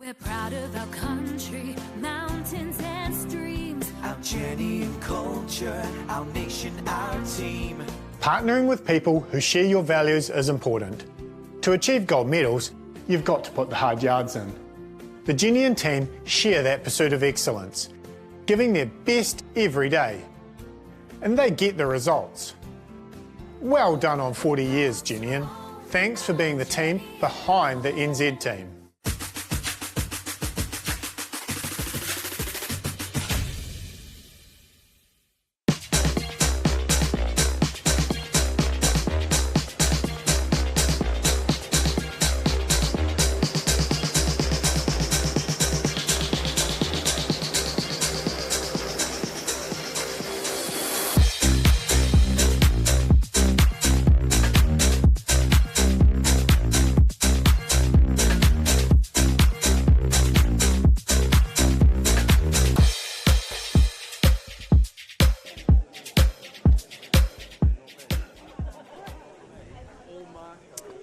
We're proud of our country, mountains and streams. Our Jennian culture, our nation, our team. Partnering with people who share your values is important. To achieve gold medals, you've got to put the hard yards in. The Jennian team share that pursuit of excellence, giving their best every day. And they get the results. Well done on 40 years, Jennian. Thanks for being the team behind the NZ team.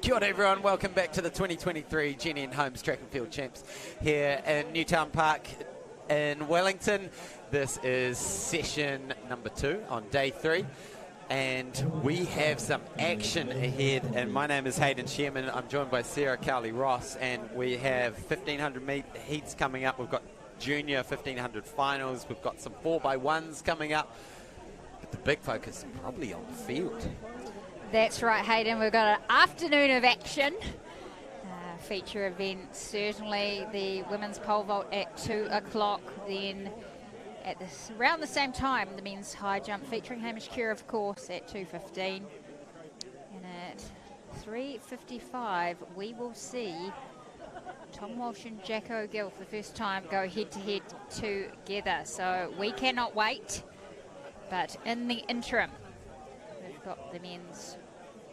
Kia ora everyone, welcome back to the 2023 Jennian Homes Track and Field Champs here in Newtown Park in Wellington. This is session number 2 on day 3 and we have some action ahead, and my name is Hayden Sherman. I'm joined by Sarah Cowley Ross, and we have 1500 heats coming up. We've got junior 1500 finals, we've got some 4x1s coming up, but the big focus is probably on the field. That's right, Hayden. We've got an afternoon of action. Feature event, certainly the women's pole vault at 2 o'clock. Then at around the same time, the men's high jump featuring Hamish Kerr, of course, at 2:15. And at 3:55, we will see Tom Walsh and Jack O'Gill for the first time go head-to-head together. So we cannot wait. But in the interim, we've got the men's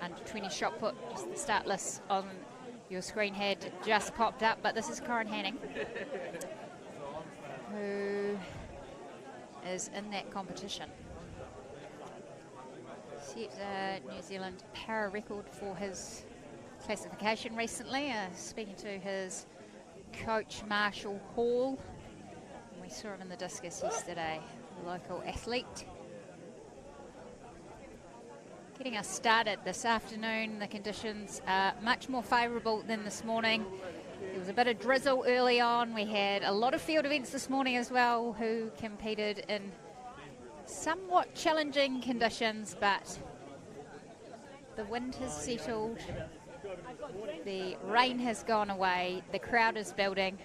under 20 shot put. Just the start list on your screen had just popped up, but this is Corin Hanning, who is in that competition. Set a New Zealand para record for his classification recently, speaking to his coach Marshall Hall. We saw him in the discus yesterday, a local athlete. Getting us started this afternoon, the conditions are much more favourable than this morning. There was a bit of drizzle early on. We had a lot of field events this morning as well who competed in somewhat challenging conditions, but the wind has settled, the rain has gone away, the crowd is building,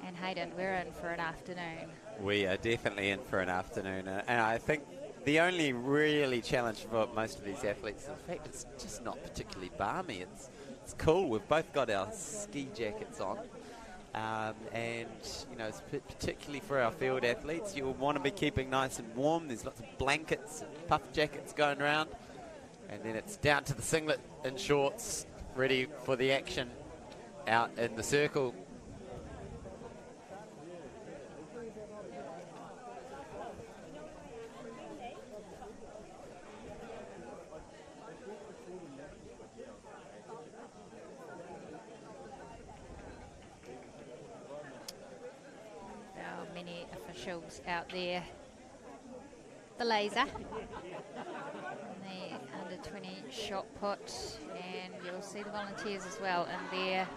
and Hayden, we're in for an afternoon. We are definitely in for an afternoon, and I think the only really challenge for most of these athletes is the fact it's just not particularly balmy. It's cool. We've both got our ski jackets on, and you know, it's particularly for our field athletes, you'll want to be keeping nice and warm. There's lots of blankets and puff jackets going around, and then it's down to the singlet and shorts, ready for the action out in the circle. Many officials out there. The laser, the under 20 shot put, and you'll see the volunteers as well in their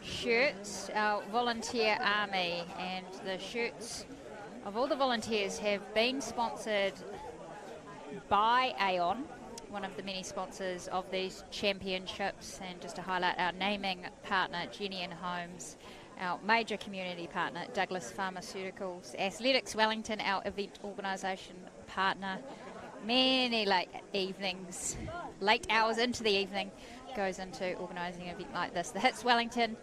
shirts, our volunteer army, and the shirts of all the volunteers have been sponsored by Aon, one of the many sponsors of these championships. And just to highlight our naming partner, Jennian Homes, our major community partner, Douglas Pharmaceuticals, Athletics Wellington, our event organisation partner. Many late evenings, late hours into the evening, goes into organising an event like this. The Hits Wellington,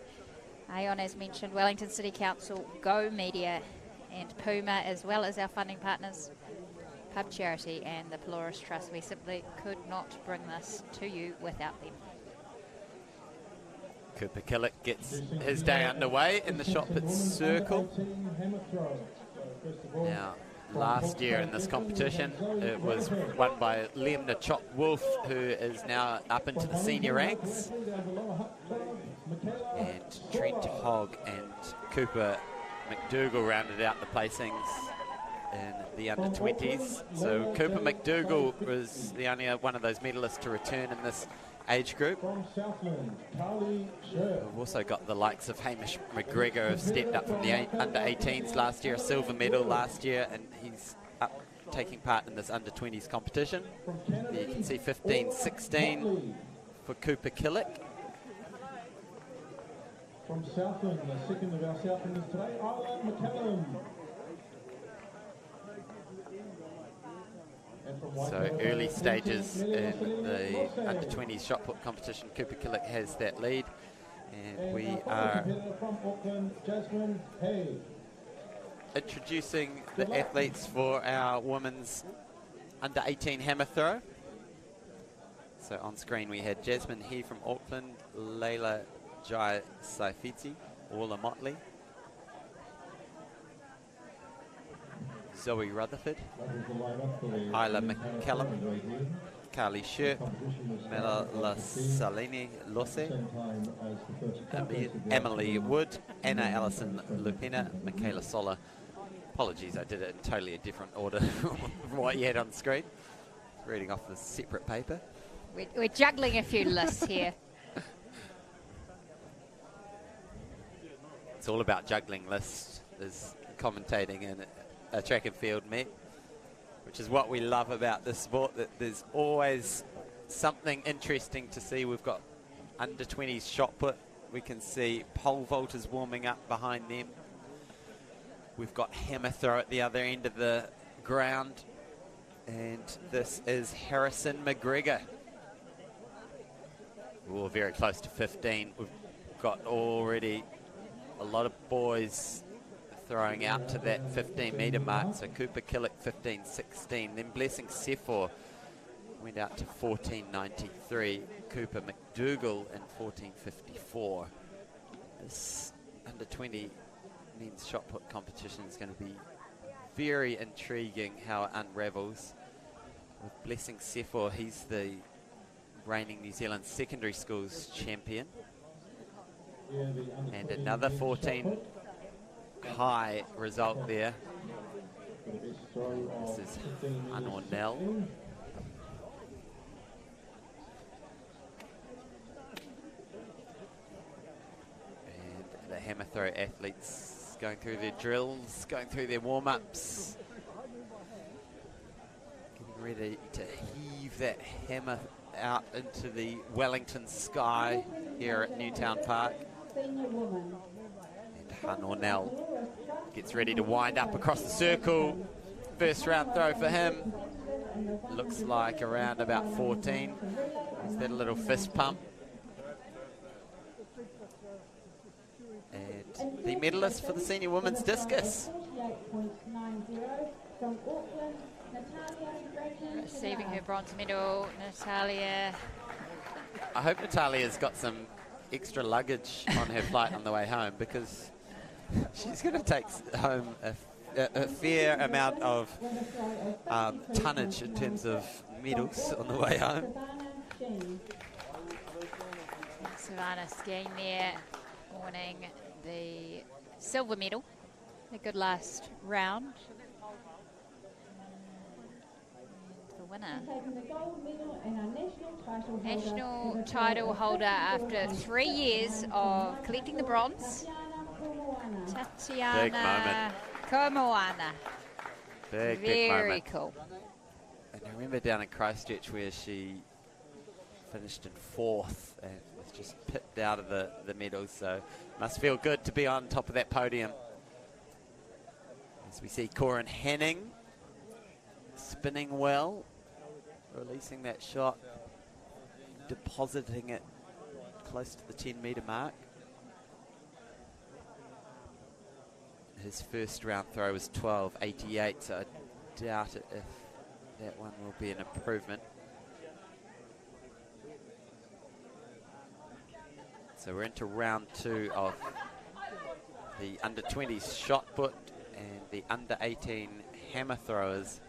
Aon as mentioned, Wellington City Council, Go Media and Puma, as well as our funding partners, Pub Charity and the Pelorus Trust. We simply could not bring this to you without them. Cooper Killick gets his day underway in the shot put circle. Now, last year in this competition. It was won by Lemna Chop Wolf, who is now up into the senior ranks. And Trent Hogg and Cooper McDougall rounded out the placings in the under-20s. So Cooper McDougall was the only one of those medalists to return in this age group. We've also got the likes of Hamish McGregor, who stepped up from the under-18s last year, a silver medal last year, and he's up taking part in this under-20s competition. There you can see 15-16 for Cooper Killick. From Southland, the second of our Southlanders today, Isla McCallum. So early stages in the under-20s shot put competition, Cooper Killick has that lead, and we are introducing the athletes for our women's under-18 hammer throw. So on screen we had Jasmine He from Auckland, Layla Jai Saifiti, Orla Motley, Zoe Rutherford, Isla McCallum, Carly Sherp, Mela Salini Losse, Emily Wood, Anna Allison Lupina, Michaela Sola. Apologies, I did it in totally a different order from what you had on screen. Reading off the separate paper. We're juggling a few lists here. It's all about juggling lists. There's commentating in a track and field meet, which is what we love about this sport, that there's always something interesting to see. We've got under-20s shot put. We can see pole vaulters warming up behind them. We've got hammer throw at the other end of the ground. And this is Harrison McGregor. We're very close to 15. We've got already a lot of boys throwing out to that 15-metre mark. So Cooper Killick 15.16. Then Blessing Sefor went out to 14.93. Cooper McDougall in 14.54. This under-20 men's shot put competition is going to be very intriguing how it unravels. With Blessing Sefor, he's the reigning New Zealand secondary schools champion. And another 14 high result there. This is Anornell. And the hammer throw athletes going through their drills, going through their warm-ups. Getting ready to heave that hammer out into the Wellington sky here at Newtown Park. And Anornell gets ready to wind up across the circle. First round throw for him. Looks like around about 14. Is that a little fist pump? And the medalist for the senior women's discus. Receiving her bronze medal, Natalia. I hope Natalia's got some extra luggage on her flight on the way home, because she's going to take home a fair amount of tonnage in terms of medals on the way home. Savannah Skeen there, winning the silver medal. A good last round. The winner, national title holder after 3 years of collecting the bronze, Tatiana Komoana. Big Very moment. cool. And I remember down in Christchurch where she finished in 4th and was just pipped out of the medals, so must feel good to be on top of that podium. As we see Corin Henning spinning well, releasing that shot, depositing it close to the 10-metre mark. His first round throw was 12.88, so I doubt it if that one will be an improvement. So we're into round 2 of the under-20s shot put and the under-18 hammer throwers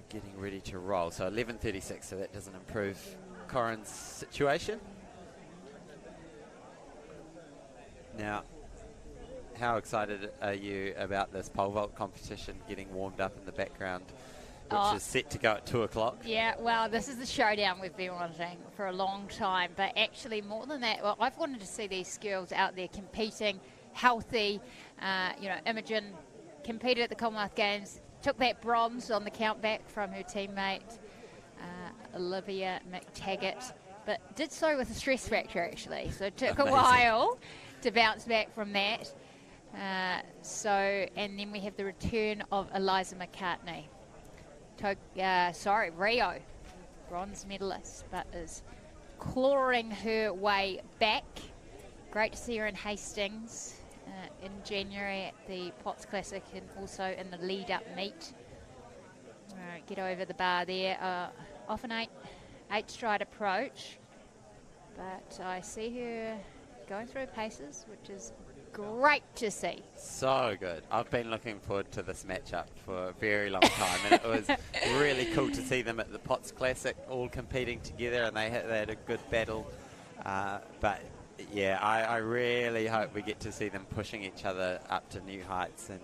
getting ready to roll. So 11:36, so that doesn't improve Corin's situation. Now, how excited are you about this pole vault competition getting warmed up in the background, which is set to go at 2 o'clock? Yeah, well, this is the showdown we've been wanting for a long time. But actually, more than that, well, I've wanted to see these girls out there competing, healthy. Imogen competed at the Commonwealth Games, took that bronze on the countback from her teammate, Olivia McTaggart, but did so with a stress fracture, actually. So it took a while to bounce back from that. And then we have the return of Eliza McCartney. Rio, bronze medalist, but is clawing her way back. Great to see her in Hastings in January at the Potts Classic and also in the lead-up meet. Get over the bar there. Off an eight-stride approach, but I see her going through her paces, which is great to see. So good. I've been looking forward to this matchup for a very long time, and it was really cool to see them at the Potts Classic all competing together, and they had a good battle. But yeah, I really hope we get to see them pushing each other up to new heights. And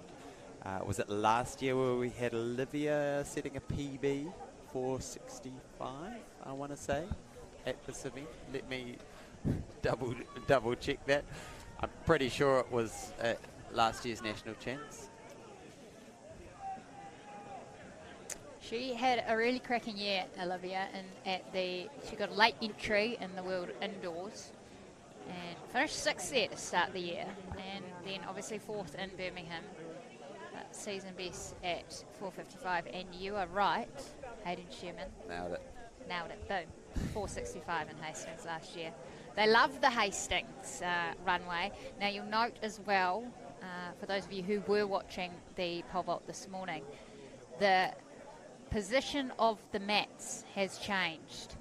was it last year where we had Olivia setting a PB, 465, I want to say, at this event? Let me double check that. I'm pretty sure it was at last year's national champs. She had a really cracking year, Olivia, and she got a late entry in the World Indoors and finished 6th there to start the year, and then obviously 4th in Birmingham, but season best at 4:55. And you are right, Hayden Sherman. Nailed it, boom, 4:65 in Hastings last year. They love the Hastings runway. Now you'll note as well, for those of you who were watching the pole vault this morning, the position of the mats has changed.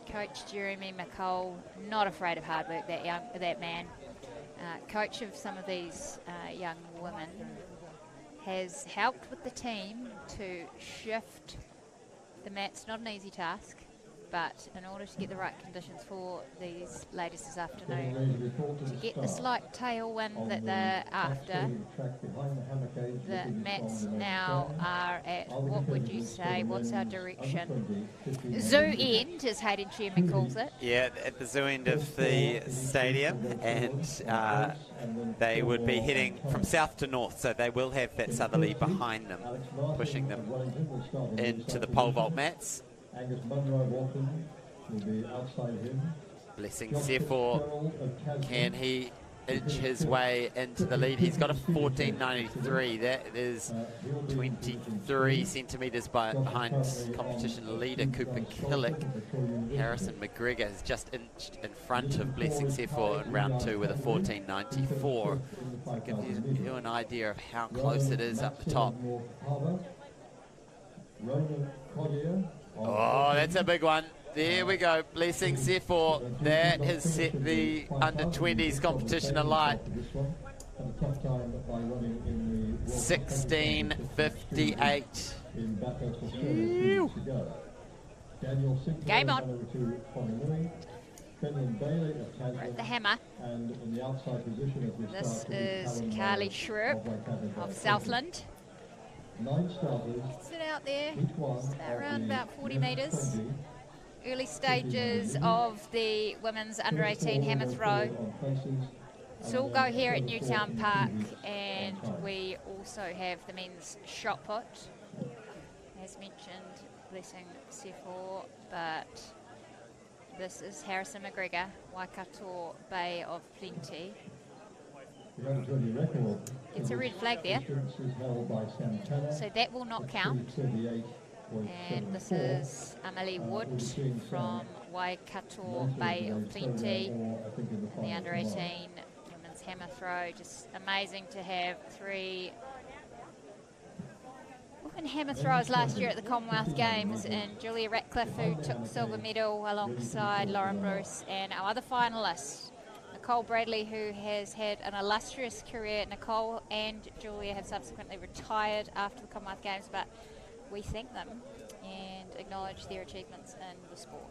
Coach Jeremy McCall, not afraid of hard work, that man. Coach of some of these young women, has helped with the team to shift the mats. Not an easy task, but in order to get the right conditions for these ladies this afternoon, to get the slight tailwind that they're after, the mats now are at, what would you say, what's our direction? Zoo end, as Hayden Sherman calls it. Yeah, at the zoo end of the stadium, and they would be heading from south to north, so they will have that southerly behind them, pushing them into the pole vault mats. Angus Munro Walton will be outside him. Blessing Sefor, can he inch his way into the lead? He's got a 14.93. That is 23 centimetres behind competition leader Cooper Killick. Harrison McGregor has just inched in front of Blessing Sefor in round 2 with a 14.94. So it gives you an idea of how close it is up the top. Oh, that's a big one. There we go. Blessing Sefor. That has set the under-20s competition alight. 16:58. Game on. We're at the hammer. This is Carly Shrew of Southland. Sit out there, around about 40 metres. Early stages of the women's under-18 hammer throw. So we'll go here at Newtown Park, and we also have the men's shot put. As mentioned, Blessing Sefor, but this is Harrison McGregor, Waikato Bay of Plenty. It's a red flag there, so that will not count. And this is Amelie Wood from Waikato Bay of Plenty in the under-18 women's hammer throw. Just amazing to have 3 women hammer throwers last year at the Commonwealth Games, and Julia Ratcliffe, who took silver medal alongside Lauren Bruce, and our other finalists, Nicole Bradley, who has had an illustrious career. Nicole and Julia have subsequently retired after the Commonwealth Games, but we thank them and acknowledge their achievements in the sport.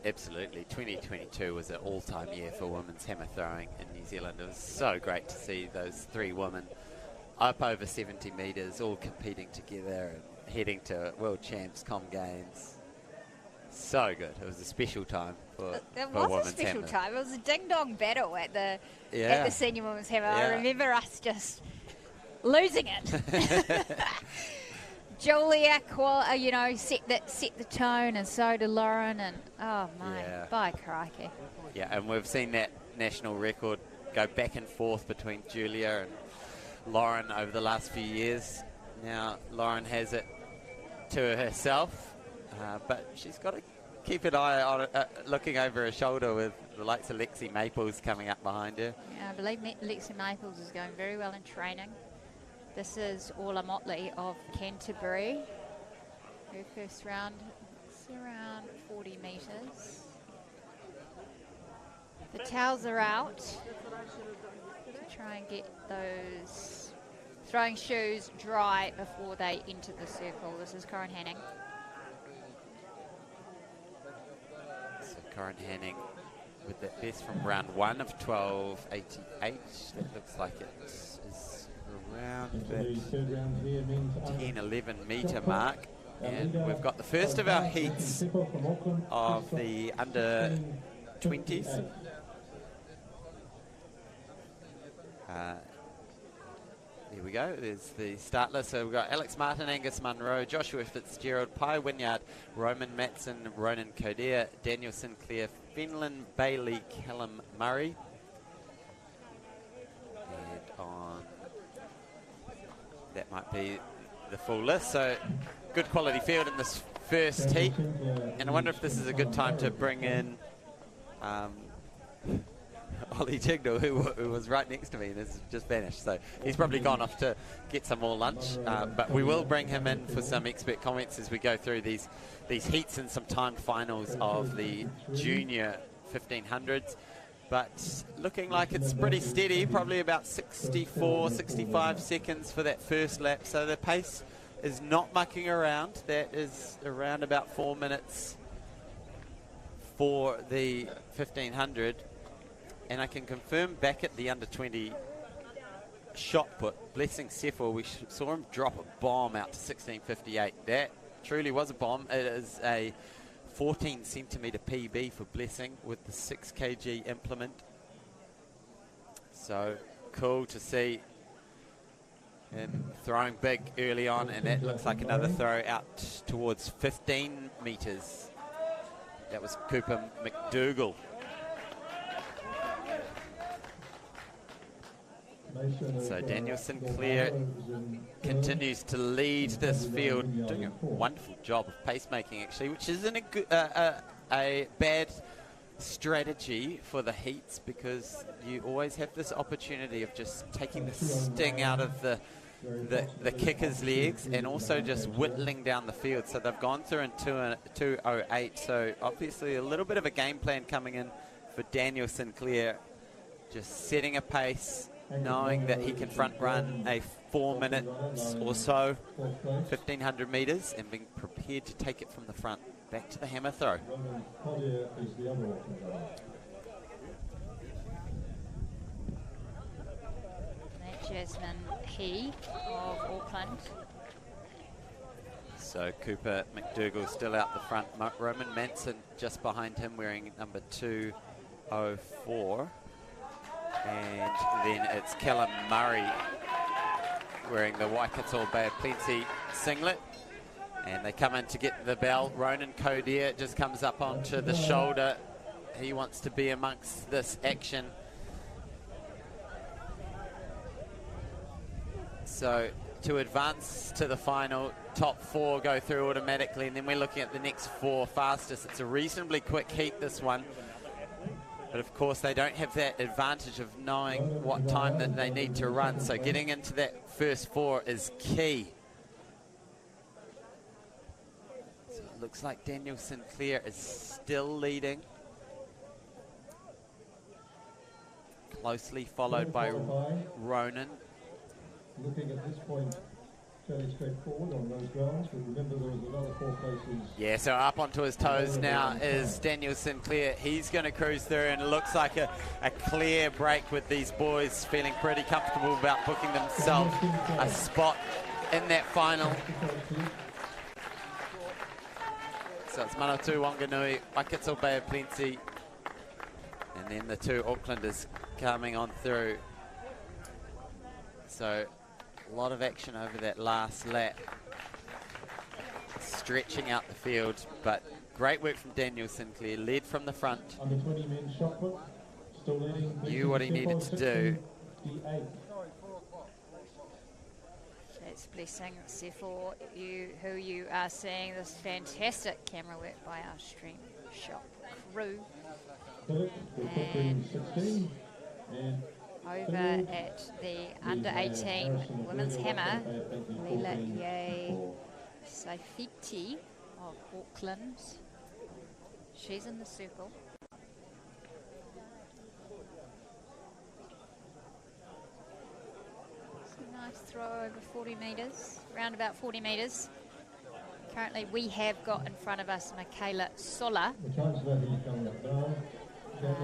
Absolutely. 2022 was an all-time year for women's hammer throwing in New Zealand. It was so great to see those three women up over 70 metres, all competing together and heading to World Champs, Com Games. So good. It was a special time for It for was women's a special hammer. time. It was a ding-dong battle at the Yeah. senior women's hammer. Yeah. I remember us just losing it. Julia, set the tone, and so did Lauren. And oh my, Yeah. by crikey! Yeah, and we've seen that national record go back and forth between Julia and Lauren over the last few years. Now Lauren has it to herself, but she's got to keep an eye on it, looking over her shoulder with the likes of Lexi Maples coming up behind her. Yeah, I believe Lexi Maples is going very well in training. This is Orla Motley of Canterbury. Her first round is around 40 metres. The towels are out to try and get those throwing shoes dry before they enter the circle. This is Corin Hanning. So Corin Hanning with that best from round 1 of 12.88. That looks like it is around that 10-11 metre mark. And we've got the first of our heats of the under 20s. Here we go. There's the start list. So we've got Alex Martin, Angus Munro, Joshua Fitzgerald, Pi Wynyard, Roman Matson, Ronan Coder, Daniel Sinclair, Finlan Bailey, Callum Murray. And on that might be the full list. So good quality field in this first heat. And I wonder if this is a good time to bring in Ollie Tignall, who was right next to me and has just vanished. So he's probably gone off to get some more lunch. But we will bring him in for some expert comments as we go through these heats and some timed finals of the junior 1500s. But looking like it's pretty steady, probably about 64, 65 seconds for that first lap. So the pace is not mucking around. That is around about 4 minutes for the 1500. And I can confirm back at the under 20 shot put, Blessing Seffer, we saw him drop a bomb out to 16.58. That truly was a bomb. It is a 14 centimetre PB for Blessing with the 6 kg implement. So cool to see him throwing big early on, and that looks like another throw out towards 15 metres. That was Cooper McDougall. So Daniel Sinclair continues to lead this field, doing a wonderful job of pacemaking actually, which isn't a bad strategy for the heats, because you always have this opportunity of just taking the sting out of the kicker's legs and also just whittling down the field. So they've gone through in 2:08. So obviously a little bit of a game plan coming in for Daniel Sinclair, just setting a pace, knowing that he can front run a 4 minutes or so, 1500 metres, and being prepared to take it from the front back to the hammer throw. Jasmine He of Auckland. So Cooper McDougall still out the front. Roman Manson just behind him wearing number 204. And then it's Callum Murray wearing the Waikato Bay of Plenty singlet. And they come in to get the bell. Ronan Coder just comes up onto the shoulder. He wants to be amongst this action. So to advance to the final, top 4 go through automatically, and then we're looking at the next 4 fastest. It's a reasonably quick heat, this one. But of course they don't have that advantage of knowing what time that they need to run. So getting into that first 4 is key. So Looks like Daniel Sinclair is still leading. Closely followed by Ronan. Looking at this point, fairly straightforward on those grounds, but remember there was another 4 places. Yeah, so up onto his toes now is Daniel Sinclair. He's going to cruise through, and it looks like a clear break with these boys feeling pretty comfortable about booking themselves a spot in that final. So it's Manawatu, Wanganui, Waikato Bay of Plenty, and then the 2 Aucklanders coming on through. So a lot of action over that last lap, stretching out the field, but great work from Daniel Sinclair, led from the front, Under 20 men's shot put, still leading. knew what he needed to do. That's blessing, Sefo, who you are seeing this fantastic camera work by our stream shop crew. And 16, and over at the under 18 women's hammer, Leila Ye Saifiti of Auckland. She's in the circle. It's a nice throw over 40 metres, around about 40 metres. Currently we have got in front of us Michaela Sola, the chance that he's coming up now.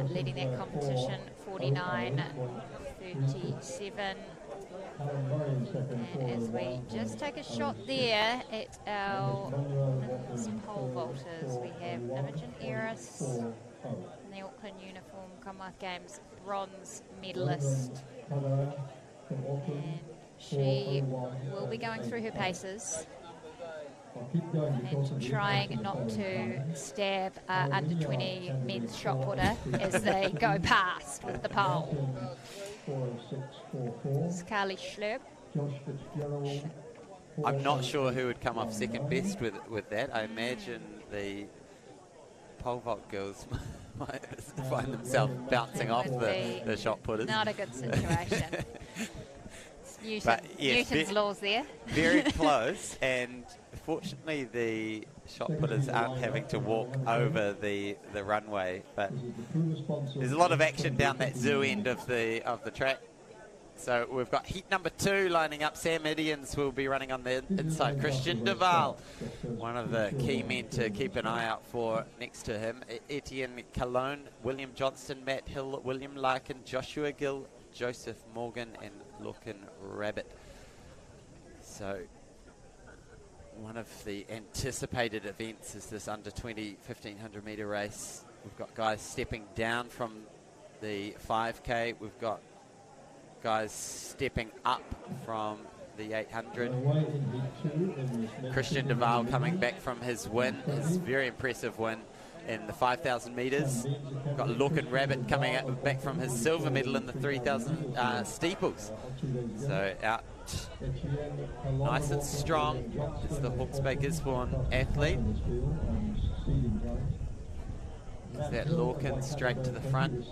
leading that competition 49-37. And as we just take a shot there at our men's pole vaulters, we have Imogen Eris in the Auckland uniform, Commonwealth Games bronze medalist. And she will be going through her paces and trying not to stab under 20 men's shot putter as they go past with the pole. It's Carly Schlerb. I'm not sure who would come off second best with that. I imagine the pole vault girls might find themselves bouncing off the shot putters. Not a good situation. Newton, But yes, Newton's laws there. Very close, and fortunately the shot putters aren't having to walk over the runway, but there's a lot of action down that zoo end of the track. So we've got heat number 2 lining up. Sam Idians will be running on the inside. Christian Duval, one of the key men to keep an eye out for next to him. Etienne Cologne, William Johnston, Matt Hill, William Larkin, Joshua Gill, Joseph Morgan and Lorcan Rabbit. So one of the anticipated events is this under 20 1500 metre race. We've got guys stepping down from the 5k. We've got guys stepping up from the 800. Christian Duval coming back from his win, his very impressive win in the 5,000 metres. Got Lorcan Rabbit coming back from his silver medal in the 3,000 steeples. So out nice and strong is the Hawke's Bay Gisborne athlete. Is that Lorcan straight to the front?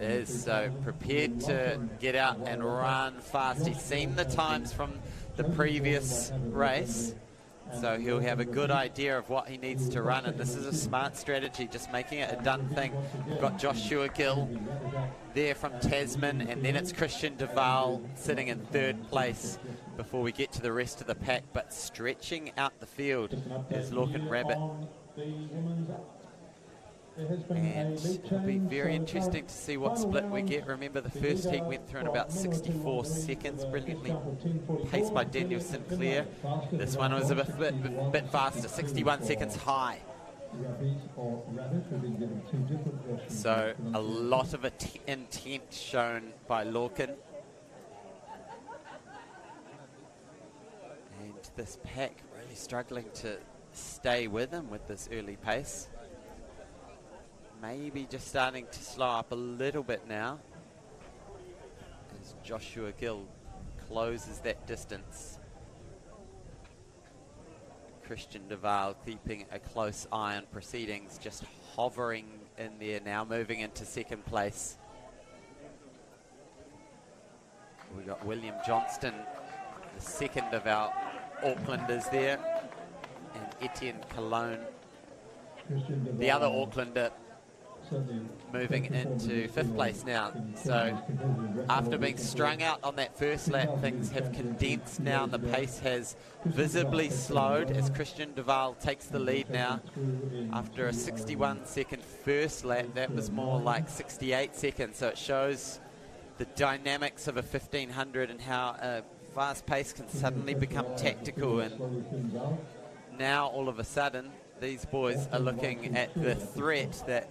It is, so prepared to get out and run fast. He's seen the times from the previous race, so he'll have a good idea of what he needs to run, and this is a smart strategy, just making it a done thing. We've got Joshua Gill there from Tasman, and then it's Christian Duval sitting in 3rd place before we get to the rest of the pack, but stretching out the field is Lorcan Rabbit. And it'll be very interesting to see what split we get. Remember, the first heat went through in about 64 seconds, brilliantly paced by Daniel Sinclair. This one was a bit faster, 61 seconds high. So a lot of intent shown by Lorcan. And this pack really struggling to stay with him with this early pace. Maybe just starting to slow up a little bit now as Joshua Gill closes that distance. Christian Duval keeping a close eye on proceedings, just hovering in there now, moving into 2nd place. We've got William Johnston, the 2nd of our Aucklanders there, and Etienne Cologne, Christian the Devine other Aucklander, certainly moving into 5th place now. So after being strung out on that first lap, things have condensed now and the pace has visibly slowed as Christian Duval takes the lead now. After a 61-second first lap, that was more like 68 seconds. So it shows the dynamics of a 1500 and how a fast pace can suddenly become tactical. And now all of a sudden, these boys are looking at the threat that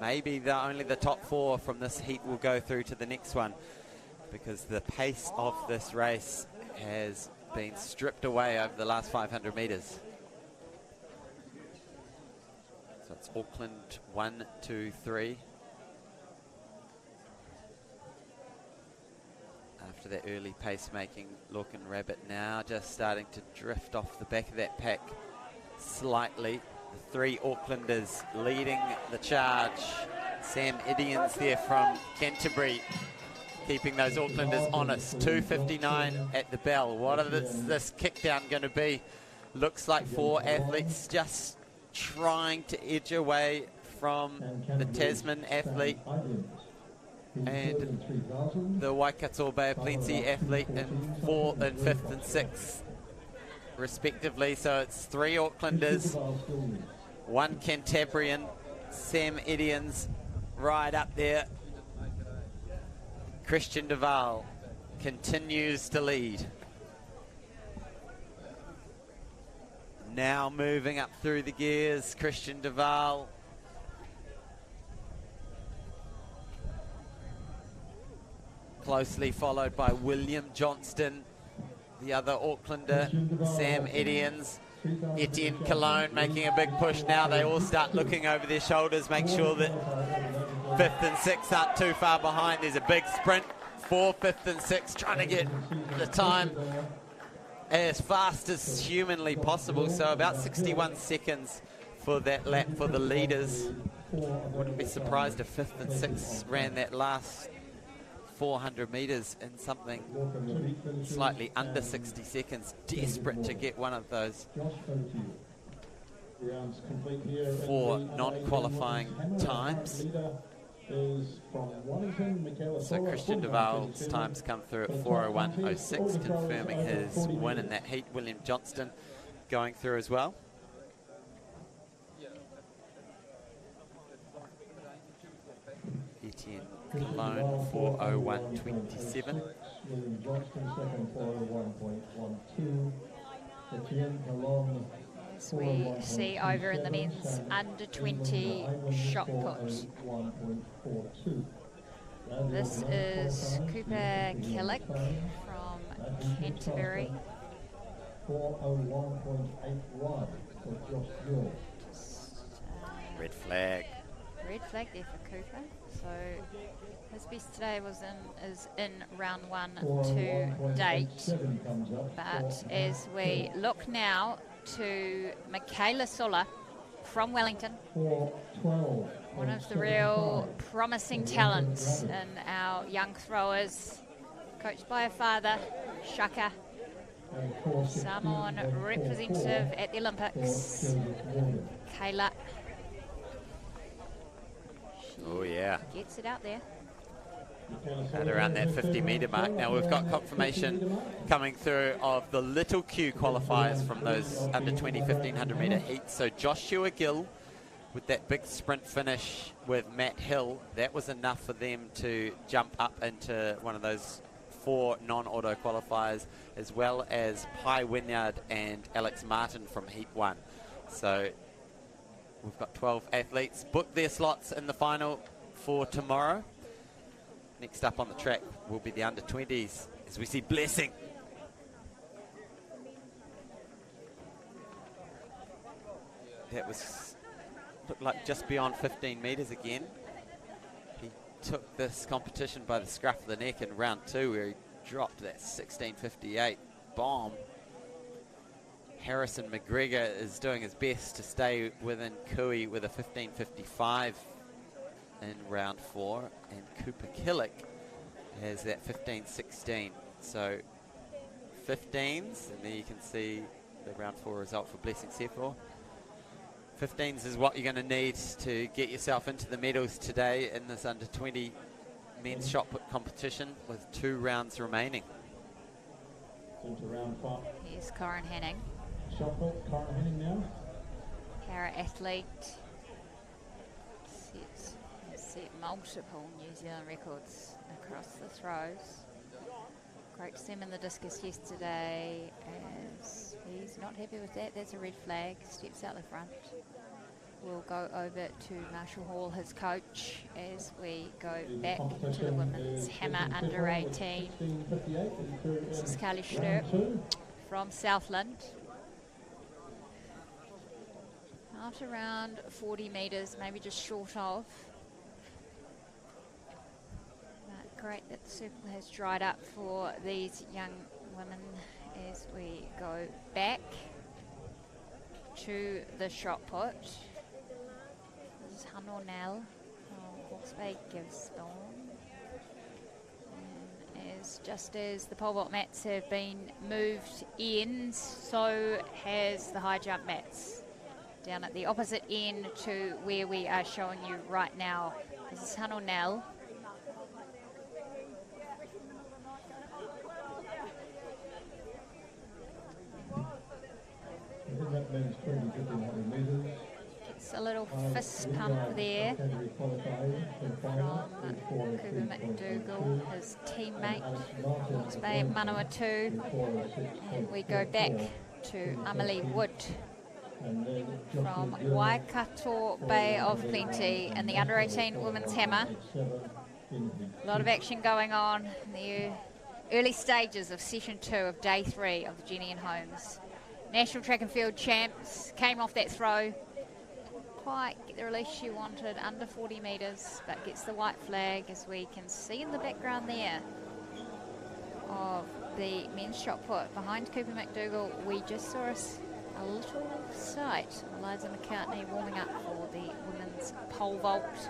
maybe only the top 4 from this heat will go through to the next one, because the pace of this race has been stripped away over the last 500 metres. So it's Auckland 1, 2, 3. After that early pace-making, Lorcan Rabbit now just starting to drift off the back of that pack slightly. The 3 Aucklanders leading the charge. Sam Idians there from Canterbury, keeping those Aucklanders honest. 2:59 at the bell. What is this kickdown going to be? Looks like 4 athletes just trying to edge away from the Tasman athlete and the Waikato Bay of Plenty athlete in 4th and 5th and 6th. Respectively, so it's 3 Aucklanders, 1 Cantabrian, Sam Idians right up there. Christian Duval continues to lead. Now moving up through the gears, Christian Duval. Closely followed by William Johnston, the other Aucklander, Sam Idians. Etienne Cologne making a big push now. They all start looking over their shoulders, make sure that 5th and 6th aren't too far behind. There's a big sprint for 5th and 6th, trying to get the time as fast as humanly possible. So about 61 seconds for that lap for the leaders. Wouldn't be surprised if 5th and 6th ran that last 400 metres in something slightly under 60 seconds, desperate to get one of those 4 non-qualifying times. So Christian Duval's times come through at 4:01.06, confirming his win in that heat. William Johnston going through as well. Etienne Cologne 4:01.27. William Johnston second 4:01.12. Etienne Cologne. As we see over in the men's under 20 shot put. This is Cooper Killick from Canterbury. 4:01.81 for Josh Gill. Red flag. Red flag there for Cooper. So his best today is in round 1 to date. But as we look now to Michaela Sulla from Wellington, one of the real promising talents in our young throwers, coached by her father, Shaka, Samoan representative at the Olympics, Kayla. Oh yeah, Gets it out there. at around that 50-metre mark. Now we've got confirmation coming through of the Little Q qualifiers from those under 20 1500-metre heats. So Joshua Gill with that big sprint finish with Matt Hill, that was enough for them to jump up into one of those 4 non-auto qualifiers, as well as Pi Wynyard and Alex Martin from Heat 1. So we've got 12 athletes booked their slots in the final for tomorrow. Next up on the track will be the under-20s as we see Blessing. That looked like just beyond 15 metres again. He took this competition by the scruff of the neck in round 2, where he dropped that 16:58 bomb. Harrison McGregor is doing his best to stay within Kui with a 15:55 in round 4, and Cooper Killick has that 15:16. So 15s, and there you can see the round 4 result for Blessing Sefor. 15s is what you're going to need to get yourself into the medals today in this under 20 men's shot put competition with 2 rounds remaining. Into round 5. Here's Corin Henning, Shot put, Corin Henning now. para-athlete. Set multiple New Zealand records across the throws. Great to see him in the discus yesterday, as he's not happy with that. That's a red flag, steps out the front. We'll go over to Marshall Hall, his coach, as we go back to the women's hammer under 18. This is Carly Schnurp from Southland. Out around 40 metres, maybe just short of. But great that the circle has dried up for these young women as we go back to the shot put. This is Hannah Nell from Hawke's Bay Givesthorne. And just as the pole vault mats have been moved in, so has the high jump mats. Down at the opposite end to where we are showing you right now. This is Hannah Nell. That men's 20-1500 metres. It's a little fist pump there from Cooper McDougall, his teammate, Hawke's Bay Manawatu. And we go back to Amelie Wood from Waikato Bay of Plenty in the under-18 women's hammer. A lot of action going on in the early stages of session 2 of day 3 of the Jennian Homes. National track and field champs came off that throw. Quite get the release she wanted, under 40 metres, but gets the white flag, as we can see in the background there of the men's shot put. Behind Cooper McDougall, we just saw a little sight. Eliza McCartney warming up for the women's pole vault.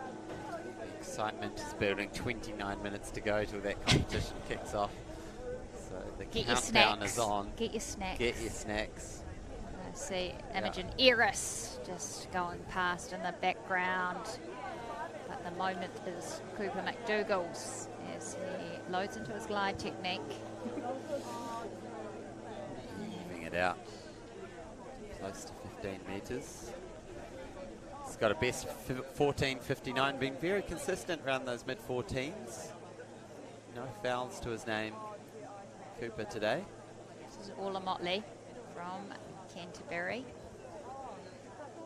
The excitement is building. 29 minutes to go till that competition kicks off. So the countdown is on. Get your snacks. Get your snacks. I see Imogen Eris just going past in the background. But the moment is Cooper McDougall's as he loads into his glide technique. Moving it out. Close to 15 metres. He's got a best 14.59, being very consistent around those mid-14s. No fouls to his name, Cooper, today. This is Orla Motley from Canterbury.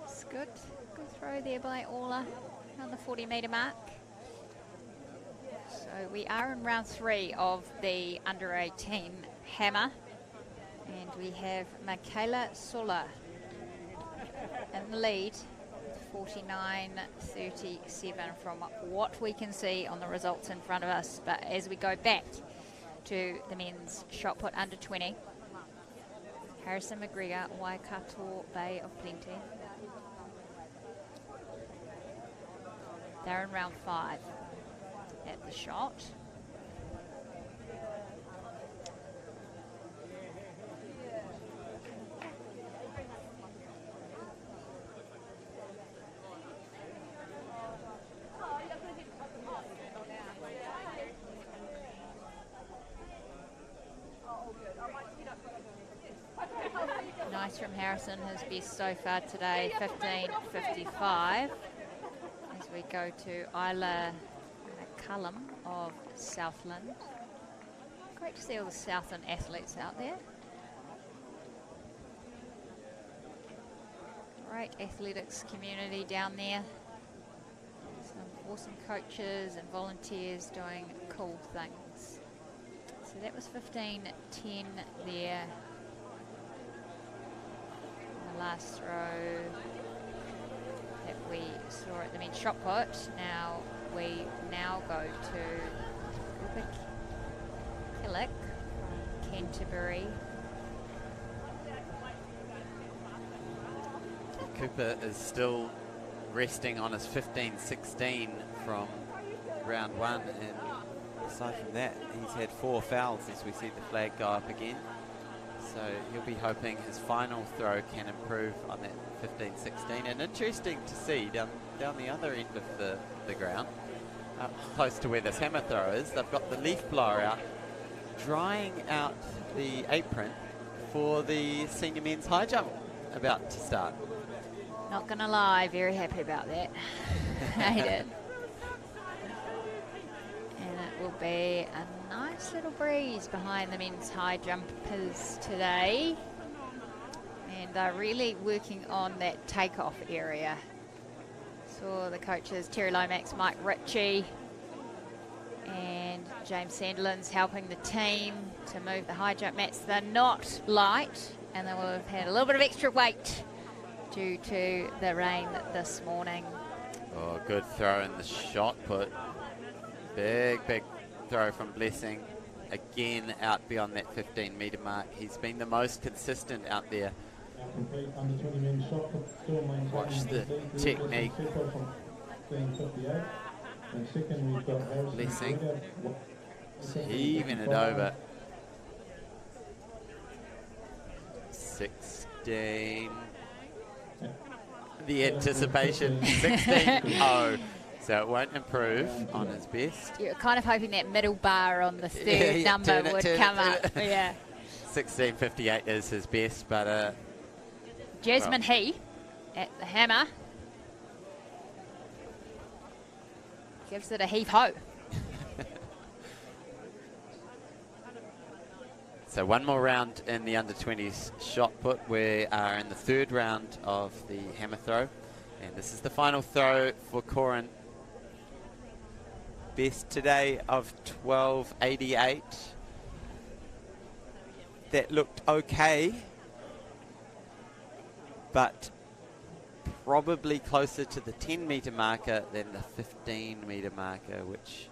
It's good throw there by Orla on the 40-metre mark. So we are in round 3 of the under-18 hammer. And we have Michaela Sulla in the lead, 49.37 from what we can see on the results in front of us. But as we go back to the men's shot put under 20, Harrison McGregor, Waikato Bay of Plenty. They're in round 5 at the shot. Nice from Harrison, his best so far today, 15.55. As we go to Isla McCullum of Southland. Great to see all the Southland athletes out there. Great athletics community down there. Some awesome coaches and volunteers doing cool things. So that was 15.10 there. The last throw that we saw at the men's shot put. Now we go to Cooper Killick from Canterbury. Cooper is still resting on his 15.16 from round 1, and aside from that, he's had 4 fouls as we see the flag go up again. So he'll be hoping his final throw can improve on that 15-16. And interesting to see down the other end of the ground, close to where this hammer throw is, they've got the leaf blower out, drying out the apron for the senior men's high jump about to start. Not gonna lie, very happy about that. Hate it. And it will be a nice little breeze behind the men's high jumpers today. And they're really working on that takeoff area. Saw the coaches, Terry Lomax, Mike Ritchie, and James Sandilands helping the team to move the high jump mats. They're not light, and they will have had a little bit of extra weight due to the rain this morning. Oh, good throw in the shot put. Big throw from Blessing. Again, out beyond that 15-metre mark. He's been the most consistent out there. Watch the technique. Blessing. Heaving it over. 16. The anticipation, 16-0. So it won't improve on his best. You're kind of hoping that middle bar on the third number would come up. Yeah. 16.58 is his best, but Jasmine He at the hammer gives it a heave-ho. So one more round in the under-20s shot put. We are in the third round of the hammer throw. And this is the final throw for Corin. Best today of 12.88. That looked okay, but probably closer to the 10-metre marker than the 15-metre marker, which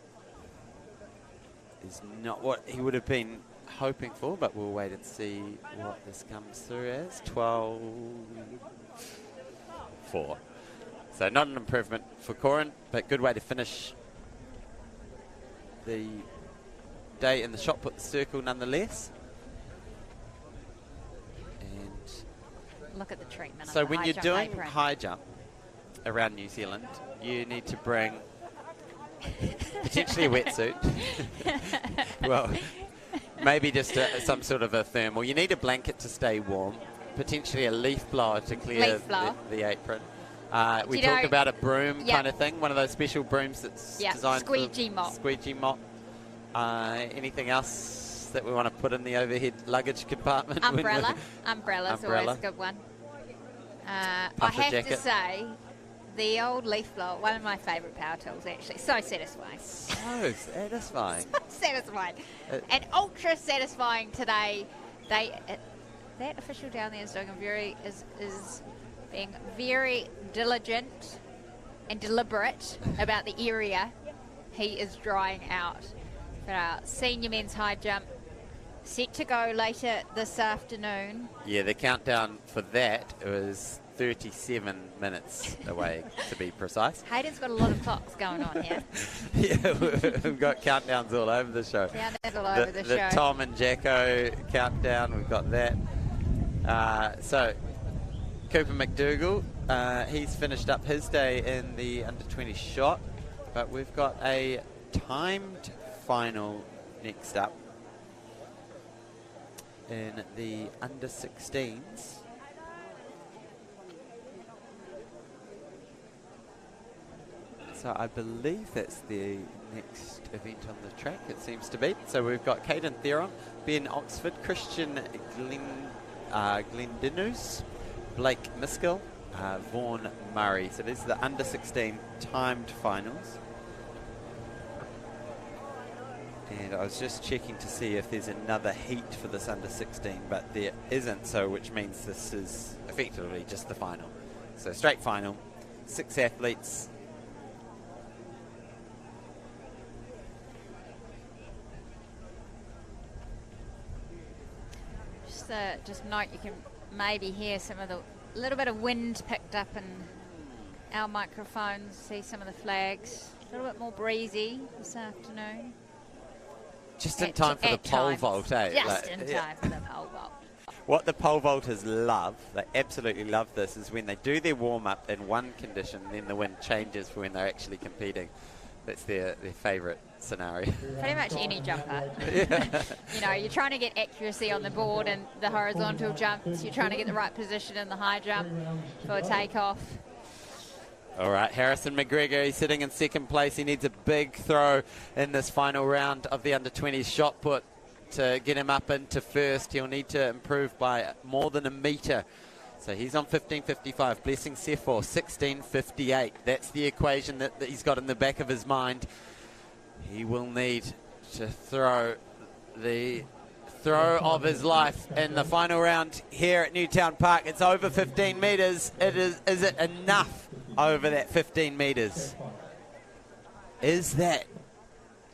is not what he would have been hoping for, but we'll wait and see what this comes through as. 12.4. So not an improvement for Corin, but good way to finish the day in the shot put circle nonetheless. And look at the treatment. So when you're doing high jump around New Zealand, you need to bring potentially a wetsuit. Well, maybe just some sort of a thermal. You need a blanket to stay warm, potentially a leaf blower to clear the apron. We talked about a broom kind of thing, one of those special brooms that's designed squeegee for mop. Squeegee mop. Anything else that we want to put in the overhead luggage compartment? Umbrella's always a good one. I have to say, the old leaf blower, one of my favourite power tools actually. So satisfying. So satisfying. So satisfying. And ultra satisfying today. That official down there is doing is being very diligent and deliberate about the area he is drying out. For our senior men's high jump, set to go later this afternoon. Yeah, the countdown for that was 37 minutes away, to be precise. Hayden's got a lot of clocks going on here. Yeah, we've got countdowns all over the show. Countdowns all over the show. The Tom and Jacko countdown, we've got that. So, Cooper McDougall, he's finished up his day in the under-20 shot, but we've got a timed final next up in the under-16s. So I believe that's the next event on the track, it seems to be. So we've got Caden Theron, Ben Oxford, Christian Glendinus, Blake Miskell, Vaughan Murray. So these are the under-16 timed finals. And I was just checking to see if there's another heat for this under-16, but there isn't, so which means this is effectively just the final. So straight final, 6 athletes. Just note you can maybe hear some of the little bit of wind picked up in our microphones, see some of the flags. A little bit more breezy this afternoon. Just in time for the pole vault, eh? Just in time for the pole vault. What the pole vaulters love, they absolutely love this, is when they do their warm-up in one condition, then the wind changes for when they're actually competing. That's their favourite scenario. Pretty much any jumper. Yeah. You know, you're trying to get accuracy on the board and the horizontal jumps. You're trying to get the right position in the high jump for a takeoff. All right, Harrison McGregor, he's sitting in second place. He needs a big throw in this final round of the under-20s shot put to get him up into first. He'll need to improve by more than a metre. So he's on 15.55. Blessing Sefor, 16.58. That's the equation that he's got in the back of his mind. He will need to throw the throw of his life in the final round here at Newtown Park. It's over 15 metres. Is it enough over that 15 metres? Is that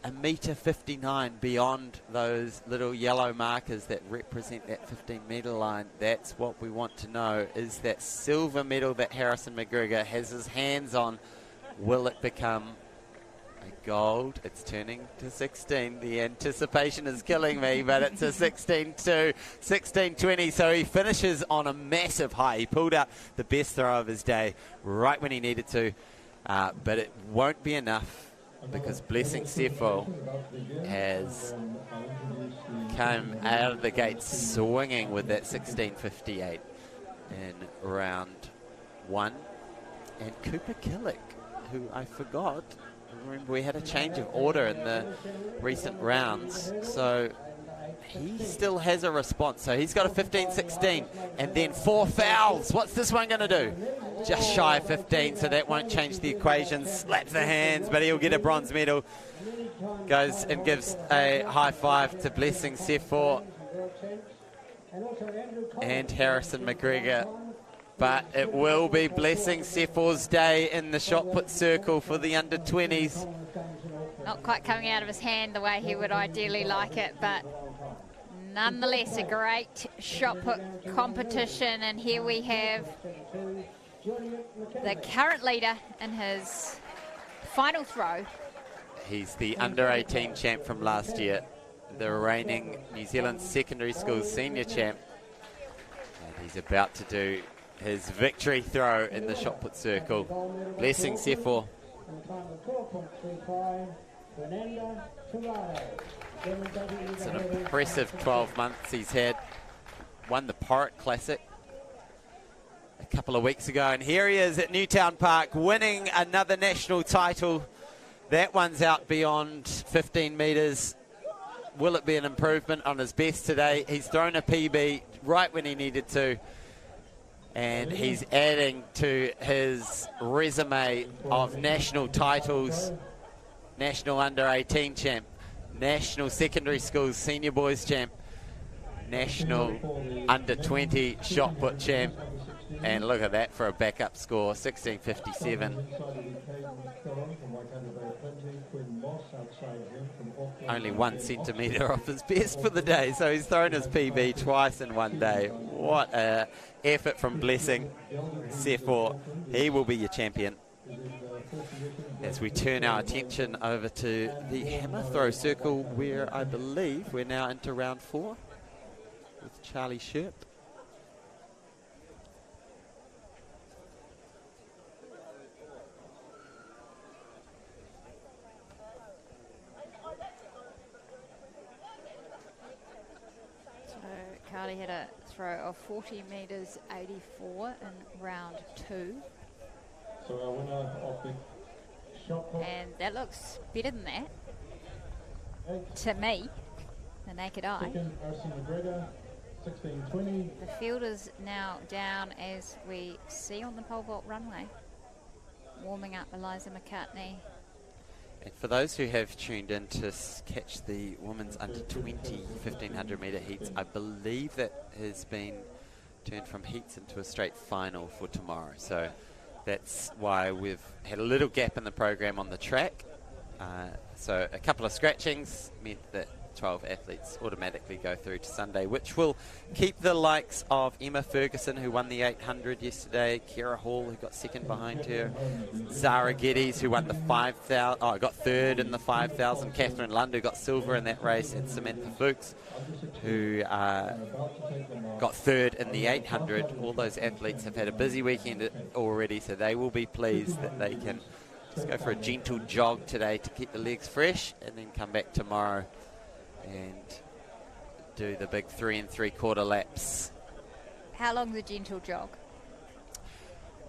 a metre 59 beyond those little yellow markers that represent that 15-metre line? That's what we want to know. Is that silver medal that Harrison McGregor has his hands on, will it become a gold? It's turning to 16. The anticipation is killing me, but it's a 16.2, 16.20. So he finishes on a massive high. He pulled out the best throw of his day right when he needed to, but it won't be enough, because Blessing Sefor has come out of the gate swinging with that 16.58 in round one. And Cooper Killick, who I forgot, remember we had a change of order in the recent rounds, so he still has a response. So he's got a 15.16 and then 4 fouls. What's this one going to do? Just shy of 15, so that won't change the equation. Slaps the hands, but he'll get a bronze medal. Goes and gives a high five to Blessing Sefor and Harrison McGregor. But it will be Blessing Sefor's day in the shot put circle for the under-20s. Not quite coming out of his hand the way he would ideally like it, but nonetheless a great shot put competition. And here we have the current leader in his final throw. He's the under-18 champ from last year, the reigning New Zealand Secondary School senior champ. And he's about to do his victory throw in the shot put circle. Blessing Sefor. It's an impressive 12 months he's had. Won the Porritt Classic a couple of weeks ago, and here he is at Newtown Park winning another national title. That one's out beyond 15 metres. Will it be an improvement on his best today? He's thrown a PB right when he needed to, and he's adding to his resume of national titles. National under-18 champ, national secondary schools senior boys champ, national under-20 shot put champ. And look at that for a backup score, 16.57. Only 1 centimetre off his best for the day, so he's thrown his PB twice in one day. What an effort from Blessing Sefor. He will be your champion. As we turn our attention over to the hammer throw circle, where I believe we're now into round 4 with Charlie Sherp. Carly had a throw of 40 metres 84 in round 2. So our winner of the shot put, and that looks better than that to me, the naked eye. second, Harrison McGregor, 16.20. The field is now down, as we see on the pole vault runway, warming up Eliza McCartney. And for those who have tuned in to catch the women's under-20 1500 metre heats, I believe that has been turned from heats into a straight final for tomorrow. So that's why we've had a little gap in the program on the track. So a couple of scratchings meant that 12 athletes automatically go through to Sunday, which will keep the likes of Emma Ferguson, who won the 800 yesterday, Kira Hall, who got second behind her, Zara Geddes, who won the 5,000, got third in the 5,000, Catherine Lund, who got silver in that race, and Samantha Fuchs, who got third in the 800. All those athletes have had a busy weekend already, so they will be pleased that they can just go for a gentle jog today to keep the legs fresh, and then come back tomorrow and do the big 3 3/4 laps. How long's a gentle jog?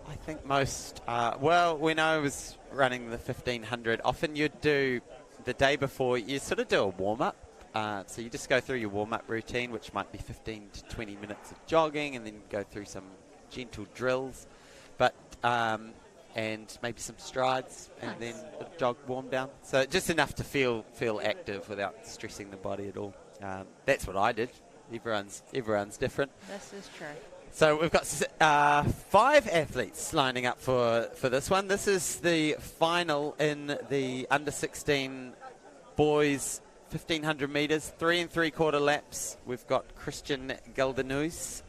I think most, when I was running the 1500, often you'd do the day before, you sort of do a warm-up. So you just go through your warm-up routine, which might be 15 to 20 minutes of jogging, and then go through some gentle drills, but and maybe some strides, and then a jog warm down. So just enough to feel active without stressing the body at all. That's what I did. Everyone's different. This is true. So we've got 5 athletes lining up for this one. This is the final in the under-16 boys 1,500 metres, 3 3/4 laps. We've got Christian Galdanuis,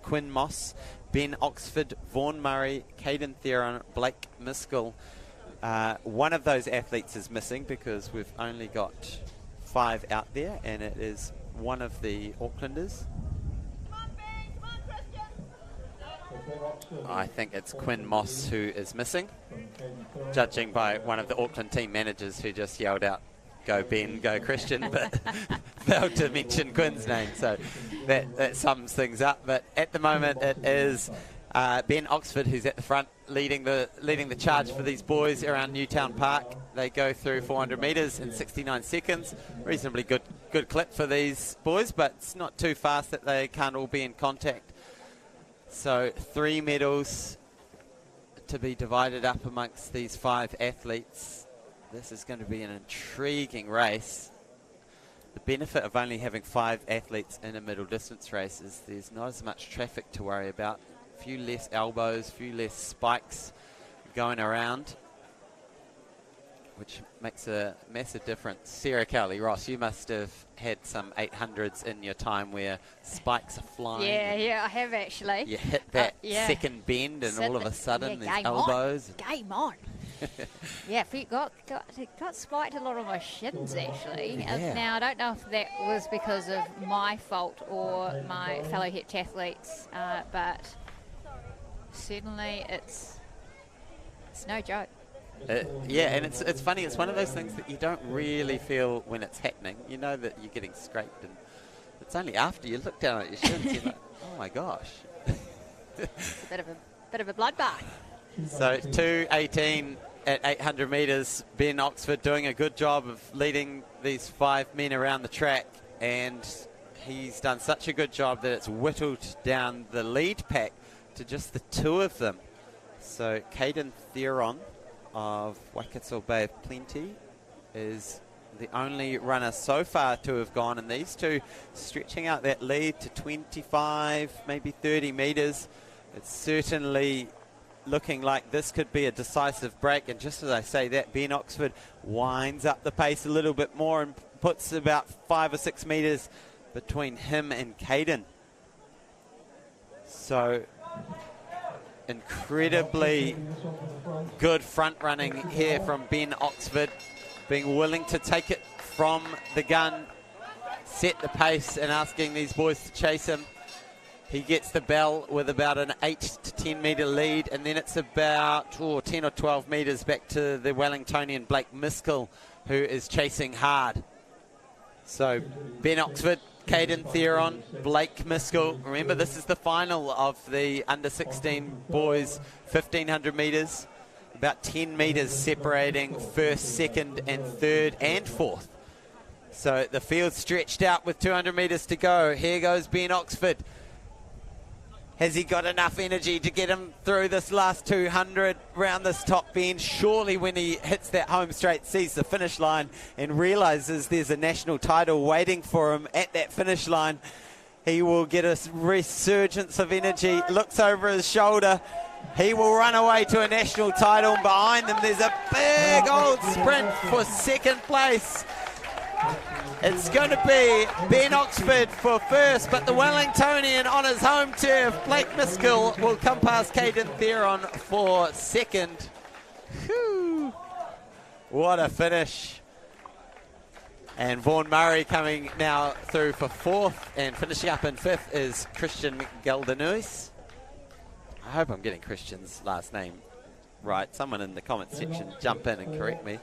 Quinn Moss, Ben Oxford, Vaughan Murray, Caden Theron, Blake Miskell. One of those athletes is missing because we've only got 5 out there, and it is one of the Aucklanders. I think it's Quinn Moss who is missing, judging by one of the Auckland team managers who just yelled out, "Go Ben, go Christian," but failed to mention Quinn's name, so that sums things up. But at the moment it is Ben Oxford who's at the front, leading the charge for these boys around Newtown Park. They go through 400 metres in 69 seconds. Reasonably good clip for these boys, but it's not too fast that they can't all be in contact. So 3 medals to be divided up amongst these 5 athletes. This is going to be an intriguing race. The benefit of only having 5 athletes in a middle distance race is there's not as much traffic to worry about. A few less elbows, a few less spikes going around, which makes a massive difference. Sarah Cowley Ross, you must have had some 800s in your time where spikes are flying. Yeah, I have actually. You hit that second bend and all of a sudden there's elbows. Game on. Yeah, got spiked a lot on my shins actually. Yeah. Now I don't know if that was because of my fault or my fellow heptathletes, but certainly it's no joke. Yeah, and it's funny. It's one of those things that you don't really feel when it's happening. You know that you're getting scraped, and it's only after you look down at your shins you're like, oh my gosh. It's a bit of a bloodbath. So 2:18 at 800 metres. Ben Oxford doing a good job of leading these 5 men around the track, and he's done such a good job that it's whittled down the lead pack to just the 2 of them. So Caden Theron of Waikato Bay of Plenty is the only runner so far to have gone, and these 2 stretching out that lead to 25, maybe 30 metres. It's certainly looking like this could be a decisive break, and just as I say that, Ben Oxford winds up the pace a little bit more and puts about 5 or 6 metres between him and Caden. So incredibly good front running here from Ben Oxford, being willing to take it from the gun, set the pace, and asking these boys to chase him. He gets the bell with about an 8 to 10 metre lead, and then it's about 10 or 12 metres back to the Wellingtonian Blake Miskell, who is chasing hard. So Ben Oxford, Caden Theron, Blake Miskell. Remember, this is the final of the under-16 boys 1,500 metres. About 10 metres separating first, second and third and fourth. So the field's stretched out with 200 metres to go. Here goes Ben Oxford. Has he got enough energy to get him through this last 200 round this top bend? Surely when he hits that home straight, sees the finish line and realises there's a national title waiting for him at that finish line, he will get a resurgence of energy, looks over his shoulder. He will run away to a national title. And behind them there's a big old sprint for second place. It's going to be Ben Oxford for first, but the Wellingtonian on his home turf, Blake Miskell, will come past Caden Theron for second. Whew. What a finish. And Vaughan Murray coming now through for fourth, and finishing up in fifth is Christian Galdanuis. I hope I'm getting Christian's last name right. Someone in the comment section jump in and correct me.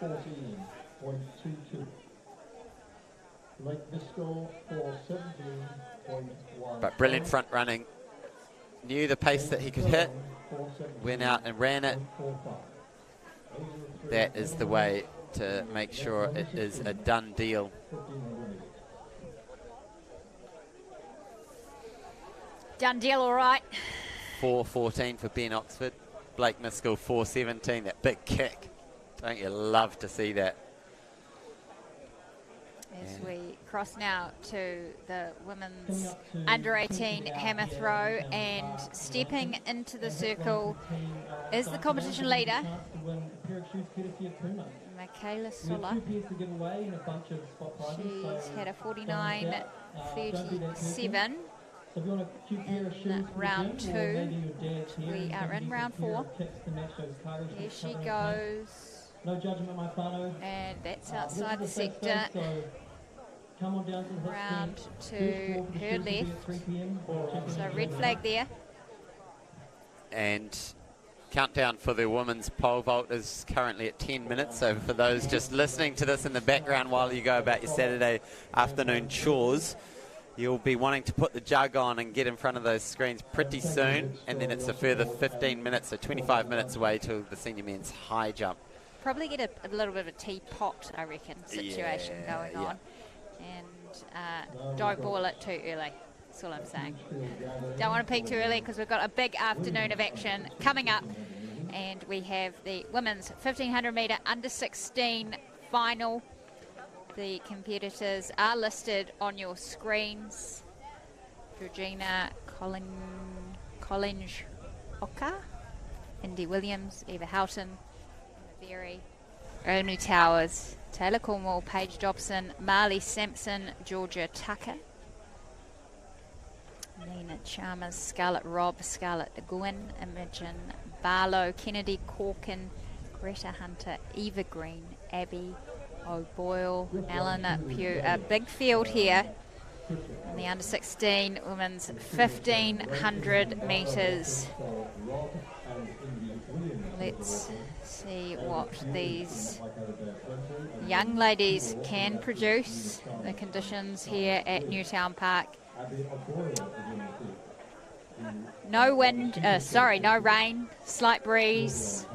But brilliant front running. Knew the pace that he could hit. Went out and ran it. That is the way to make sure it is a done deal. Done deal, all right. 4:14 for Ben Oxford. Blake Miskell 4:17. That big kick. Don't you love to see that? As we cross now to the women's under-18 hammer throw, and stepping into the circle is the competition leader, Michaela Sulla. She's had a 49.37 in round 2. We are in round 4. Here she goes. And that's outside the sector. Round to her left. So red flag there. And countdown for the women's pole vault is currently at 10 minutes. So for those just listening to this in the background while you go about your Saturday afternoon chores, you'll be wanting to put the jug on and get in front of those screens pretty soon. And then it's a further 15 minutes, so 25 minutes away to the senior men's high jump. Probably get a little bit of a teapot, I reckon, situation going on. And don't boil it too early. That's all I'm saying. Don't want to peak too early because we've got a big afternoon of action coming up. And we have the women's 1500 metre under 16 final. The competitors are listed on your screens. Georgina Collins-Oka, Indy Williams, Eva Houghton, Berry, Onu Towers, Taylor Cornwall, Paige Dobson, Marley Sampson, Georgia Tucker, Nina Chalmers, Scarlett Robb, Scarlett Gwynn, Imogen Barlow, Kennedy Corkin, Greta Hunter, Eva Green, Abby O'Boyle, Eleanor Pugh. A big field here in the under 16 women's 1500 metres. Let's see what these young ladies can produce. The conditions here at Newtown Park. No wind, no rain, slight breeze.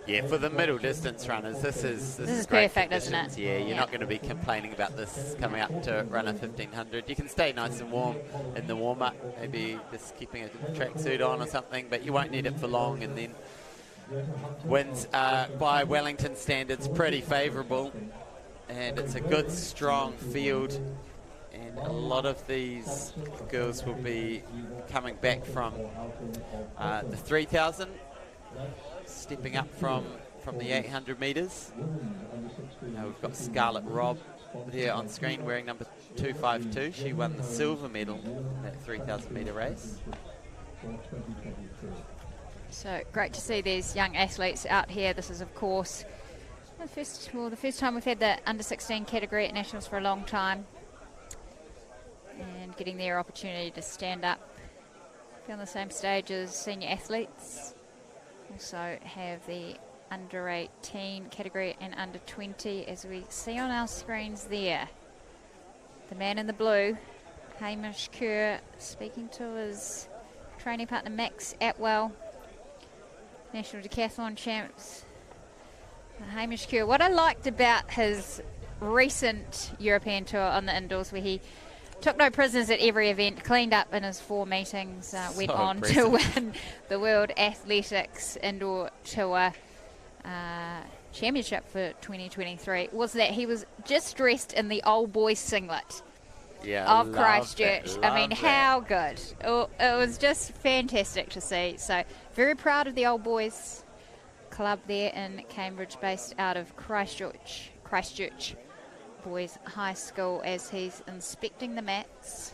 Yeah, for the middle distance runners, this is perfect, isn't it? Yeah, you're not going to be complaining about this coming up to run a 1500. You can stay nice and warm in the warm-up, maybe just keeping a tracksuit on or something, but you won't need it for long. And then winds by Wellington standards pretty favourable, and it's a good strong field, and a lot of these girls will be coming back from the 3000, stepping up from the 800 metres. We've got Scarlett Robb there on screen wearing number 252. She won the silver medal in that 3,000 metre race. So great to see these young athletes out here. This is, of course, the first time we've had the under 16 category at Nationals for a long time, and getting their opportunity to stand up, be on the same stage as senior athletes. Also have the under 18 category and under 20, as we see on our screens there. The man in the blue, Hamish Kerr, speaking to his training partner Max Atwell, national decathlon champs. Hamish Kerr, what I liked about his recent European tour on the indoors, where he took no prisoners at every event, cleaned up in his 4 meetings, went on to win the World Athletics Indoor Tour Championship for 2023, was that he was just dressed in the old boys singlet of Christchurch. I mean, how good. It was just fantastic to see. So very proud of the old boys club there in Cambridge, based out of Christchurch. Boys High School as he's inspecting the mats.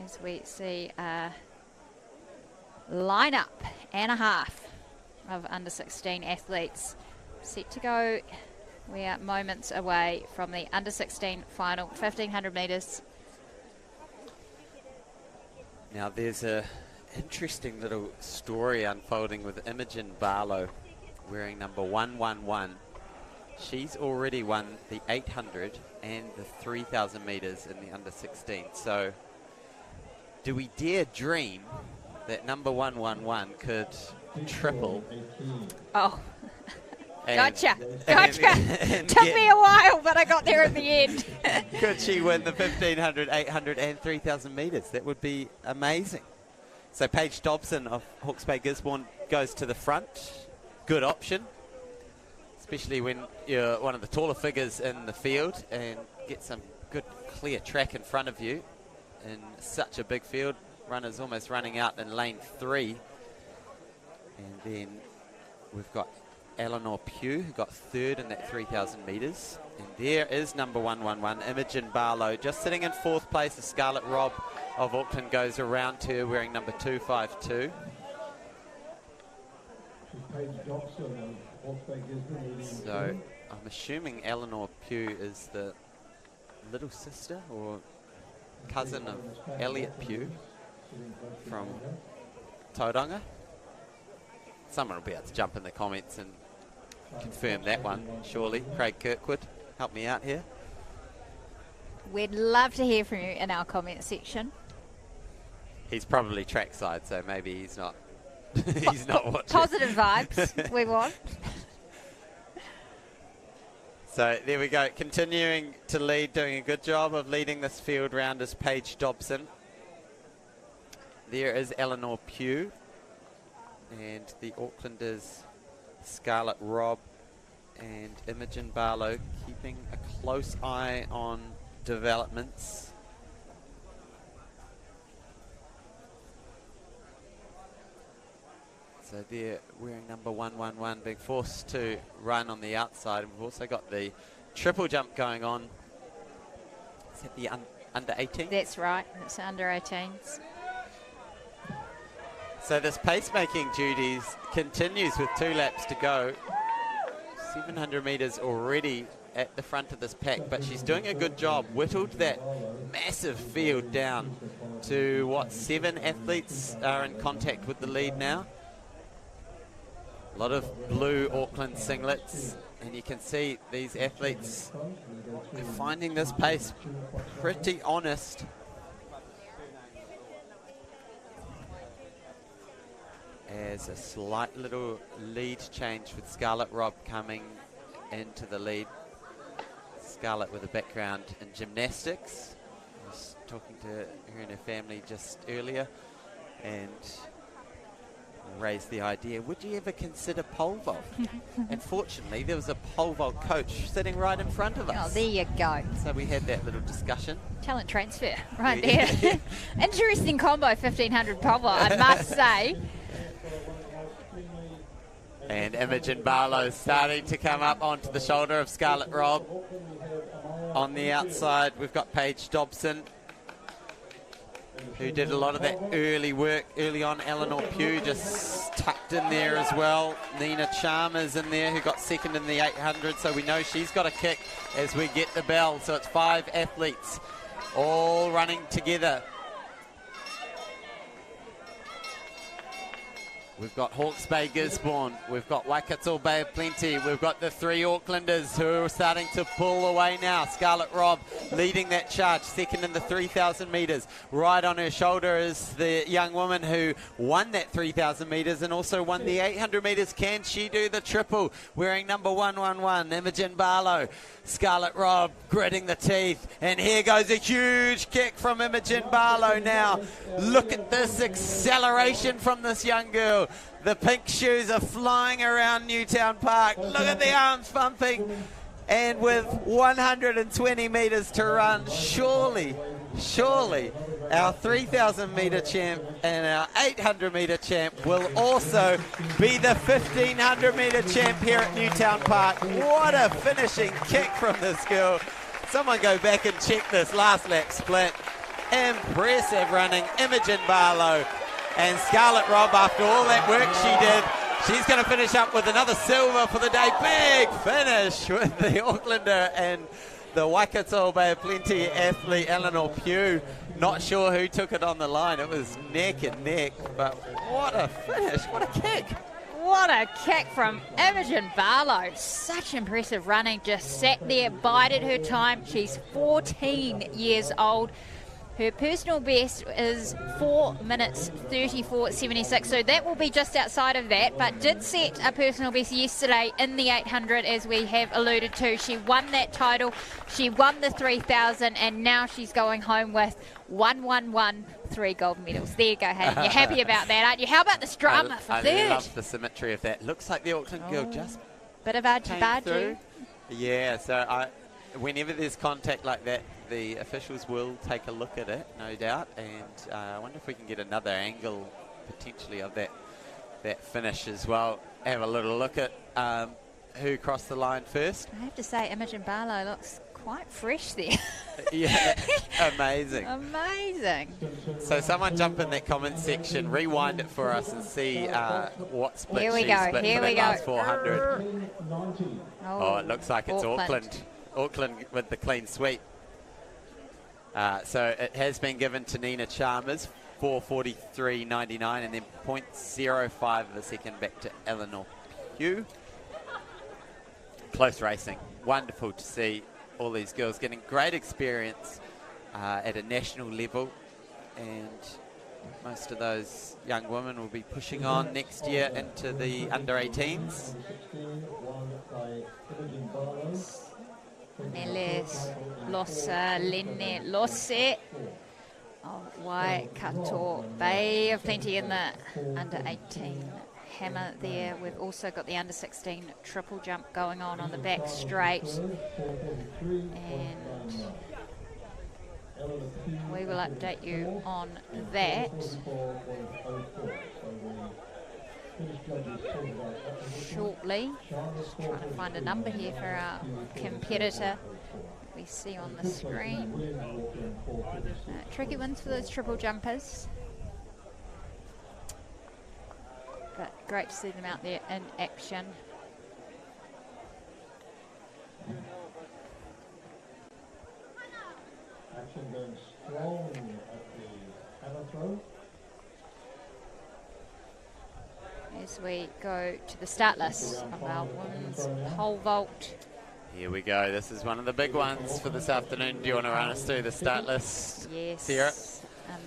As we see a lineup and a half of under 16 athletes set to go. We are moments away from the under 16 final, 1500 metres. Now there's a interesting little story unfolding with Imogen Barlow wearing number 111. She's already won the 800 and the 3,000 metres in the under 16. So do we dare dream that number 111 could triple? Oh, and- gotcha. and Took get- me a while, but I got there at the end. Could she win the 1,500, 800 and 3,000 metres? That would be amazing. So Paige Dobson of Hawke's Bay Gisborne goes to the front. Good option, especially when you're one of the taller figures in the field and get some good clear track in front of you in such a big field. Runners almost running out in lane 3. And then we've got Eleanor Pugh, who got third in that 3,000 metres. And there is number 111, Imogen Barlow, just sitting in 4th place. The Scarlett Robb of Auckland goes around her wearing number 252. So I'm assuming Eleanor Pugh is the little sister or cousin of Elliot Pugh from Tauranga. Someone will be able to jump in the comments and confirm that one, surely. Craig Kirkwood, help me out here. We'd love to hear from you in our comment section. He's probably trackside, so maybe he's not. He's not watching. Positive vibes we want. So there we go, continuing to lead, doing a good job of leading this field round is Paige Dobson. There is Eleanor Pugh, and the Aucklanders Scarlett Robb and Imogen Barlow keeping a close eye on developments. So they're wearing number 111, being forced to run on the outside. And we've also got the triple jump going on. Is that the under 18? That's right, it's under 18s. So this pacemaking duties continues with 2 laps to go. 700 metres already at the front of this pack, but she's doing a good job. Whittled that massive field down to, what, 7 athletes are in contact with the lead now. A lot of blue Auckland singlets, and you can see these athletes are finding this pace pretty honest. As a slight little lead change with Scarlett Robb coming into the lead. Scarlett with a background in gymnastics. I was talking to her and her family just earlier and raised the idea, would you ever consider pole vault? And fortunately there was a pole vault coach sitting right in front of us. Oh, there you go. So we had that little discussion. Talent transfer right there. Interesting combo, 1500 pole vault, I must say. And Imogen Barlow starting to come up onto the shoulder of Scarlett Robb. On the outside, we've got Paige Dobson, who did a lot of that early work early on. Eleanor Pugh just tucked in there as well. Nina Chalmers in there, who got second in the 800, so we know she's got a kick as we get the bell. So it's 5 athletes all running together. We've got Hawke's Bay Gisborne, we've got Waikato Bay of Plenty, we've got the 3 Aucklanders who are starting to pull away now. Scarlett Robb leading that charge, second in the 3,000 metres. Right on her shoulder is the young woman who won that 3,000 metres and also won the 800 metres. Can she do the triple? Wearing number 111, Imogen Barlow. Scarlett Robb gritting the teeth, and here goes a huge kick from Imogen Barlow now. Look at this acceleration from this young girl. The pink shoes are flying around Newtown Park. Look at the arms pumping. And with 120 metres to run, surely Our 3,000 metre champ and our 800 metre champ will also be the 1,500 metre champ here at Newtown Park. What a finishing kick from this girl. Someone go back and check this last lap split. Impressive running, Imogen Barlow. And Scarlett Robb, after all that work she did, she's going to finish up with another silver for the day. Big finish with the Aucklander and the Waikato Bay of Plenty athlete Eleanor Pugh. Not sure who took it on the line. It was neck and neck, but what a finish, what a kick. What a kick from Imogen Barlow. Such impressive running. Just sat there, bided her time. She's 14 years old. Her personal best is 4 minutes 34.76, so that will be just outside of that, but did set a personal best yesterday in the 800, as we have alluded to. She won that title, she won the 3,000, and now she's going home with 3 gold medals. There you go, Hayden. You're happy about that, aren't you? How about this drama for third? I love the symmetry of that. Looks like the Auckland girl just bit of argy-bargy. Yeah, so whenever there's contact like that, the officials will take a look at it, no doubt, and I wonder if we can get another angle potentially of that finish as well. Have a little look at who crossed the line first. I have to say, Imogen Barlow looks quite fresh there. Yeah, amazing. Amazing. So someone jump in that comment section, rewind it for us and see what split Here we she go, split here for we the last go. 400. Oh, it looks like it's Auckland. Auckland with the clean sweep. So it has been given to Nina Chalmers, 4:43.99, and then 0.05 of a second back to Eleanor Pugh. Close racing. Wonderful to see all these girls getting great experience at a national level, and most of those young women will be pushing on next year into the under-18s. Neles Lossa Lenne Losse of Waikato Bay of Plenty in the under-18 hammer there. We've also got the under-16 triple jump going on the back straight, and we will update you on that shortly. Just trying to find a number here for our competitor we see on the screen. Tricky ones for those triple jumpers, but great to see them out there in action. Action going strong at the hammer throw. As we go to the start list of our women's pole vault. Here we go. This is one of the big ones for this afternoon. Do you want to run us through the start list? Yes. Sarah?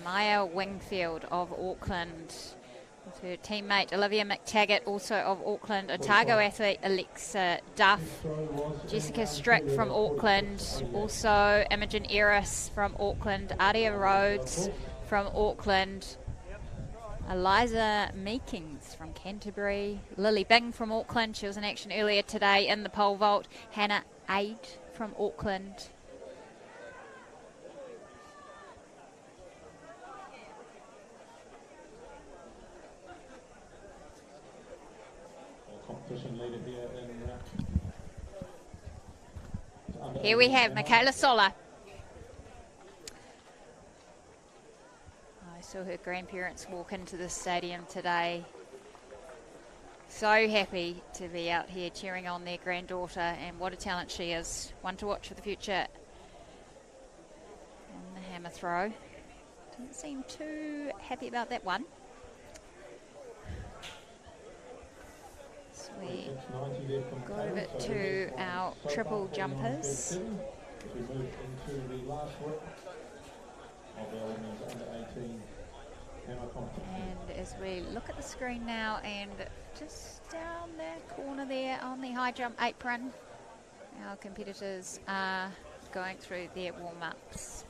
Maya Wingfield of Auckland, with her teammate Olivia McTaggart, also of Auckland. Otago athlete Alexa Duff. Jessica Strick from Auckland. Also Imogen Eris from Auckland. Aria Rhodes from Auckland. Eliza Meekings from Canterbury. Lily Bing from Auckland. She was in action earlier today in the pole vault. Hannah Aid from Auckland. Competition leader here in Here we have Michaela Sola. I saw her grandparents walk into the stadium today. So happy to be out here cheering on their granddaughter, and what a talent she is. One to watch for the future in the hammer throw. Doesn't seem too happy about that one. So we go over to our triple jumpers. we move into the last whip of our women's under-18 hammer competition. And as we look at the screen now, and just down the corner there on the high jump apron, our competitors are going through their warm-ups.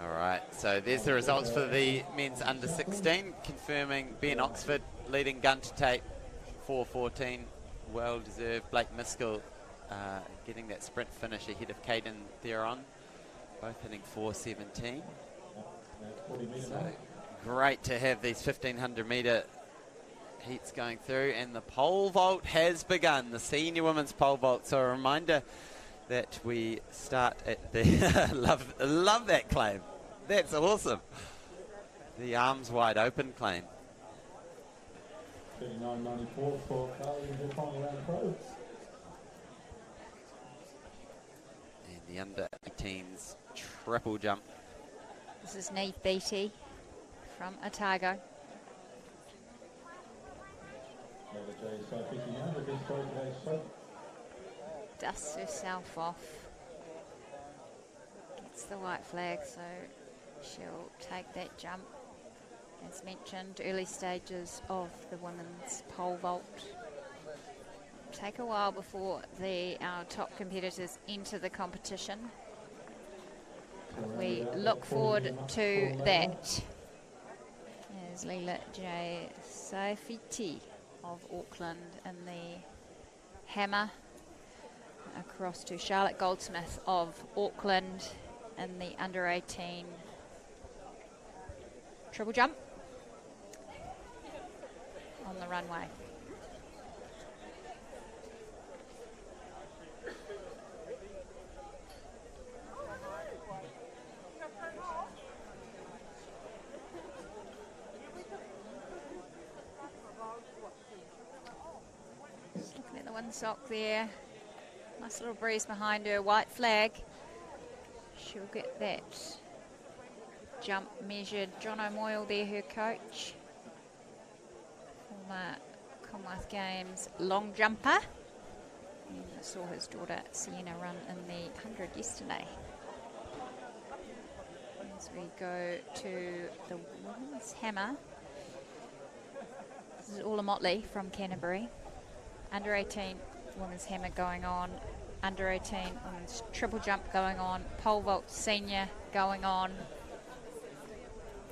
All right, so there's the results for the men's under-16, confirming Ben Oxford leading gun to tape, 4:14, well-deserved. Blake Miskell getting that sprint finish ahead of Caden Theron. both hitting 4:17. So great to have these 1500 metre heats going through, and the pole vault has begun, the senior women's pole vault. So a reminder that we start at the love that claim. That's awesome. The arms wide open claim. 39.94 for Carly in the final round pro. And the under 18s triple jump. This is Neve Beattie from Otago. Dusts herself off. Gets the white flag, so she'll take that jump. As mentioned, early stages of the women's pole vault. Take a while before our top competitors enter the competition. We look forward to that. There's Leela J. Saifiti of Auckland in the hammer. Across to Charlotte Goldsmith of Auckland in the under 18 triple jump on the runway. Just looking at the windsock there. Nice little breeze behind her, white flag. She'll get that jump measured. John O'Moyle there, her coach. Former Commonwealth Games long jumper. And I saw his daughter Sienna run in the 100 yesterday. As we go to the women's hammer. This is Orla Motley from Canterbury. Under 18 women's hammer going on, under 18 women's triple jump going on, pole vault senior going on.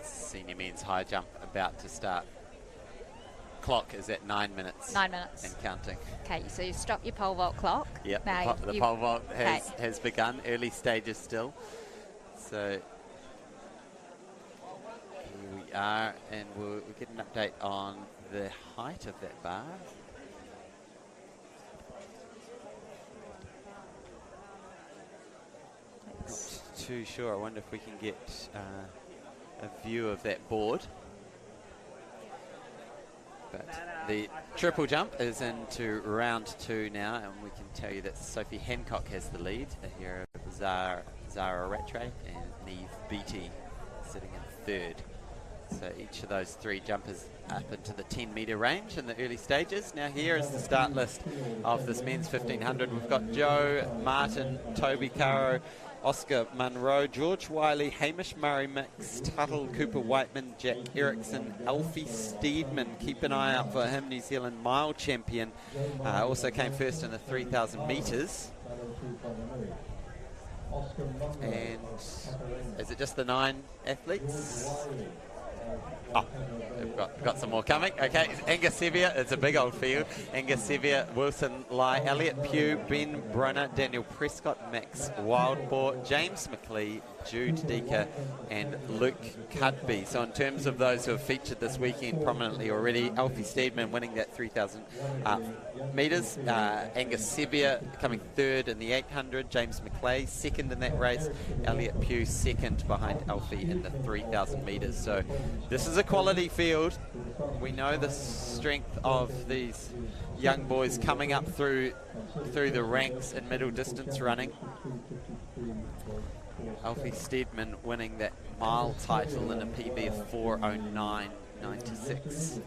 Senior men's high jump about to start. Clock is at 9 minutes. 9 minutes. And counting. Okay, so you stop your pole vault clock. Yep, Now the pole vault has begun, early stages still. So here we are, and we'll get an update on the height of that bar. Not too sure. I wonder if we can get a view of that board. But the triple jump is into round 2 now, and we can tell you that Sophie Hancock has the lead. Here are Zara Rattray and Neve Beattie sitting in 3rd. So each of those 3 jumpers up into the 10-metre range in the early stages. Now here is the start list of this men's 1500. We've got Joe, Martin, Toby Caro, Oscar Munro, George Wiley, Hamish Murray Mix, Tuttle, Cooper Whiteman, Jack Erickson, Alfie Steedman. Keep an eye out for him, New Zealand mile champion. Also came first in the 3,000 metres. And is it just the 9 athletes? Oh, we've got some more coming. Okay, Angus Sevier, it's a big old field. Angus Sevier, Wilson Lai, Elliot Pugh, Ben Brunner, Daniel Prescott, Max Wildboar, James McLeay, Jude Deaker, and Luke Cudby. So in terms of those who have featured this weekend prominently already, Alfie Steedman winning that 3,000 metres, Angus Sevier coming 3rd in the 800, James McLeay 2nd in that race, Elliot Pugh 2nd behind Alfie in the 3,000 metres. So this is a quality field. We know the strength of these young boys coming up through the ranks in middle distance running. Alfie Steedman winning that mile title in a PB of 4:09.96.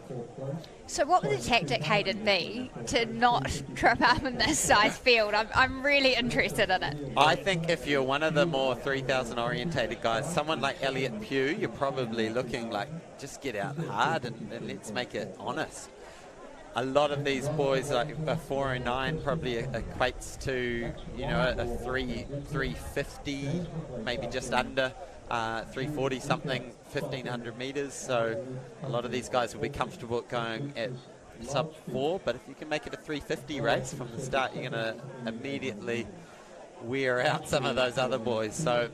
So what would the tactic, Hayden, be to not trip up in this size field? I'm really interested in it. I think if you're one of the more 3,000 orientated guys, someone like Elliot Pugh, you're probably looking like, just get out hard and let's make it honest. A lot of these boys, like a 4:09 probably equates to, you know, a 350, maybe just under 340 something, 1,500 metres. So a lot of these guys will be comfortable going at sub 4, but if you can make it a 350 race from the start, you're going to immediately wear out some of those other boys. So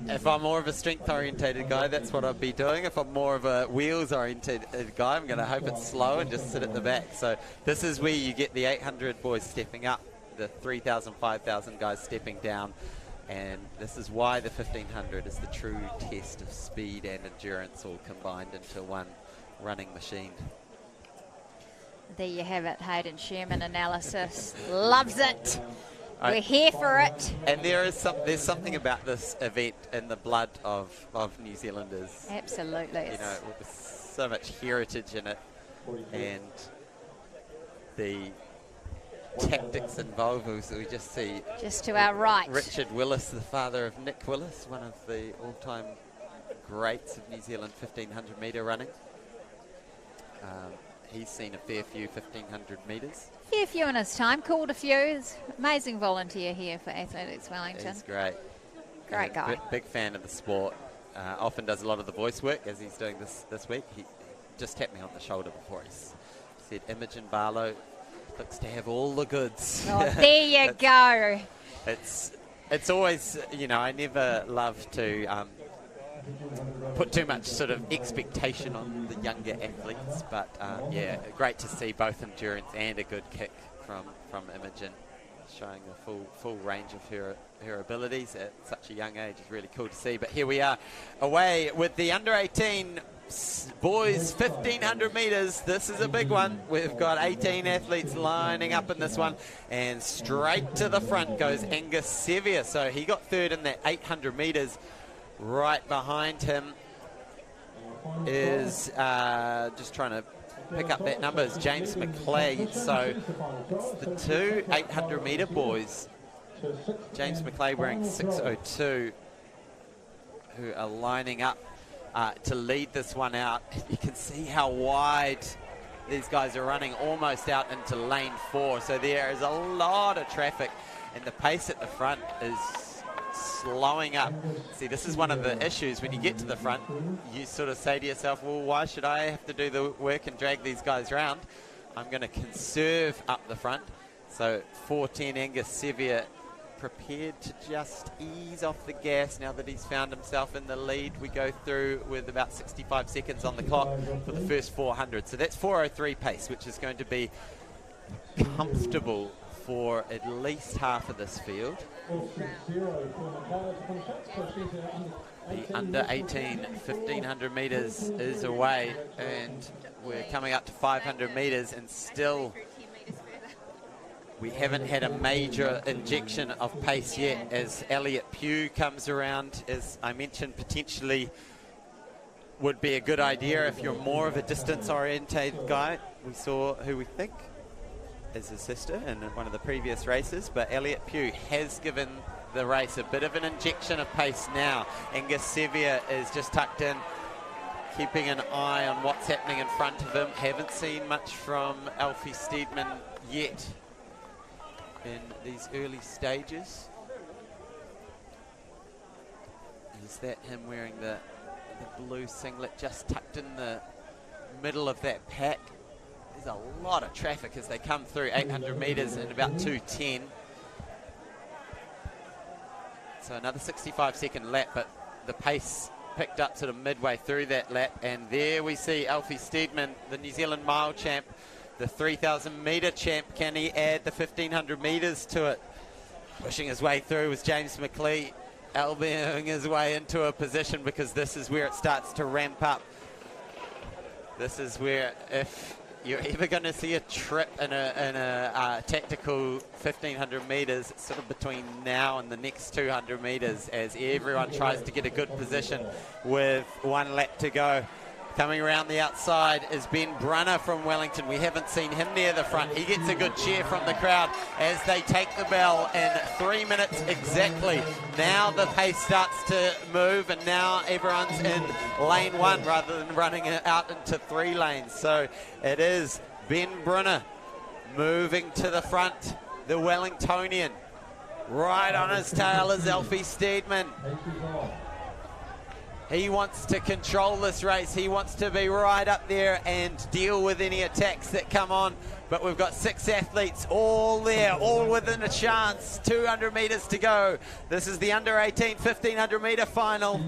if I'm more of a strength-orientated guy, that's what I'd be doing. If I'm more of a wheels-orientated guy, I'm going to hope it's slow and just sit at the back. So this is where you get the 800 boys stepping up, the 3,000, 5,000 guys stepping down. And this is why the 1,500 is the true test of speed and endurance all combined into one running machine. There you have it, Hayden Sherman analysis. Loves it. We're here for it. And there's something about this event in the blood of New Zealanders. Absolutely. You know, with so much heritage in it, and the tactics involved. We just see just to our right, Richard Willis, the father of Nick Willis, one of the all-time greats of New Zealand 1,500 metre running. He's seen a fair few 1,500 metres. Fair few in his time, called a few. He's amazing volunteer here for Athletics Wellington. He's great. Great guy. Big fan of the sport. Often does a lot of the voice work, as he's doing this week. He just tapped me on the shoulder before. He said, Imogen Barlow looks to have all the goods. Oh, there you go. It's always, you know, I never love to put too much sort of expectation on the younger athletes, but yeah, great to see both endurance and a good kick from Imogen, showing the full range of her abilities at such a young age. Is really cool to see. But here we are away with the under 18 boys 1,500 metres. This is a big one. We've got 18 athletes lining up in this one, and straight to the front goes Angus Sevier. So he got third in that 800 metres. Right behind him is just trying to pick up that number, is James McLeay. So it's the two 800 metre boys, James McLeay wearing 6:02, who are lining up to lead this one out. You can see how wide these guys are running, almost out into lane 4. So there is a lot of traffic, and the pace at the front is slowing up. See, this is one of the issues when you get to the front. You sort of say to yourself, well, why should I have to do the work and drag these guys around? I'm going to conserve up the front. So 4:10 Angus Sevier prepared to just ease off the gas now that he's found himself in the lead. We go through with about 65 seconds on the clock for the first 400. So that's 4:03 pace, which is going to be comfortable for at least half of this field. The under 18 1,500 metres is away, and we're coming up to 500 metres, and still we haven't had a major injection of pace yet as Elliot Pugh comes around. As I mentioned, potentially would be a good idea if you're more of a distance orientated guy. We saw who we think is his sister in one of the previous races, but Elliot Pugh has given the race a bit of an injection of pace now. Angus Sevier is just tucked in, keeping an eye on what's happening in front of him. Haven't seen much from Alfie Steedman yet in these early stages. Is that him wearing the blue singlet, just tucked in the middle of that pack? There's a lot of traffic as they come through 800 metres in about 2:10. So another 65-second lap, but the pace picked up sort of midway through that lap. And there we see Alfie Steedman, the New Zealand mile champ, the 3,000 metre champ. Can he add the 1,500 metres to it? Pushing his way through was James McLeay, elbowing his way into a position, because this is where it starts to ramp up. This is where, if you're ever going to see a trip in a tactical 1,500 metres, it's sort of between now and the next 200 metres, as everyone tries to get a good position with one lap to go. Coming around the outside is Ben Brunner from Wellington. We haven't seen him near the front. He gets a good cheer from the crowd as they take the bell in 3 minutes exactly. Now the pace starts to move, and now everyone's in lane 1 rather than running it out into 3 lanes. So it is Ben Brunner moving to the front, the Wellingtonian. Right on his tail is Alfie Steedman. He wants to control this race. He wants to be right up there and deal with any attacks that come on but we've got 6 athletes all there, all within a chance. 200 metres to go. This is the under 18 1500 metre final.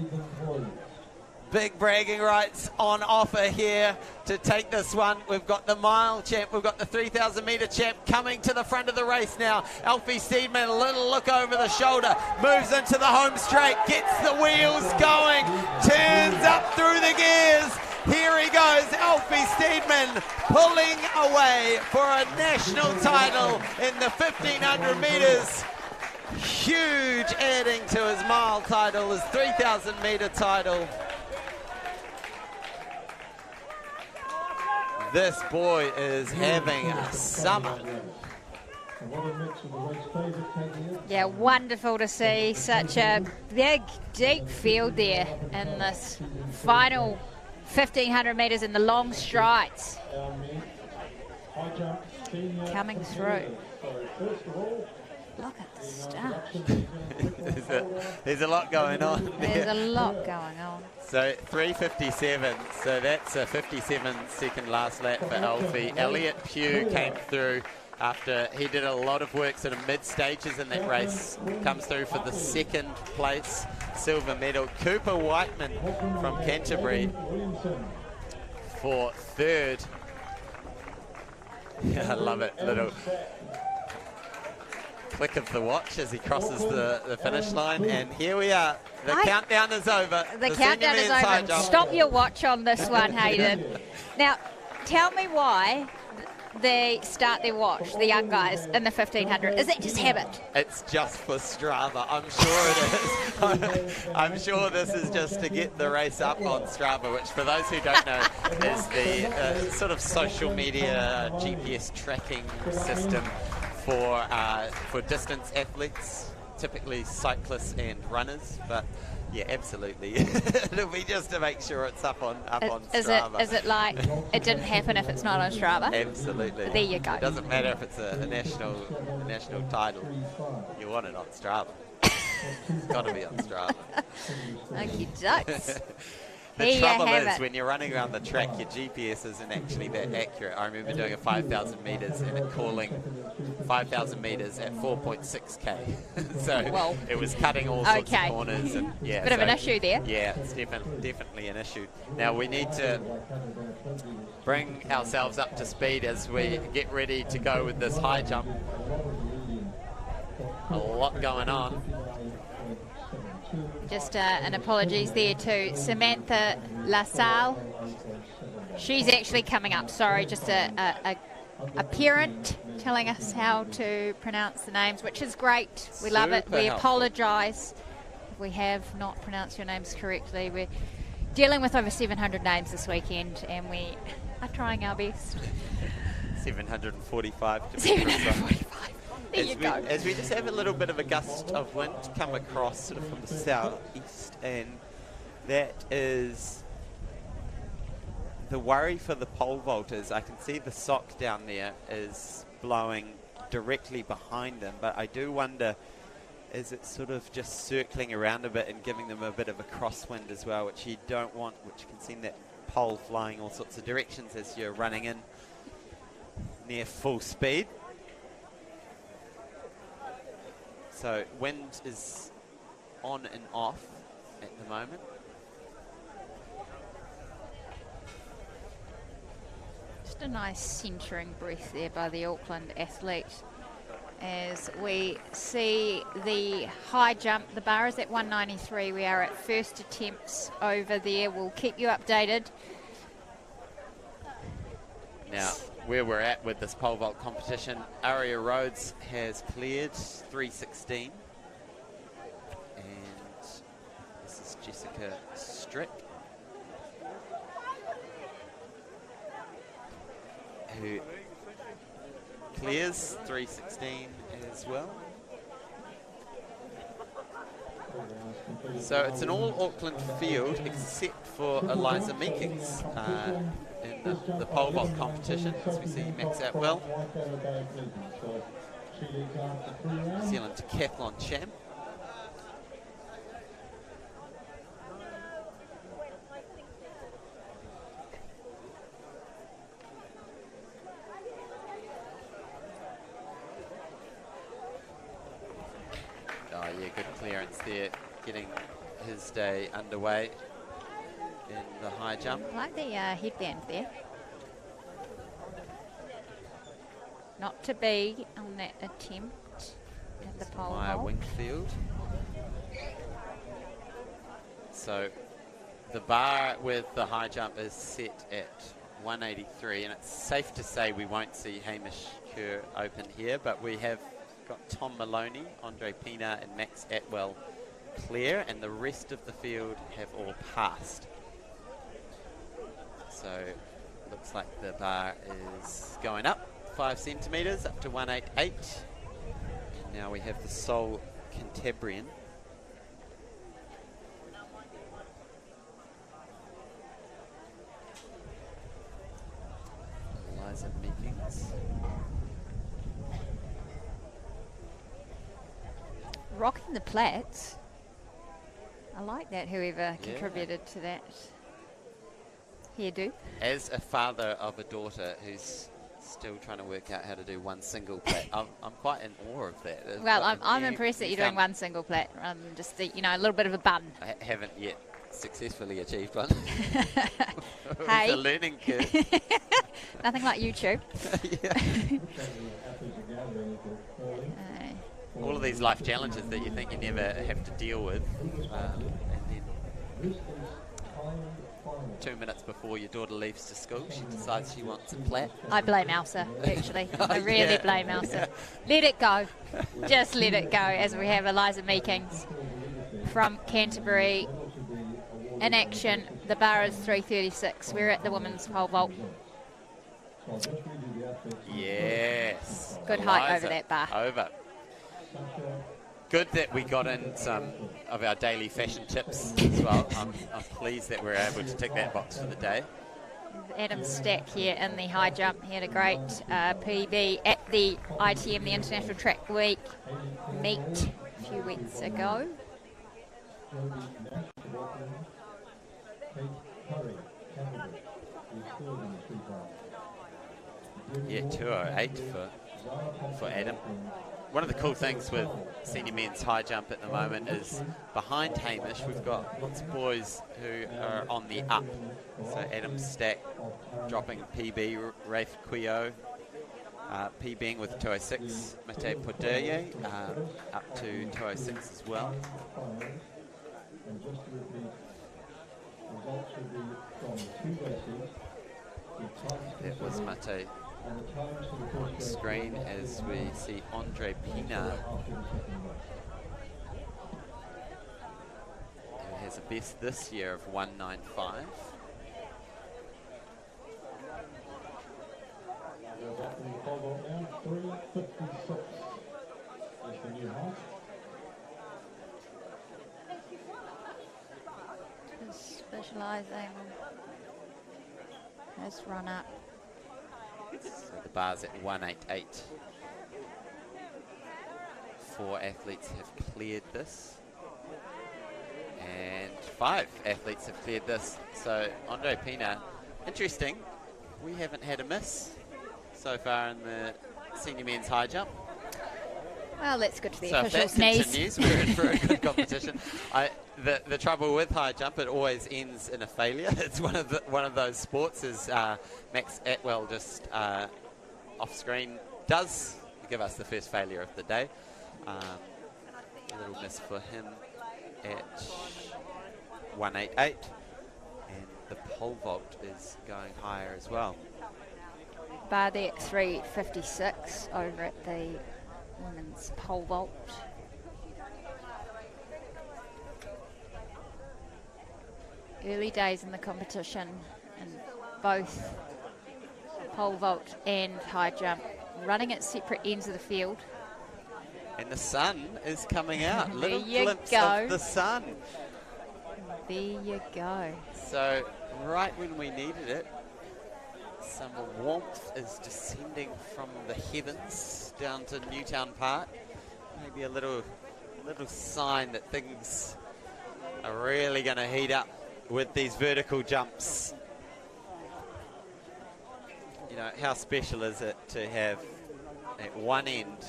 Big bragging rights on offer here to take this one. We've got the mile champ, we've got the 3,000 metre champ coming to the front of the race now. Alfie Steedman, a little look over the shoulder, moves into the home straight, gets the wheels going, turns up through the gears. Here he goes, Alfie Steedman pulling away for a national title in the 1500 metres. Huge adding to his mile title, his 3,000 metre title. This boy is having a summer. Yeah, wonderful to see such a big, deep field there in this final 1500 metres in the long strides. Coming through. Look at the start. There's a lot going on there. There's a lot going on. So 3:57, so that's a 57-second last lap for Alfie. Elliot Pugh came through after he did a lot of work sort of mid-stages in that race. Comes through for the 2nd place silver medal. Cooper Whiteman from Canterbury for 3rd. Yeah, I love it. Little click of the watch as he crosses the finish line, and here we are. The countdown is over. The countdown is over. Stop your watch on this one, Hayden. Now, tell me why they start their watch, the young guys, in the 1500. Is it just habit? It's just for Strava. I'm sure it is. I'm sure this is just to get the race up on Strava, which for those who don't know is the sort of social media GPS tracking system for distance athletes, typically cyclists and runners, but yeah, absolutely. It'll be just to make sure it's up on Strava. Is it like it didn't happen if it's not on Strava? Absolutely. There you go. It doesn't matter if it's a national title. You want it on Strava. It's got to be on Strava. Okie dokes. The trouble is, when you're running around the track, your GPS isn't actually that accurate. I remember doing a 5,000 metres and it calling 5,000 metres at 4.6k. So it was cutting all sorts of corners. And yeah, bit of an issue there. Yeah, it's definitely an issue. Now we need to bring ourselves up to speed as we get ready to go with this high jump. A lot going on. Just an apologies there to Samantha LaSalle. She's actually coming up. Sorry, just a parent telling us how to pronounce the names, which is great. We love it. We apologise if we have not pronounced your names correctly. We're dealing with over 700 names this weekend, and we are trying our best. 745 to be 745. As we just have a little bit of a gust of wind come across sort of from the southeast, and that is the worry for the pole vaulters. I can see the sock down there is blowing directly behind them, but I do wonder, is it sort of just circling around a bit and giving them a bit of a crosswind as well, which you don't want, which you can send that pole flying all sorts of directions as you're running in near full speed. So wind is on and off at the moment. Just a nice centering breath there by the Auckland athlete as we see the high jump. The bar is at 193. We are at first attempts over there. We'll keep you updated. Now, where we're at with this pole vault competition, Aria Rhodes has cleared 3:16, and this is Jessica Strick, who clears 3:16 as well. So it's an all Auckland field except for Eliza Meekings in the pole vault competition, as we see Max Atwell, New Zealand decathlon champ. good clearance there, getting his day underway in the high jump. I like the headband there. Not to be on that attempt at the pole Maya vault. Wingfield. So the bar with the high jump is set at 183, and it's safe to say we won't see Hamish Kerr open here, but we have got Tom Maloney, Andre Pina and Max Atwell clear, and the rest of the field have all passed. So looks like the bar is going up 5 centimetres up to 188. And now we have the sole Cantabrian. Eliza Meekings. Rocking the plats. I like that, whoever contributed to that hairdo. As a father of a daughter who's still trying to work out how to do one single plat, I'm quite in awe of that. Well, I'm impressed that you're doing one single plat rather than just, a little bit of a bun. I haven't yet successfully achieved one. Hey. It's a learning curve. Nothing like YouTube. All of these life challenges that you think you never have to deal with, and then 2 minutes before your daughter leaves to school, she decides she wants a plat. I blame Elsa, actually. I really blame Elsa. Let it go. Just let it go, as we have Eliza Meekings from Canterbury in action. The bar is 3:36. We're at the women's pole vault. Yes. Good height Eliza, over that bar. Over. Good that we got in some of our daily fashion tips as well. I'm pleased that we're able to tick that box for the day. Adam Stack here in the high jump. He had a great PB at the ITM, the International Track Week meet a few weeks ago. Yeah, 208 for Adam. One of the cool things with senior men's high jump at the moment is behind Hamish we've got lots of boys who are on the up. So Adam Stack dropping PB, Rafe Quio PBing with 206, Mate Podeye up to 206 as well. That was Mate on screen as we see Andre Pina, who has a best this year of 195. Just visualising his run up. So the bar's at 188. 4 athletes have cleared this. And 5 athletes have cleared this. So Andre Pina, interesting. We haven't had a miss so far in the senior men's high jump. Well, that's good for the So if officials' that knees. continues, we're in for a good competition. The trouble with high jump, it always ends in a failure. It's one of those sports. As Max Atwell just off screen does give us the first failure of the day. A little miss for him at 188, and the pole vault is going higher as well. Bar there at 3:56 over at the women's pole vault. Early days in the competition, and both pole vault and high jump running at separate ends of the field. And the sun is coming out. There Little you glimpse go. of the sun. There you go. So right when we needed it, some warmth is descending from the heavens down to Newtown Park. Maybe a little sign that things are really going to heat up with these vertical jumps. You know, how special is it to have at one end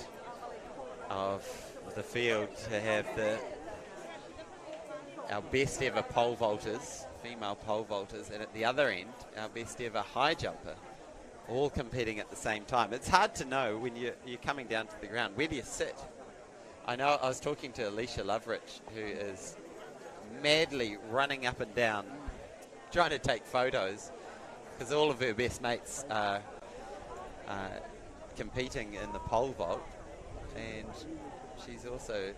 of the the field to have our best ever pole vaulters, female pole vaulters, and at the other end, our best ever high jumper, all competing at the same time. It's hard to know when you're coming down to the ground. Where do you sit? I know I was talking to Alicia Loveridge, who is madly running up and down, trying to take photos, because all of her best mates are competing in the pole vault, and she's also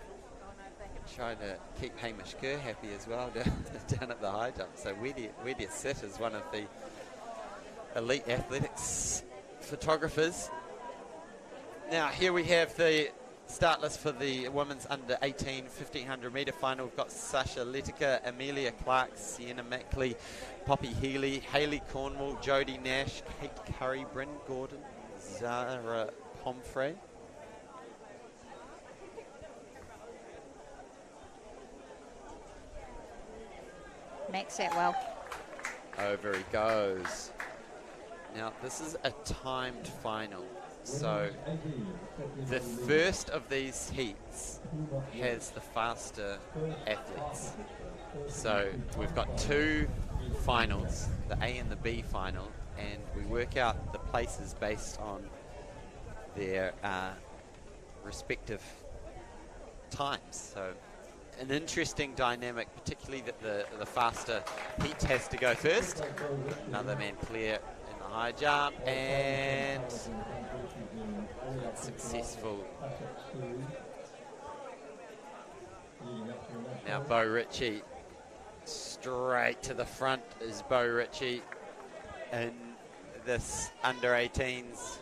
trying to keep Hamish Kerr happy as well down at the high jump. So where do you sit as one of the elite athletics photographers? Now here we have the start list for the women's under 18 1500 metre final. We've got Sasha Letica, Amelia Clark, Sienna Mackley, Poppy Healy, Hayley Cornwall, Jodie Nash, Kate Curry, Bryn Gordon, Zara Pomfrey. Max Atwell. Over he goes. Now this is a timed final, so the first of these heats has the faster athletes. So we've got two finals, the A and the B final, and we work out the places based on their respective times. So an interesting dynamic, particularly that the faster heat has to go first. Another man clear in the high jump, and successful. Now Bo Ritchie, straight to the front is Bo Ritchie in this under 18s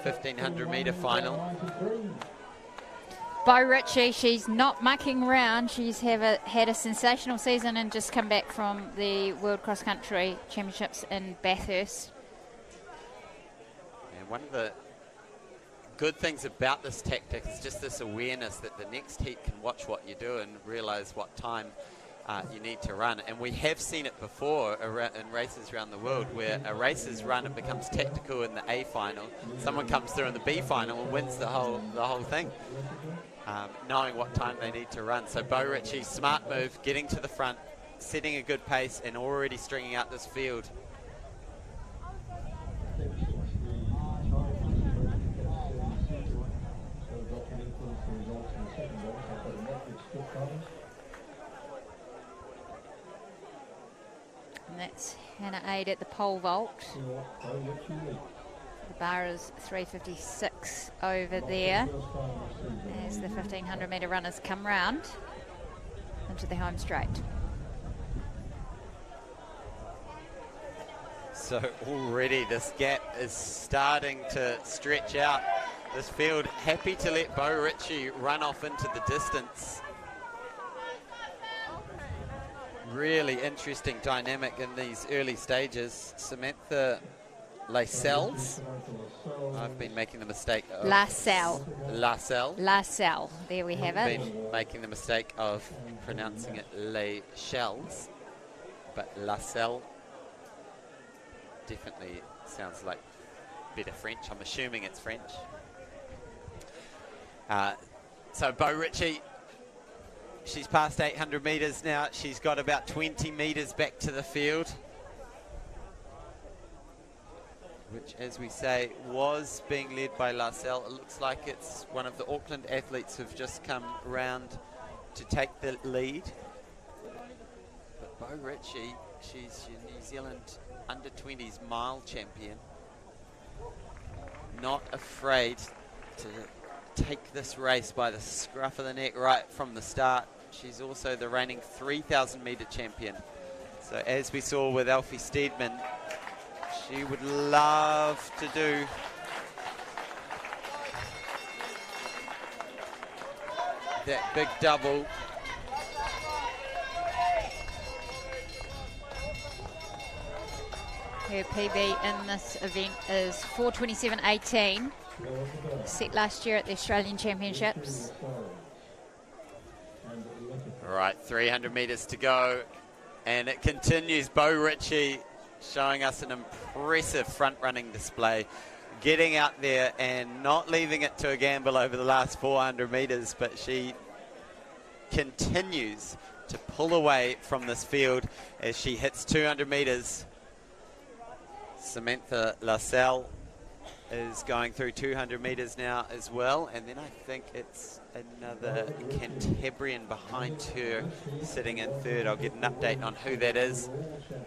1500 metre final. Bo Ritchie, she's not mucking around. She's had a sensational season and just come back from the World Cross Country Championships in Bathurst. And one of the good things about this tactic is just this awareness that the next heat can watch what you do and realise what time you need to run. And we have seen it before in races around the world, where a race is run and becomes tactical in the A final. Someone comes through in the B final and wins the whole thing. Knowing what time they need to run. So Bo Ritchie, smart move, getting to the front, setting a good pace, and already stringing out this field. And that's Hannah Aid at the pole vault. The bar is 3:56 over there as the 1500 metre runners come round into the home straight. So already this gap is starting to stretch out. This field happy to let Bo Ritchie run off into the distance. Really interesting dynamic in these early stages. Samantha Lascelles. I've been making the mistake of... Lascelles. There we have it. I've been making the mistake of pronouncing it Lascelles, but Lascelles definitely sounds like better French. I'm assuming it's French. So Bo Ritchie, she's past 800 metres now. She's got about 20 metres back to the field, which, as we say, was being led by Lascelles. It looks like it's one of the Auckland athletes who've just come round to take the lead. But Bo Ritchie, she's your New Zealand under-20s mile champion. Not afraid to take this race by the scruff of the neck right from the start. She's also the reigning 3,000 metre champion. So as we saw with Alfie Steedman, she would love to do that big double. Her PB in this event is 4:27.18, set last year at the Australian Championships. All right, 300 metres to go, and it continues. Bo Ritchie showing us an impressive front-running display. getting out there and not leaving it to a gamble over the last 400 metres, but she continues to pull away from this field as she hits 200 metres. Samantha Lascelles is going through 200 metres now as well, and then I think it's another Cantabrian behind her sitting in third. I'll get an update on who that is,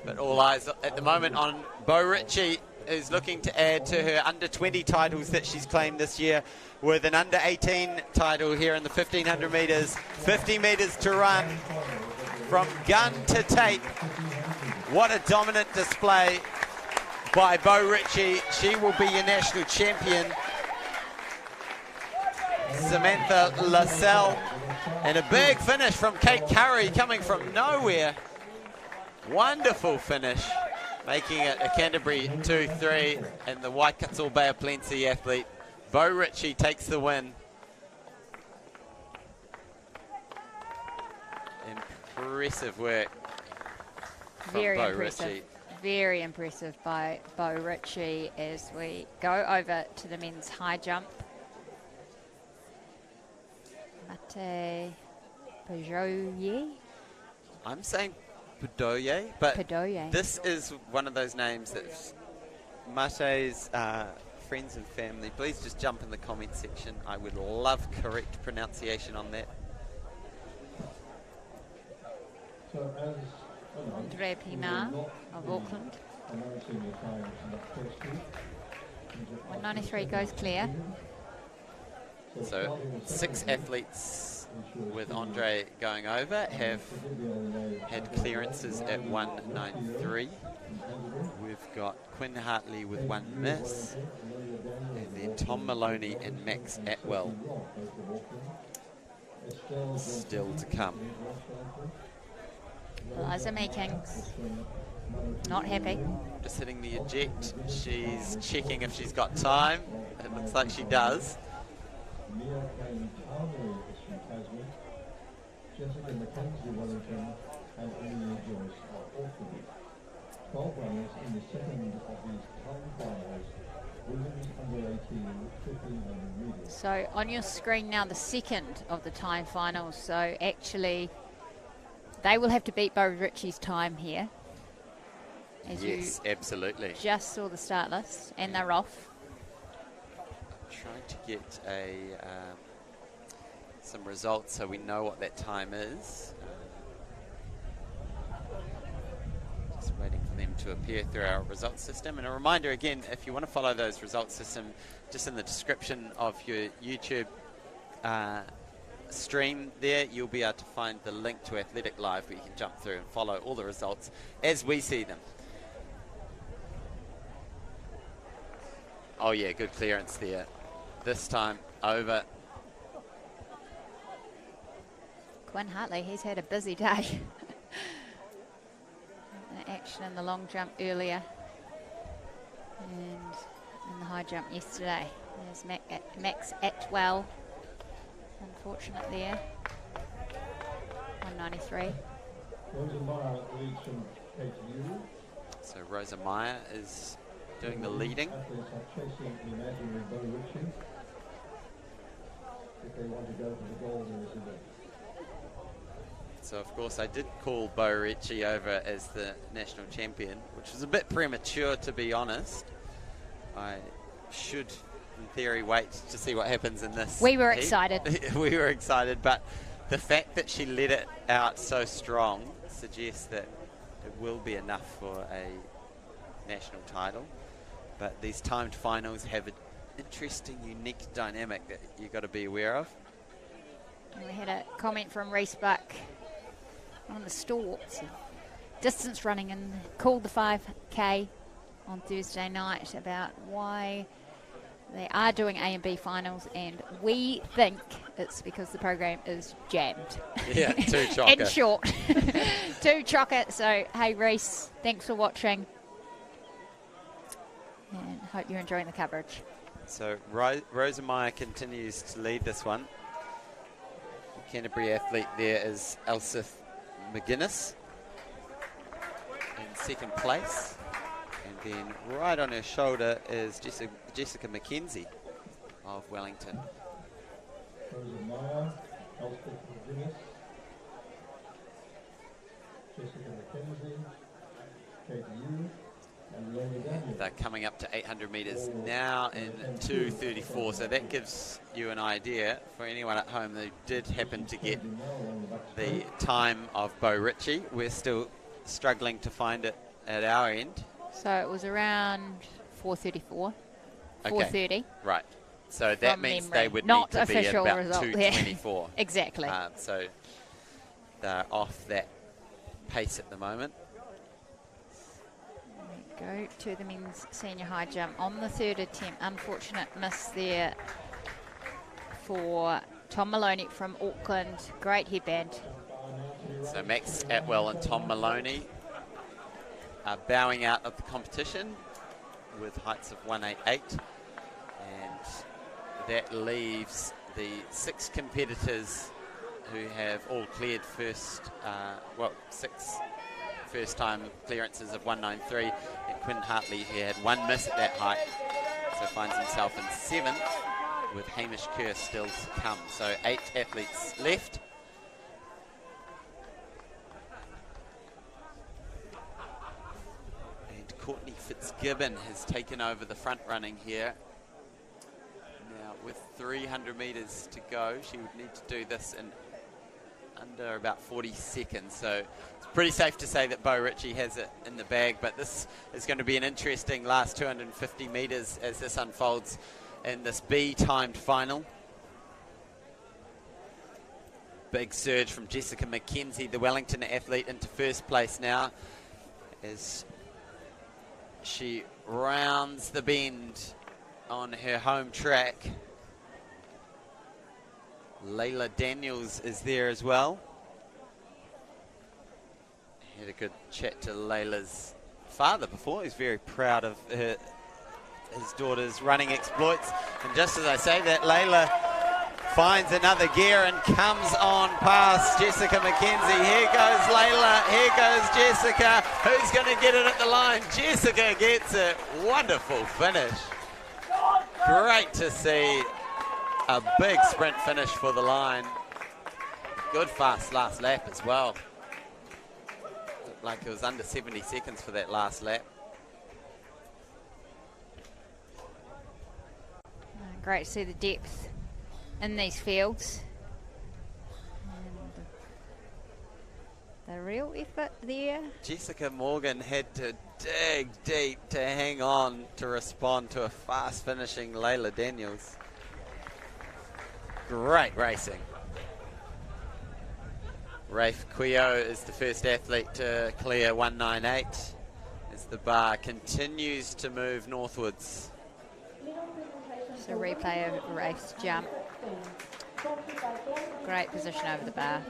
but all eyes at the moment on Bo Ritchie, who's looking to add to her under 20 titles that she's claimed this year with an under 18 title here in the 1500 metres. 50 metres to run from gun to tape. What a dominant display by Bo Ritchie. She will be your national champion. Samantha Lascelles, and a big finish from Kate Curry coming from nowhere. Wonderful finish, making it a Canterbury 2-3, and the Waikato Bay of Plenty athlete Bo Ritchie takes the win. Impressive work from Very Bo impressive. Ritchie. Very impressive by Bo Ritchie as we go over to the men's high jump. Mate Pajoye. I'm saying Padoye, but Padoye. this is one of those names that Mate's friends and family, please just jump in the comment section. I would love correct pronunciation on that. So as Andre Pimar of Auckland. 193 goes clear. So 6 athletes with Andre going over have had clearances at 193. We've got Quinn Hartley with 1 miss, and then Tom Maloney and Max Atwell still to come. Eliza Meekings, not happy. Just hitting the eject. She's checking if she's got time. It looks like she does. Jessica McKenzie, Wellington, and Amy Joyce are Auckland. 12 runners in the second of these time finals. Women's under 18, 1500 metres. So on your screen now, the second of the time finals. So actually, they will have to beat Bo Ritchie's time here. As Yes, absolutely. you just saw the start list, and they're off. Trying to get a some results so we know what that time is. Just waiting for them to appear through our results system. And a reminder again, if you want to follow those results system, just in the description of your YouTube stream there, you'll be able to find the link to Athletic Live where you can jump through and follow all the results as we see them. Oh yeah, good clearance there. This time over. Quinn Hartley, he's had a busy day. Action in the long jump earlier, and in the high jump yesterday. There's Max Atwell. Unfortunate there. 193. Rosa Meyer leads from KTU. So Rosa Meyer is doing the leading. Athletes are chasing the imaginary Bo Ritchie. If they want to go for the gold, there is a way. So of course I did call Bo Ritchie over as the national champion, which was a bit premature to be honest. I should, in theory, wait to see what happens in this. We were heat. excited. We were excited, but the fact that she let it out so strong suggests that it will be enough for a national title. But these timed finals have an interesting, unique dynamic that you've got to be aware of. And we had a comment from Reese Buck on the stalks, distance running, and called the 5K on Thursday night about why they are doing A and B finals, and we think it's because the program is jammed. Yeah, too chocker. In short, too chocker. So, hey Reese, thanks for watching, and hope you're enjoying the coverage. So Rosa Meyer continues to lead this one. The Canterbury athlete there is Elsith McGuinness in second place. And then right on her shoulder is Jessica McKenzie of Wellington. Rosa Meyer, Elspeth McGuinness, Jessica McKenzie, Kate Yu, and Leonie Daniels. They're coming up to 800 metres now in 2:34, so that gives you an idea for anyone at home who did happen to get the time of Bo Ritchie. We're still struggling to find it at our end. So it was around 4:34, Okay. 4:30. Right. So that From means memory. they would Not need to be at official about result, yeah. 2:24. Exactly. So they're off that pace at the moment. Go to the men's senior high jump on the third attempt. Unfortunate miss there for Tom Maloney from Auckland. Great headband. So Max Atwell and Tom Maloney are bowing out of the competition with heights of 188, and that leaves the 6 competitors who have all cleared six first-time clearances of 193, and Quinn Hartley, who had 1 miss at that height, so finds himself in 7th, with Hamish Kerr still to come. So 8 athletes left. And Courtney Fitzgibbon has taken over the front running here. Now with 300 metres to go, she would need to do this in under about 40 seconds. So it's pretty safe to say that Bo Ritchie has it in the bag, but this is going to be an interesting last 250 metres as this unfolds in this B-timed final. Big surge from Jessica McKenzie, the Wellington athlete, into first place now as she rounds the bend on her home track. Layla Daniels is there as well. Had a good chat to Layla's father before. He's very proud of his daughter's running exploits. And just as I say that, Layla finds another gear and comes on past Jessica McKenzie. Here goes Layla, here goes Jessica. Who's going to get it at the line? Jessica gets it. Wonderful finish. Great to see a big sprint finish for the line. Good fast last lap as well. Looked like it was under 70 seconds for that last lap. Great to see the depth in these fields. And the real effort there. Jessica Morgan had to dig deep to hang on to respond to a fast finishing Layla Daniels. Great racing. Rafe Quio is the first athlete to clear 198 as the bar continues to move northwards. So replay of Rafe's jump. Great position over the bar.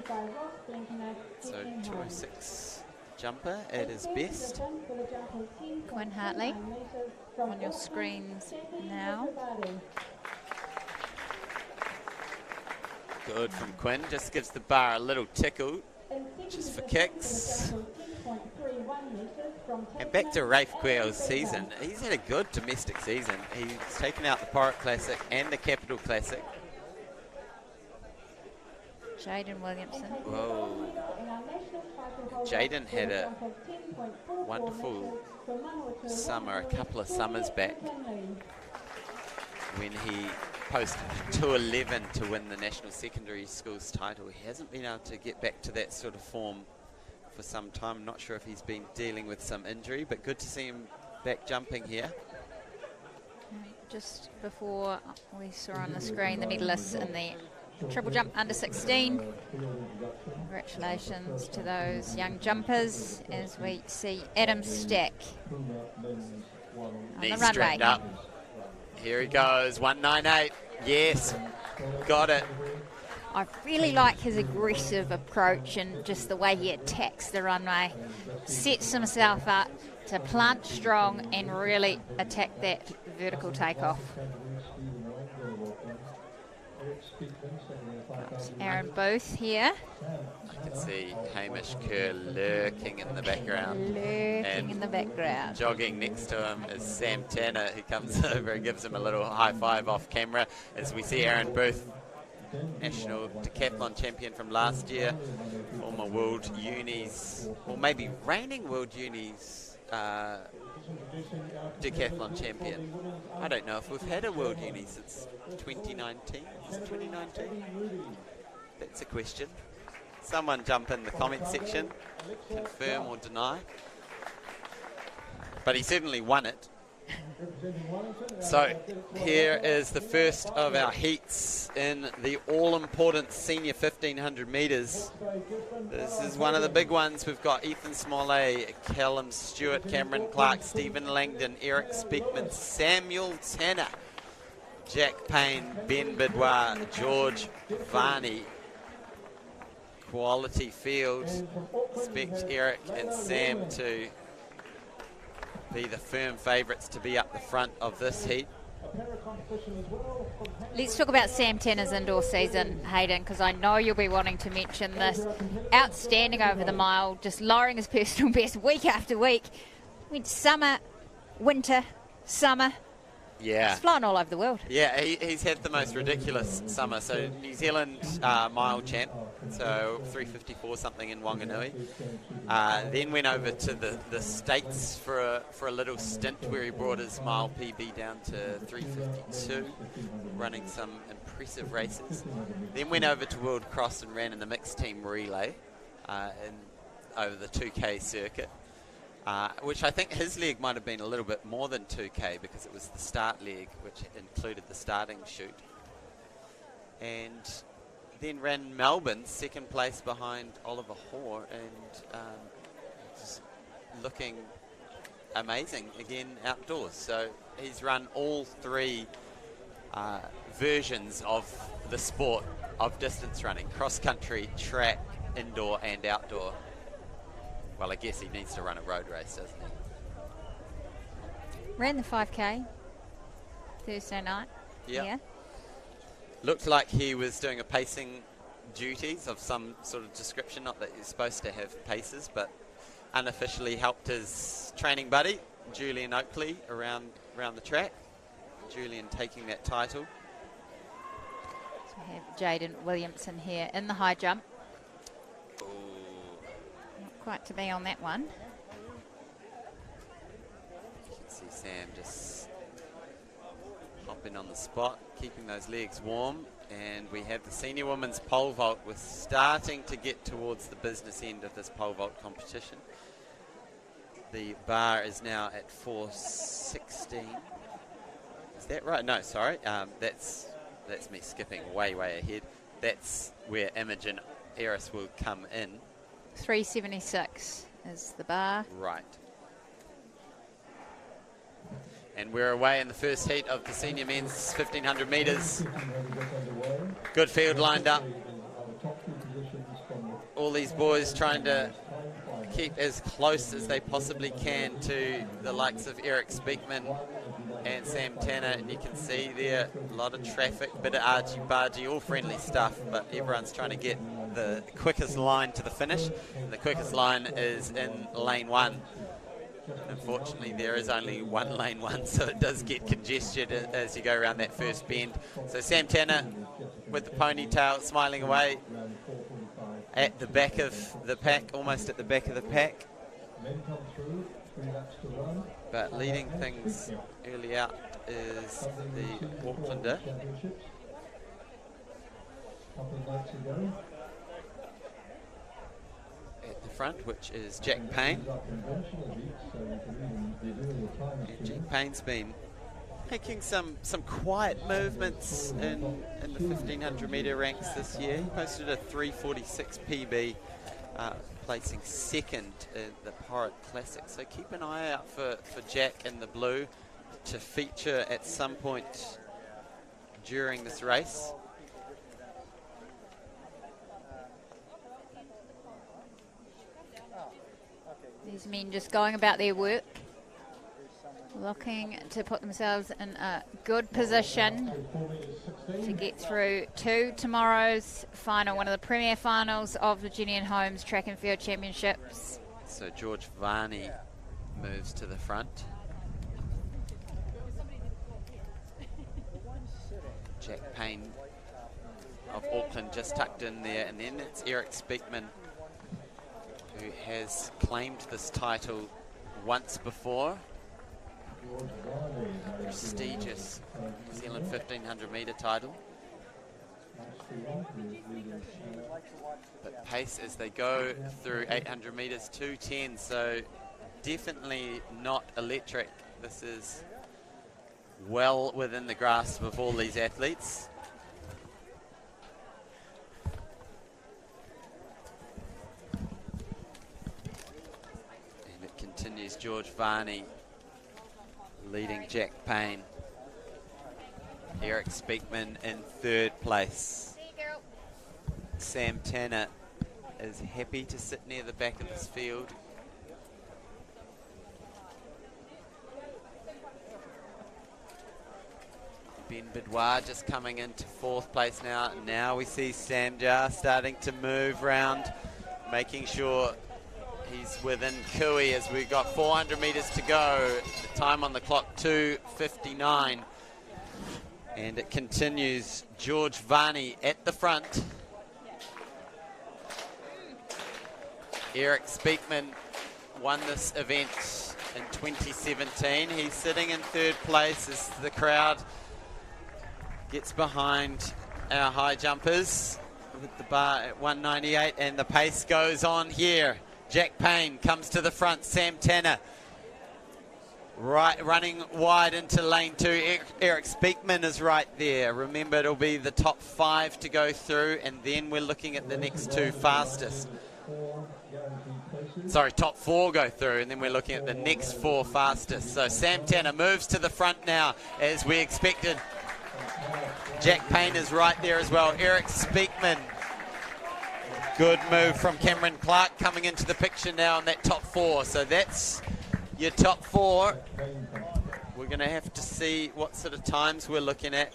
So 206 jumper at his best. Quinn Hartley on your screens now. Good from Quinn, just gives the bar a little tickle, just for kicks. And back to Rafe Quail's season. He's had a good domestic season. He's taken out the Porritt Classic and the Capital Classic. Jaden Williamson. Whoa. Jaden had a wonderful summer, a couple of summers back, when he posted 2:11 to win the National Secondary Schools title. He hasn't been able to get back to that sort of form for some time. Not sure if he's been dealing with some injury, but good to see him back jumping here. Just before we saw on the screen the medalists in the triple jump under 16. Congratulations to those young jumpers as we see Adam Stack on the He's runway. strapped up. Here he goes, 198. Yes, got it. I really like his aggressive approach and just the way he attacks the runway. Sets himself up to plant strong and really attack that vertical takeoff. Aaron Booth here. I can see Hamish Kerr lurking in the background. Lurking in the background. Jogging next to him is Sam Tanner, who comes over and gives him a little high five off camera as we see Aaron Booth, national decathlon champion from last year, former World Unis, or maybe reigning World Unis decathlon champion. I don't know if we've had a World Uni since 2019. Is it 2019? That's a question. Someone jump in the comment section, confirm or deny. But he certainly won it. So here is the first of our heats in the all-important senior 1500 metres. This is one of the big ones. We've got Ethan Smollett, Callum Stewart, Cameron Clark, Stephen Langdon, Eric Speakman, Samuel Tanner, Jack Payne, Ben Bidwar, George Varney. Quality field. Expect Eric and Sam to be the firm favourites to be up the front of this heat. Let's talk about Sam Tanner's indoor season, Hayden, because I know you'll be wanting to mention this. Outstanding over the mile, just lowering his personal best week after week. Went summer, winter, summer. Yeah. He's flying all over the world. Yeah, he's had the most ridiculous summer. So New Zealand mile champ, so 354 something in Wanganui. Then went over to the States for a little stint where he brought his mile PB down to 352, running some impressive races. Then went over to World Cross and ran in the mixed team relay over the 2K circuit. Which I think his leg might have been a little bit more than 2K because it was the start leg, which included the starting chute. And then ran Melbourne, second place behind Oliver Hoare, and just looking amazing again outdoors. So he's run all three versions of the sport of distance running: cross-country, track, indoor and outdoor. Well, I guess he needs to run a road race, doesn't he? Ran the 5K Thursday night. Yep. Yeah. Looked like he was doing a pacing duties of some sort of description. Not that you're supposed to have paces, but unofficially helped his training buddy, Julian Oakley, around the track. Julian taking that title. So we have Jaden Williamson here in the high jump. Quite to be on that one. You can see Sam just hopping on the spot, keeping those legs warm. And we have the senior women's pole vault. We're starting to get towards the business end of this pole vault competition. The bar is now at 416. Is that right? No, sorry. That's me skipping way ahead. That's where Imogen Eris will come in. 376 is the bar. Right. And we're away in the first heat of the senior men's 1500 metres. Good field lined up. All these boys trying to keep as close as they possibly can to the likes of Eric Speakman and Sam Tanner. And you can see there a lot of traffic, bit of argy-bargy, all friendly stuff, but everyone's trying to get the quickest line to the finish. And the quickest line is in lane 1. Unfortunately, there is only one lane 1, so it does get congested as you go around that first bend. So Sam Tanner with the ponytail smiling away at the back of the pack, almost at the back of the pack. But leading things early out is the Aucklander. At the front, which is Jack Payne. And Jack Payne's been making some quiet movements in the 1500 metre ranks this year. He posted a 346 PB, placing second in the Porritt Classic. So keep an eye out for Jack in the blue to feature at some point during this race. These men just going about their work. looking to put themselves in a good position to get through to tomorrow's final, one of the premier finals of the Jennian Holmes Track and Field Championships. So George Varney moves to the front. Jack Payne of Auckland just tucked in there, and then it's Eric Speakman, who has claimed this title once before. Prestigious New Zealand 1500 metre title. But pace as they go through 800 metres, 2:10, so definitely not electric. This is well within the grasp of all these athletes. And it continues, George Varney leading Jack Payne. Eric Speakman in third place. Sam Tanner is happy to sit near the back of this field. Ben Bidwar just coming into fourth place now. Now we see Sam Jar starting to move round, making sure he's within Kui as we've got 400 metres to go. The time on the clock, 2:59. And it continues, George Varney at the front. Eric Speakman won this event in 2017. He's sitting in third place as the crowd gets behind our high jumpers with the bar at 198, and the pace goes on here. Jack Payne comes to the front. Sam Tanner running wide into lane 2. Eric Speakman is right there. Remember, it'll be the top 5 to go through, and then we're looking at the next 2 fastest. Sorry, top 4 go through, and then we're looking at the next 4 fastest. So Sam Tanner moves to the front now, as we expected. Jack Payne is right there as well. Eric Speakman. Good move from Cameron Clark coming into the picture now in that top 4. So that's your top 4. We're going to have to see what sort of times we're looking at.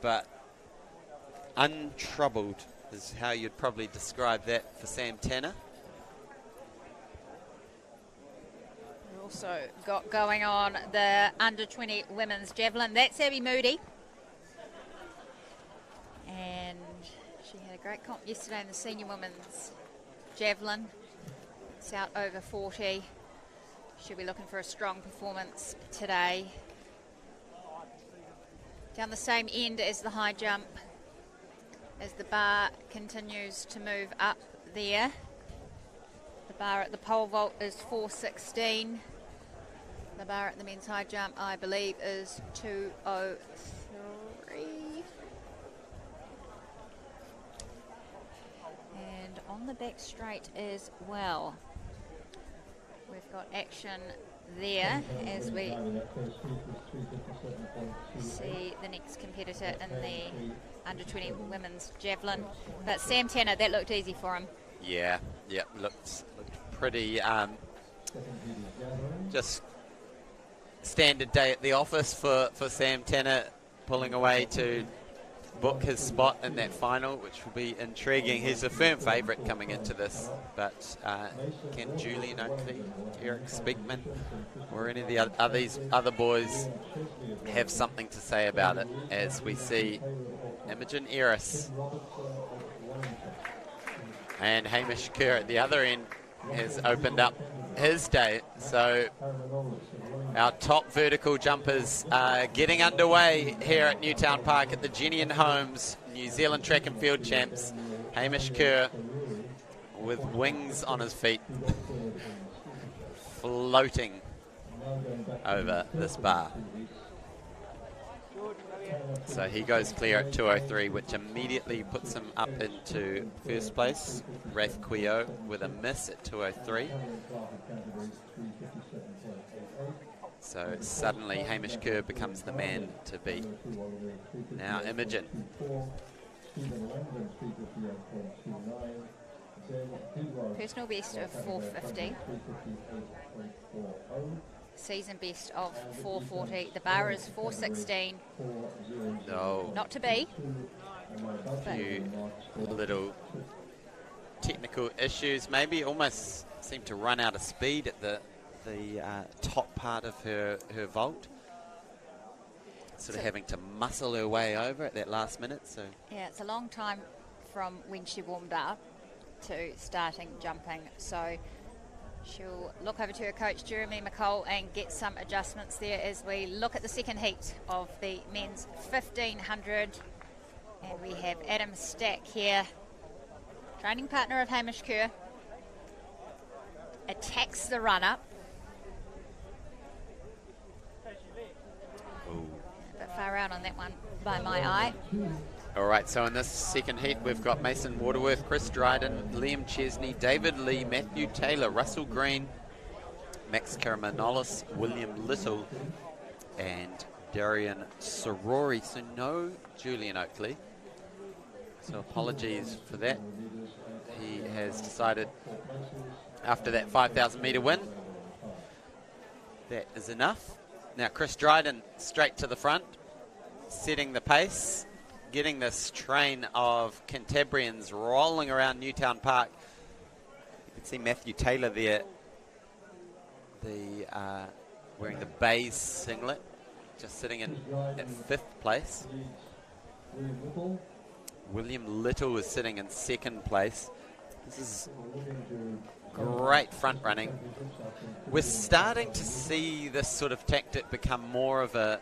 But untroubled is how you'd probably describe that for Sam Tanner. We've also got going on the under-20 women's javelin. That's Abby Moody. And she had a great comp yesterday in the senior women's javelin. It's out over 40. She'll be looking for a strong performance today. Down the same end as the high jump, as the bar continues to move up there. The bar at the pole vault is 4:16. The bar at the men's high jump, I believe, is 2:03. And on the back straight as well, we've got action there as we see the next competitor in the under-20 women's javelin. But Sam Tanner, that looked easy for him. Yeah, looked pretty just standard day at the office for Sam Tanner, pulling away to book his spot in that final, which will be intriguing. He's a firm favourite coming into this, but can Julian Oakley, Eric Speakman, or any of the these other boys have something to say about it, as we see Imogen Eris and Hamish Kerr at the other end has opened up his day. So our top vertical jumpers are getting underway here at Newtown Park at the Jennian Holmes New Zealand Track and Field Champs. Hamish Kerr with wings on his feet, floating over this bar. So he goes clear at 2:03, which immediately puts him up into first place. Rafe Quio with a miss at 2:03. So suddenly Hamish Kerr becomes the man to beat. Now Imogen. Personal best of 450. Season best of 440. The bar is 416. No. Not to be. Few little technical issues. Maybe almost seemed to run out of speed at the top part of her vault. Sort of having to muscle her way over at that last minute. So yeah, it's a long time from when she warmed up to starting jumping. So she'll look over to her coach, Jeremy McCall, and get some adjustments there as we look at the second heat of the men's 1500. And we have Adam Stack here, training partner of Hamish Kerr. Attacks the run-up. A bit far out on that one by my eye. all right, so in this second heat, we've got Mason Waterworth, Chris Dryden, Liam Chesney, David Lee, Matthew Taylor, Russell Green, Max Karamanolis, William Little, and Darian Sorori. So no Julian Oakley. So apologies for that. He has decided after that 5,000 metre win, that is enough. Now Chris Dryden straight to the front, setting the pace, getting this train of Cantabrians rolling around Newtown Park. You can see Matthew Taylor there, wearing the beige singlet, just sitting in at 5th place. William Little is sitting in 2nd place. This is great front running. We're starting to see this sort of tactic become more of a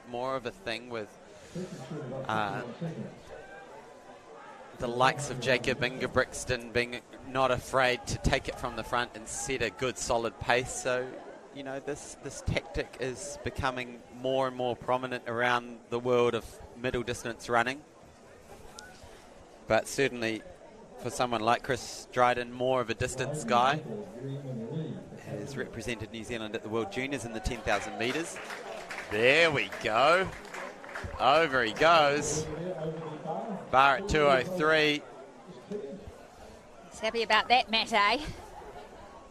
thing with the likes of Jacob Ingebrigtsen being not afraid to take it from the front and set a good solid pace. So, you know, this tactic is becoming more and more prominent around the world of middle distance running. But certainly for someone like Chris Dryden, more of a distance guy, has represented New Zealand at the World Juniors in the 10,000 metres. There we go. Over he goes. Bar at 2:03. He's happy about that, Matt, eh?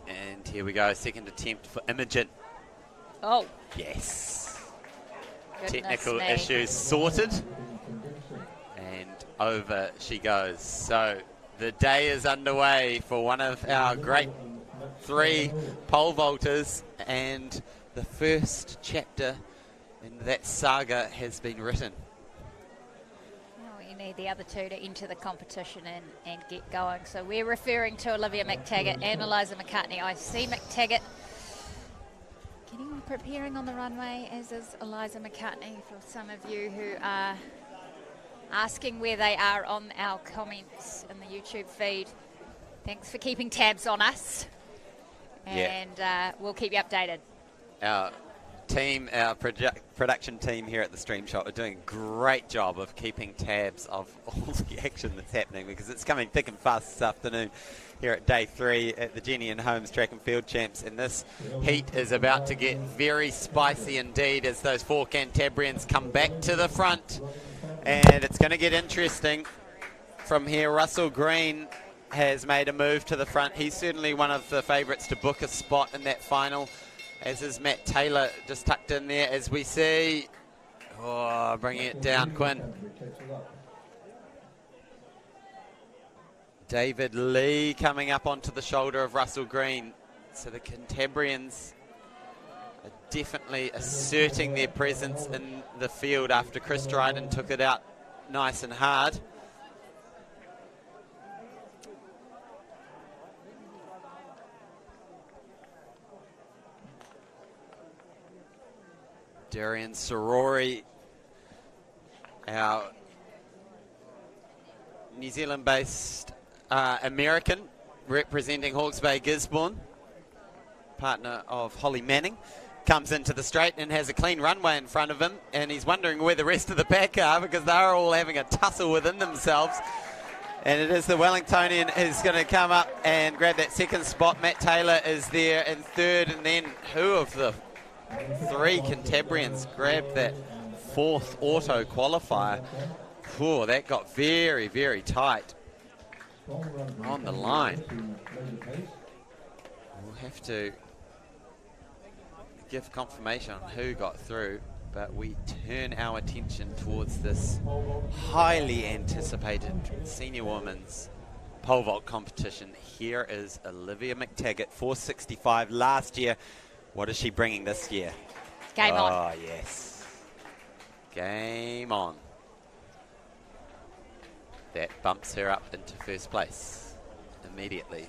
And here we go, second attempt for Imogen. Oh. Yes. Goodness Technical me. issues sorted. And over she goes. So the day is underway for one of our great 3 pole vaulters, and the first chapter in that saga has been written. Well, you need the other 2 to enter the competition and get going. So we're referring to Olivia McTaggart and Eliza McCartney. I see McTaggart preparing on the runway, as is Eliza McCartney, for some of you who are asking where they are on our comments in the YouTube feed. Thanks for keeping tabs on us, and we'll keep you updated. Our team, our production team here at the Stream Shot are doing a great job of keeping tabs of all the action that's happening, because it's coming thick and fast this afternoon here at day 3 at the Jennian Homes Track and Field Champs, and this heat is about to get very spicy indeed as those 4 Cantabrians come back to the front, and it's going to get interesting from here. Russell Green has made a move to the front. He's certainly one of the favourites to book a spot in that final, as is Matt Taylor, just tucked in there as we see. Oh, bringing it down, Quinn. David Lee coming up onto the shoulder of Russell Green. So the Cantabrians are definitely asserting their presence in the field after Chris Dryden took it out nice and hard. Darian Sorori, our New Zealand-based American representing Hawke's Bay Gisborne, partner of Holly Manning, comes into the straight and has a clean runway in front of him, and he's wondering where the rest of the pack are, because they're all having a tussle within themselves. And it is the Wellingtonian who's going to come up and grab that second spot. Matt Taylor is there in 3rd, and then who of the 3 Cantabrians grabbed that 4th auto qualifier? Oh, that got very, very tight. on the line. We'll have to give confirmation on who got through, but we turn our attention towards this highly anticipated senior women's pole vault competition. Here is Olivia McTaggart, 465 last year. What is she bringing this year? Game on. Oh, yes. Game on. That bumps her up into first place immediately.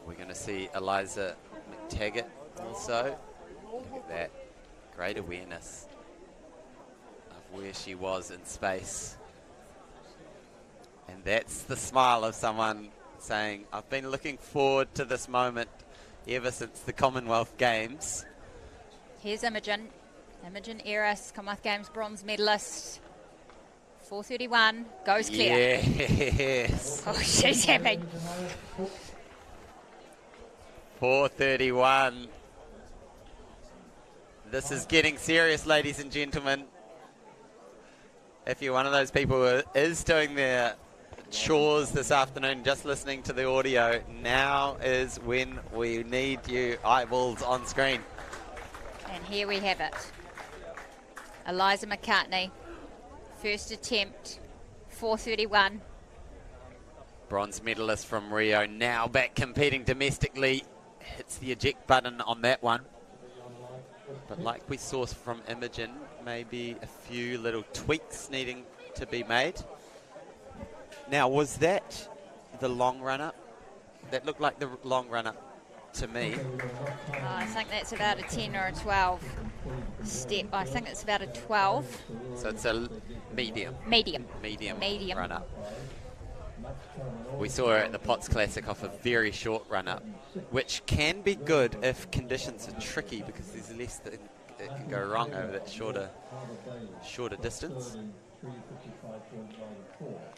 We're going to see Eliza McTaggart also. Look at that. Great awareness of where she was in space. And that's the smile of someone saying, I've been looking forward to this moment ever since the Commonwealth Games. Here's Imogen. Imogen Eris, Commonwealth Games bronze medalist. 4:31, goes clear. Yes. Oh, she's happy. 4:31. This is getting serious, ladies and gentlemen. If you're one of those people who is doing their chores this afternoon, just listening to the audio, now is when we need you eyeballs on screen. And here we have it. Eliza McCartney, first attempt, 4:31. Bronze medalist from Rio, now back competing domestically. Hits the eject button on that one. But like we saw from Imogen, maybe a few little tweaks needing to be made. Now, was that the long run-up? That looked like the long run-up to me. Oh, I think that's about a 10 or a 12 step. I think it's about a 12. So it's a medium run-up. We saw her at the Potts Classic off a very short run-up, which can be good if conditions are tricky, because there's less that can go wrong over that shorter distance.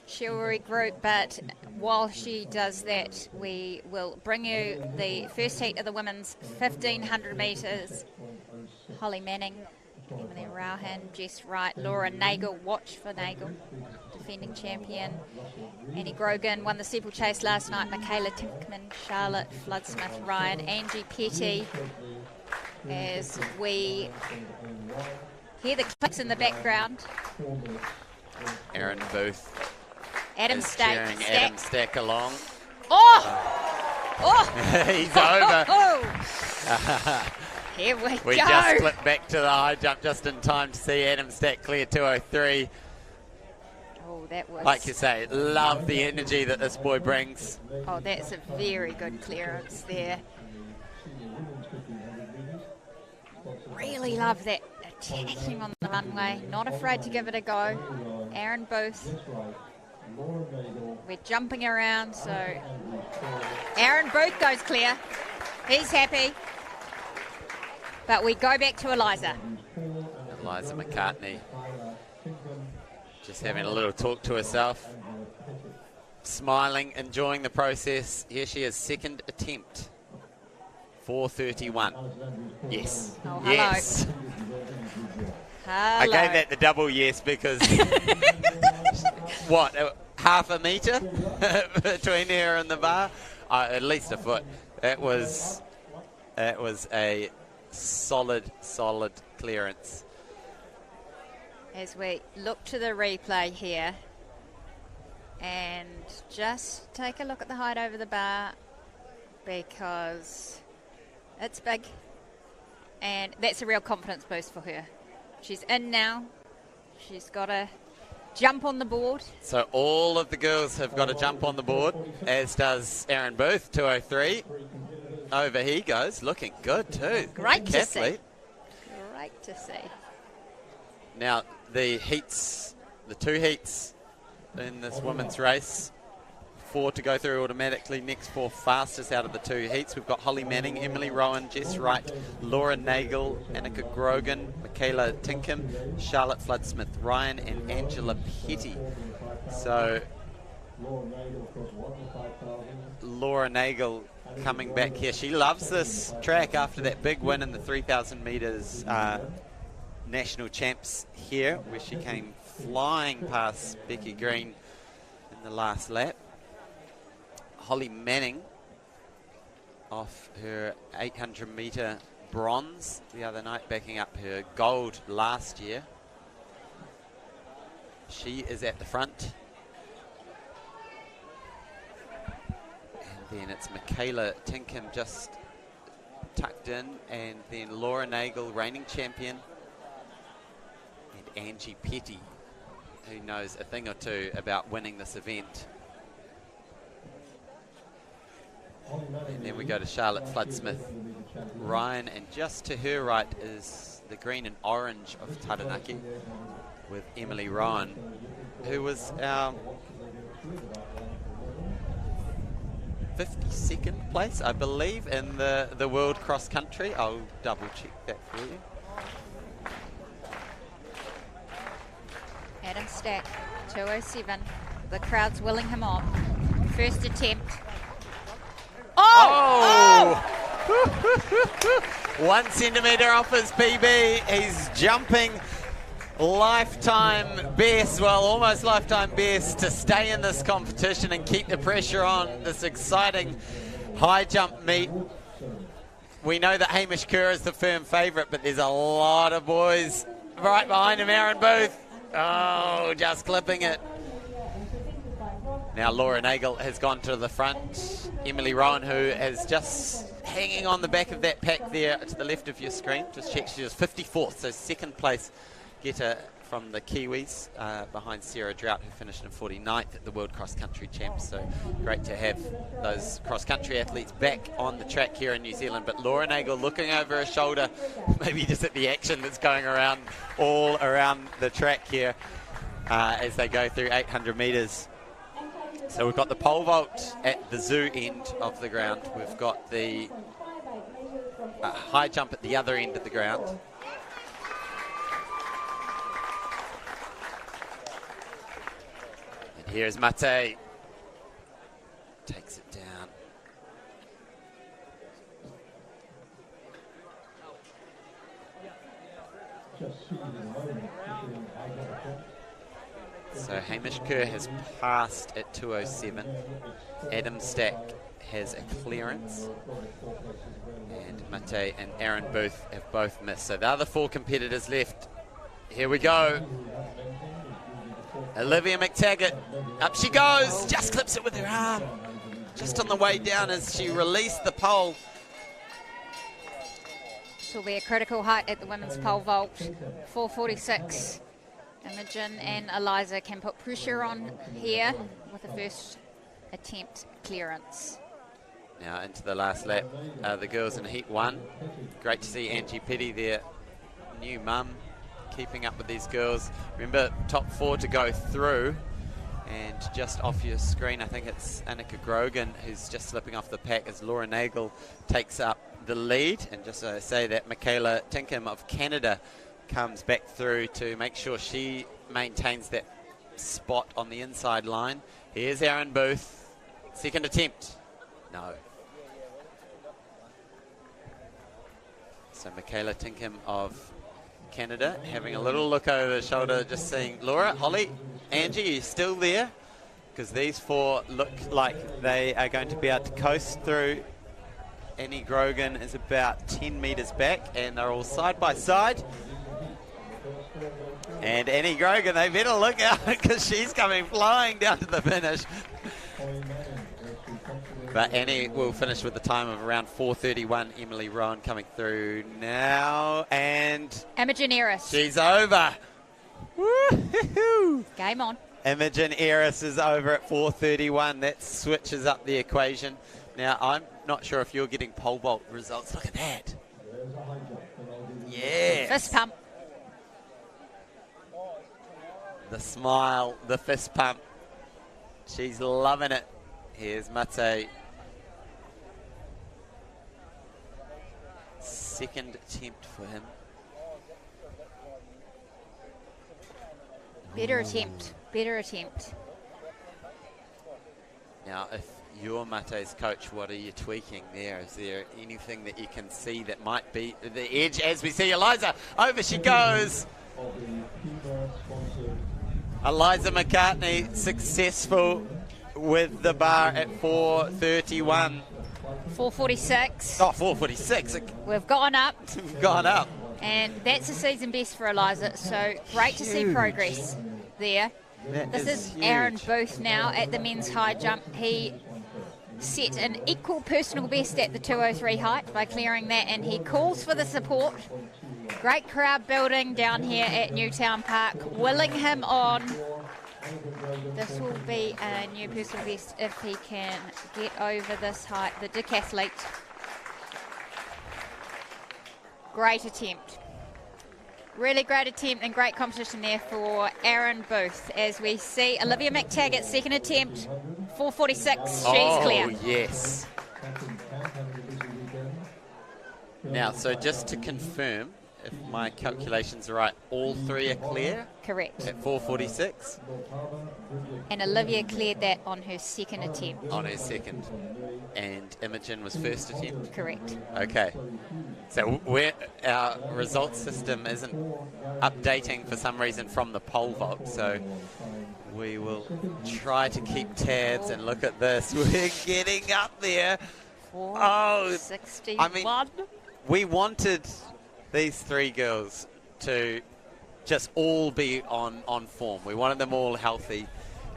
She'll regroup, but while she does that, we will bring you the first heat of the women's 1,500 metres. Holly Manning, Emily Rauhan, Jess Wright, Laura Nagel. Watch for Nagel, defending champion. Annie Grogan won the steeplechase last night. Michaela Tinkman, Charlotte Floodsmith, Ryan, Angie Petty. As we hear the clicks in the background. Aaron Booth Adam is Stack. cheering Adam Stack along. Oh! Oh! He's over. Oh! Here we We go. just flipped back to the high jump just in time to see Adam Stack clear 203. Oh, that was... Like you say, love the energy that this boy brings. Oh, that's a very good clearance there. Really love that attacking on the runway. Not afraid to give it a go. Aaron Booth. We're jumping around, so Aaron Booth goes clear. He's happy. But we go back to Eliza. Eliza McCartney just having a little talk to herself. Smiling, enjoying the process. Here she is, second attempt. 4:31. Yes. Oh, hello. Yes. Hello. I gave that the double yes because what, half a metre between her and the bar? At least a foot. That was a solid clearance. As we look to the replay here and just take a look at the height over the bar, because it's big and that's a real confidence boost for her. She's in now. She's got to jump on the board. So all of the girls have got to jump on the board, as does Aaron Booth, 203. Over he goes, looking good too. Great to see. Athlete. Great to see. Now the two heats in this women's race, 4 to go through automatically. Next 4 fastest out of the 2 heats. We've got Holly Manning, Emily Rowan, Jess Wright, Laura Nagel, Annika Grogan, Michaela Tinkham, Charlotte Floodsmith, Ryan and Angela Petty. So Laura Nagel coming back here. She loves this track after that big win in the 3,000 metres national champs here, where she came flying past Becky Green in the last lap. Holly Manning off her 800 metre bronze the other night, backing up her gold last year. She is at the front. And then it's Michaela Tinkham just tucked in, and then Laura Nagel, reigning champion, and Angie Petty, who knows a thing or two about winning this event. And then we go to Charlotte Flood-Smith Ryan, and just to her right is the green and orange of Taranaki with Emily Rowan, who was our 52nd place, I believe, in the World Cross Country. I'll double check that for you. Adam Stack, 207. The crowd's willing him on. First attempt. Oh! 1 centimetre off his PB. He's jumping lifetime best, well, almost lifetime best, to stay in this competition and keep the pressure on this exciting high jump meet. We know that Hamish Kerr is the firm favourite, but there's a lot of boys right behind him. Aaron Booth, oh, just clipping it. Now Laura Nagel has gone to the front. Emily Rowan, who is just hanging on the back of that pack there to the left of your screen. Just check, she was 54th, so second place getter from the Kiwis, behind Sarah Drought, who finished in 49th at the World Cross Country Champs. So great to have those cross country athletes back on the track here in New Zealand. But Laura Nagel looking over her shoulder, maybe just at the action that's going around all around the track here as they go through 800 metres. So we've got the pole vault at the zoo end of the ground. We've got the high jump at the other end of the ground. And here's Mate. Takes it down. So Hamish Kerr has passed at 207. Adam Stack has a clearance. And Mate and Aaron Booth have both missed. So the other 4 competitors left. Here we go. Olivia McTaggart. Up she goes. Just clips it with her arm. Just on the way down as she released the pole. This will be a critical height at the women's pole vault. 4:46. Imogen and Eliza can put pressure on here with the first attempt clearance. Now into the last lap, the girls in Heat 1. Great to see Angie Petty, their new mum, keeping up with these girls. Remember, top 4 to go through. And just off your screen, I think it's Annika Grogan who's just slipping off the pack as Laura Nagel takes up the lead. And just to say that Michaela Tinkham of Canada comes back through to make sure she maintains that spot on the inside line. Here's Aaron Booth. Second attempt. No. So Michaela Tinkham of Canada having a little look over her shoulder, just seeing Laura, Holly, Angie, are you still there? Because these 4 look like they are going to be able to coast through. Annie Grogan is about 10 metres back, and they're all side by side. And Annie Grogan, they better look out because she's coming flying down to the finish. But Annie will finish with a time of around 4:31. Emily Rowan coming through now, and Imogen Eris. She's over. Woo-hoo-hoo. Game on. Imogen Eris is over at 4:31. That switches up the equation. Now, I'm not sure if you're getting pole vault results. Look at that. Yes. Fist pump. The smile, the fist pump. She's loving it. Here's Mate. Second attempt for him. Better attempt. Better attempt. Now, if you're Mate's coach, what are you tweaking there? Is there anything that you can see that might be the edge as we see Eliza? Over she goes. Eliza McCartney successful with the bar at 4:31. 4:46. Oh, 4:46. We've gone up. Gone up. And that's a season best for Eliza, so great to see progress there. This is huge. Aaron Booth now at the men's high jump. He set an equal personal best at the 203 height by clearing that, and he calls for the support. Great crowd building down here at Newtown Park, willing him on. This will be a new personal best if he can get over this height, the decathlete. Great attempt. Really great attempt and great competition there for Aaron Booth. As we see Olivia McTaggart, second attempt, 4:46. She's clear. Oh, yes. Now, so just to confirm, if my calculations are right, all three are clear Correct. at 4:46 And Olivia cleared that on her second attempt. on her second. And Imogen was first attempt. Correct. Okay. So our results system isn't updating for some reason from the pole vault, so we will try to keep tabs and look at this. We're getting up there. 4:61. I mean, we wanted these three girls to just all be on form. We wanted them all healthy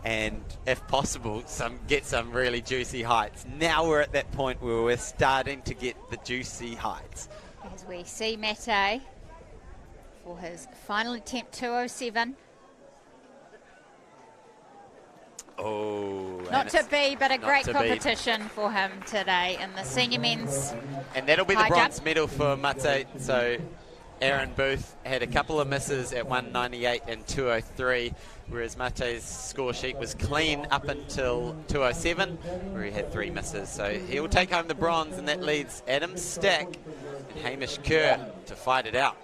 and, if possible, get some really juicy heights. Now we're at that point where we're starting to get the juicy heights. As we see Mate for his final attempt, 2:07. Oh, Not to be, but a not great to be. competition for him today in the senior men's. And that'll be the high bronze jump. medal for Mate. So Aaron Booth had a couple of misses at 198 and 203, whereas Mate's score sheet was clean up until 207, where he had 3 misses. So he'll take home the bronze, and that leads Adam Stack and Hamish Kerr to fight it out.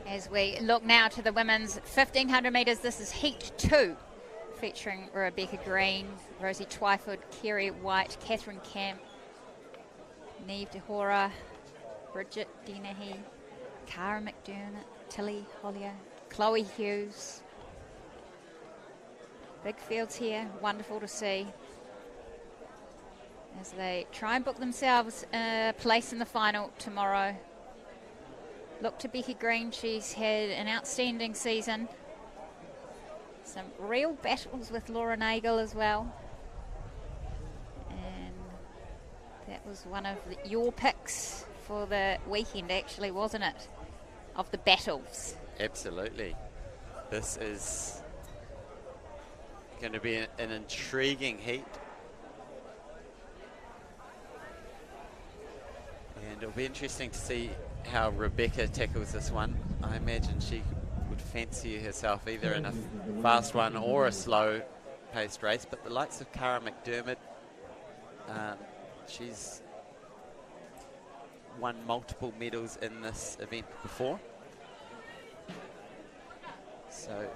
As we look now to the women's 1500 metres, this is Heat 2, featuring Rebecca Green, Rosie Twyford, Kerry White, Catherine Camp, Neve DeHora, Bridget Dennehy, Cara McDermott, Tilly Hollier, Chloe Hughes. Big fields here, wonderful to see as they try and book themselves a place in the final tomorrow. Look to Becky Green, she's had an outstanding season. Some real battles with Laura Nagel as well. And that was one of your picks for the weekend, actually, wasn't it? Of the battles. Absolutely. This is going to be an intriguing heat. And it'll be interesting to see how Rebecca tackles this one. I imagine she would fancy herself either in a fast one or a slow paced race, but the likes of Cara McDermott, she's won multiple medals in this event before, so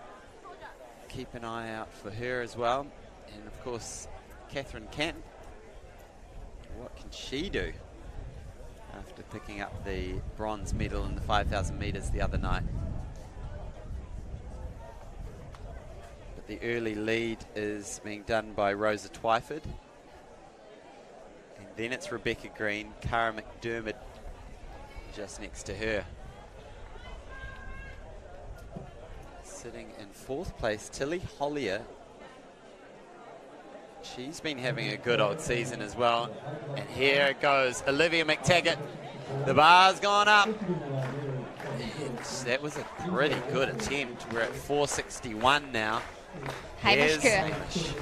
keep an eye out for her as well. And of course Catherine Camp, what can she do after picking up the bronze medal in the 5,000 metres the other night? But the early lead is being done by Rosa Twyford, and then it's Rebecca Green, Cara McDermott just next to her. Sitting in 4th place, Tilly Hollier. She's been having a good old season as well. And here it goes, Olivia McTaggart. The bar's gone up. And that was a pretty good attempt. We're at 461 now. Hamish Here's Kerr. Hamish.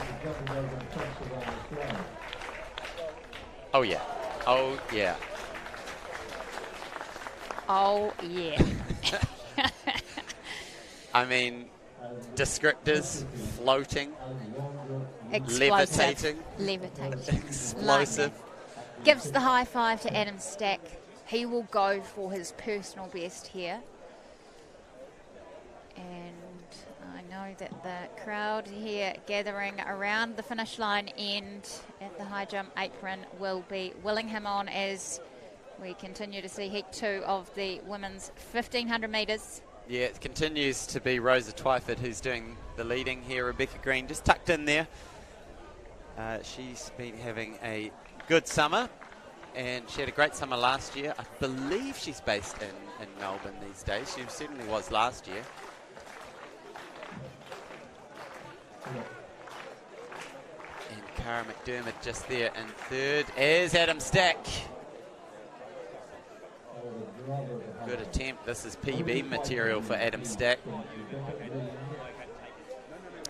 Oh yeah. Oh yeah. Oh, yeah. I mean, descriptors, floating, Explosive. levitating, explosive. Gives the high five to Adam Stack. He will go for his personal best here. And I know that the crowd here gathering around the finish line end at the high jump apron will be willing him on as we continue to see heat 2 of the women's 1500 metres. Yeah, it continues to be Rosa Twyford who's doing the leading here. Rebecca Green just tucked in there. She's been having a good summer, and she had a great summer last year. I believe she's based in Melbourne these days. She certainly was last year. And Cara McDermott just there in third as Adam Stack. Good attempt. This is PB material for Adam Stack.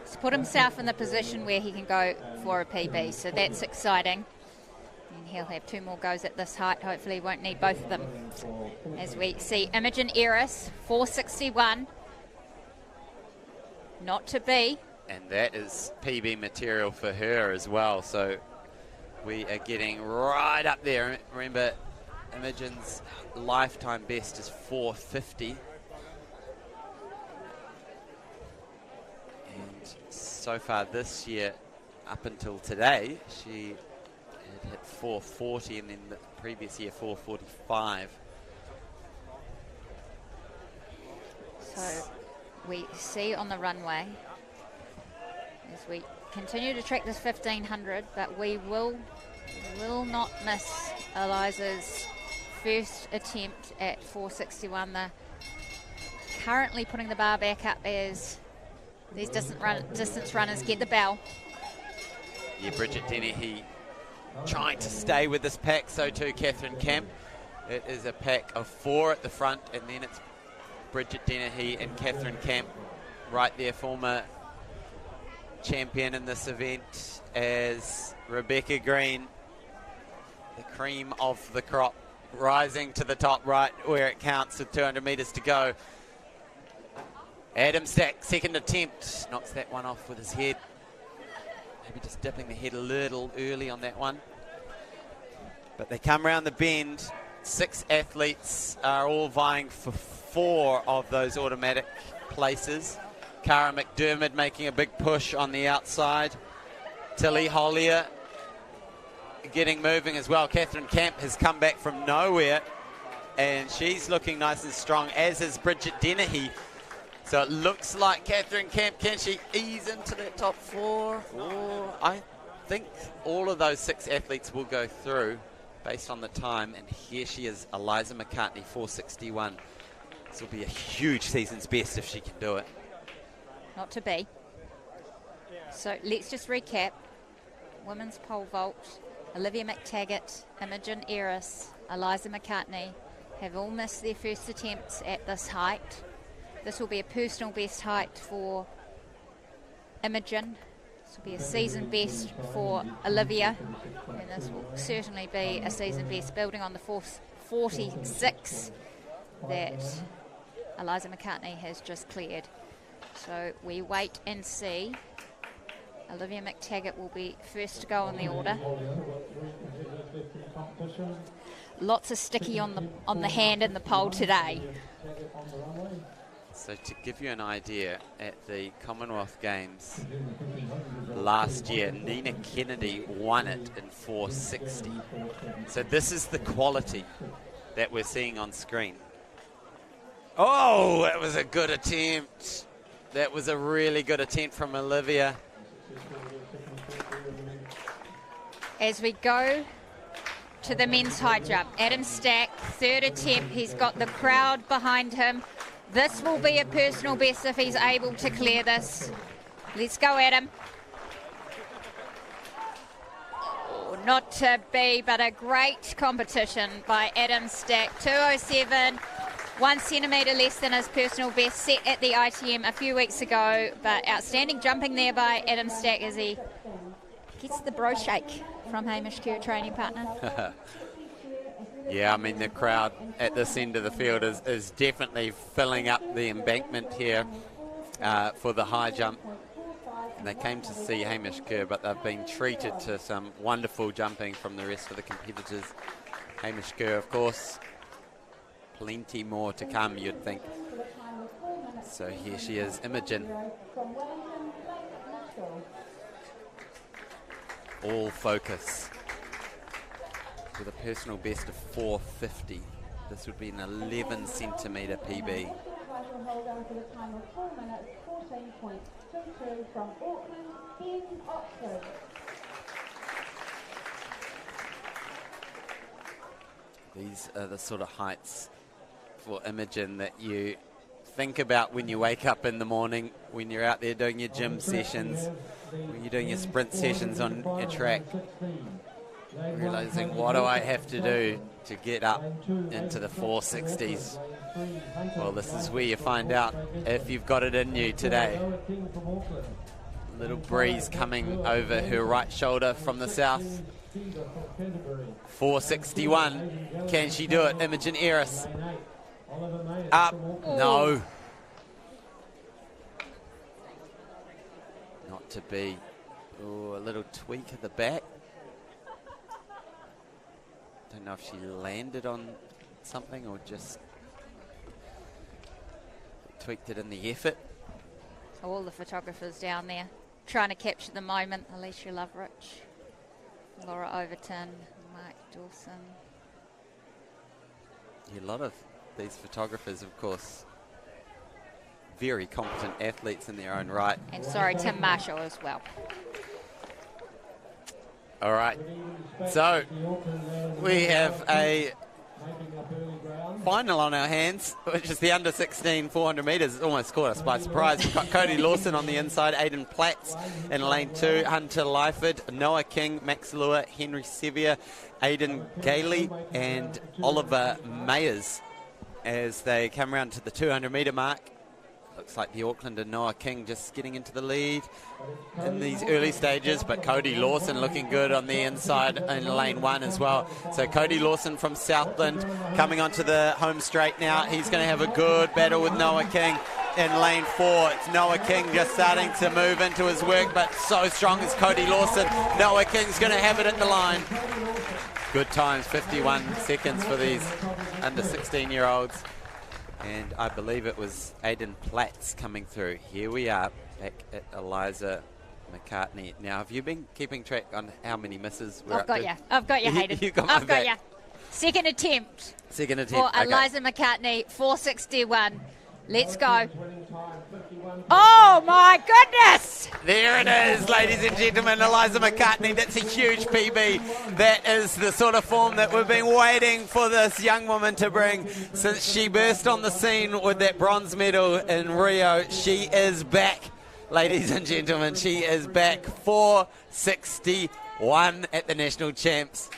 He's put himself in the position where he can go for a PB, so that's exciting. And he'll have 2 more goes at this height. Hopefully he won't need both of them. As we see Imogen Eris, 461. Not to be. And that is PB material for her as well. So we are getting right up there. Remember, Imogen's lifetime best is 450. And so far this year, up until today, she had hit 440, and then the previous year 445. So we see on the runway, as we continue to track this 1500, but we will not miss Eliza's first attempt at 461. They're currently putting the bar back up as these distance runners get the bell. Yeah, Bridget Dennehy trying to stay with this pack, so too Catherine Camp. It is a pack of 4 at the front, and then it's Bridget Dennehy and Catherine Camp right there, former champion in this event, as Rebecca Green, the cream of the crop, rising to the top right where it counts with 200 metres to go. Adam Stack, second attempt, knocks that one off with his head. Maybe just dipping the head a little early on that one. But they come round the bend. 6 athletes are all vying for 4 of those automatic places. Cara McDermott making a big push on the outside. Tilly Hollier getting moving as well. Catherine Camp has come back from nowhere, and she's looking nice and strong, as is Bridget Dennehy. So it looks like Catherine Camp, can she ease into the top 4? I think all of those 6 athletes will go through based on the time. And here she is, Eliza McCartney, 461. This will be a huge season's best if she can do it. Not to be. So let's just recap. Women's pole vault, Olivia McTaggart, Imogen Eris, Eliza McCartney have all missed their first attempts at this height. This will be a personal best height for Imogen. This will be a season best for Olivia. And this will certainly be a season best, building on the 446 that Eliza McCartney has just cleared. So we wait and see. Olivia McTaggart will be first to go on the order. Lots of sticky on the hand in the pole today. So to give you an idea, at the Commonwealth Games last year, Nina Kennedy won it in 460. So this is the quality that we're seeing on screen. Oh, that was a good attempt. That was a really good attempt from Olivia. As we go to the men's high jump, Adam Stack, third attempt. He's got the crowd behind him. This will be a personal best if he's able to clear this. Let's go, Adam. Oh, not to be, but a great competition by Adam Stack. 207, 1 centimetre less than his personal best set at the ITM a few weeks ago. But outstanding jumping there by Adam Stack as he gets the bro shake from Hamish Kerr, training partner. Yeah, I mean, the crowd at this end of the field is definitely filling up the embankment here for the high jump. And they came to see Hamish Kerr, but they've been treated to some wonderful jumping from the rest of the competitors. Hamish Kerr, of course, plenty more to come, you'd think. So here she is, Imogen. All focus. With a personal best of 450. This would be an 11 centimetre PB. title holder for the time of 4 minutes 14.22 from Auckland in Oxford. These are the sort of heights for Imogen that you think about when you wake up in the morning, when you're out there doing your gym sessions, when you're doing your sprint sessions on your track, realizing what do I have to do to get up into the 460s. Well, this is where you find out if you've got it in you today. A little breeze coming over her right shoulder from the south. 461. Can she do it? Imogen Eris. Up. No. Not to be. Oh, a little tweak at the back. Don't know if she landed on something or just tweaked it in the effort. All the photographers down there trying to capture the moment. Alicia Loveridge, Laura Overton, Mike Dawson. Yeah, a lot of these photographers, of course, very competent athletes in their own right. And sorry, Tim Marshall as well. All right, so we have a final on our hands, which is the under 16 400 metres. It's almost caught us by surprise. We've got Cody Lawson on the inside, Aidan Platts in lane 2, Hunter Lyford, Noah King, Max Lua, Henry Sevier, Aidan Gailey and Oliver Mayers as they come around to the 200 metre mark. Looks like the Auckland and Noah King just getting into the lead in these early stages, but Cody Lawson looking good on the inside in lane 1 as well. So Cody Lawson from Southland coming onto the home straight now. He's going to have a good battle with Noah King in lane 4. It's Noah King just starting to move into his work, but so strong is Cody Lawson. Noah King's going to have it at the line. Good times, 51 seconds for these under 16-year-olds. And I believe it was Aidan Platts coming through. Here we are back at Eliza McCartney. Now, have you been keeping track on how many misses we're I've got you. I've got you, Hayden. I've got you. Second attempt. Second attempt. For Eliza McCartney, 461. Let's go. Oh, my goodness. There it is, ladies and gentlemen. Eliza McCartney, that's a huge PB. That is the sort of form that we've been waiting for this young woman to bring since she burst on the scene with that bronze medal in Rio. She is back, ladies and gentlemen. She is back. 461 at the National Champs.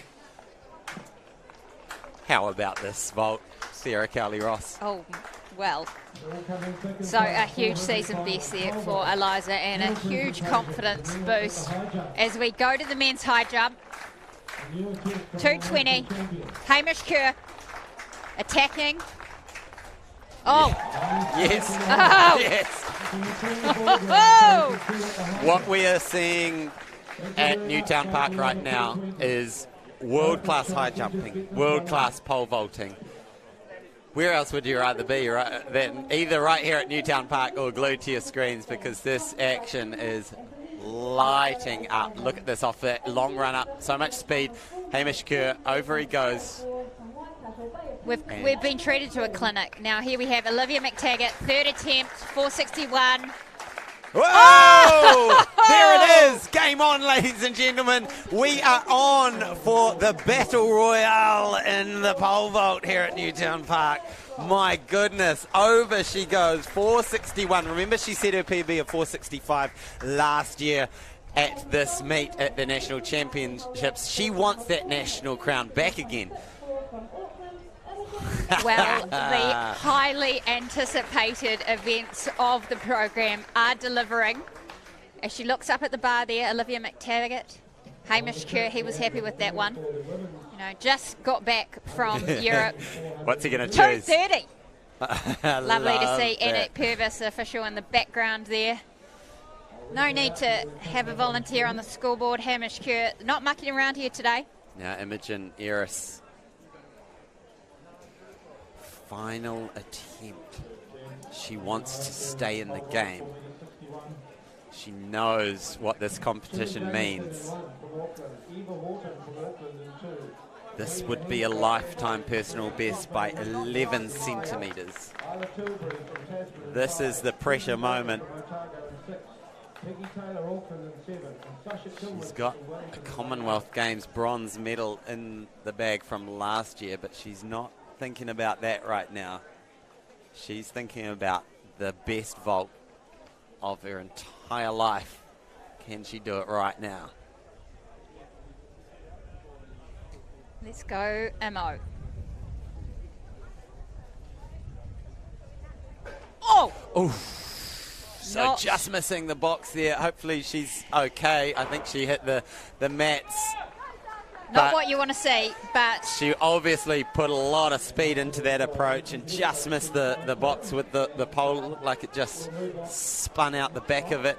How about this vault, Sarah Cowley-Ross? Oh, well. So a huge season best there for Eliza and a huge confidence boost as we go to the men's high jump. 220. Hamish Kerr attacking. Oh. Yes. Oh. Yes. Oh. What we are seeing at Newtown Park right now is world-class high jumping, world-class pole vaulting. Where else would you rather be than either right here at Newtown Park or glued to your screens, because this action is lighting up. Look at this off that long run up, so much speed. Hamish Kerr, over he goes. We've been treated to a clinic. Now here we have Olivia McTaggart, third attempt, 461. Whoa! Oh! There it is. Game on, ladies and gentlemen. We are on for the Battle Royale in the pole vault here at Newtown Park. My goodness. Over she goes. 461. Remember, she set her PB of 465 last year at this meet at the National Championships. She wants that national crown back again. Well, the highly anticipated events of the program are delivering. As she looks up at the bar there, Olivia McTaggart, Hamish Kerr, he was happy with that one. You know, just got back from Europe. What's he going to choose? 230. Lovely to see Anik Purvis, official in the background there. No need to have a volunteer on the scoreboard. Hamish Kerr not mucking around here today. Now Imogen Eris. Final attempt. She wants to stay in the game. She knows what this competition means. This would be a lifetime personal best by 11 centimetres. This is the pressure moment. She's got a Commonwealth Games bronze medal in the bag from last year, but she's not thinking about that right now. She's thinking about the best vault of her entire life. Can she do it right now? Let's go, Mo. Oh! So just missing the box there. Hopefully she's okay. I think she hit the mats. Not what you want to see, but... She obviously put a lot of speed into that approach and just missed the box with the pole. Looked like it just spun out the back of it.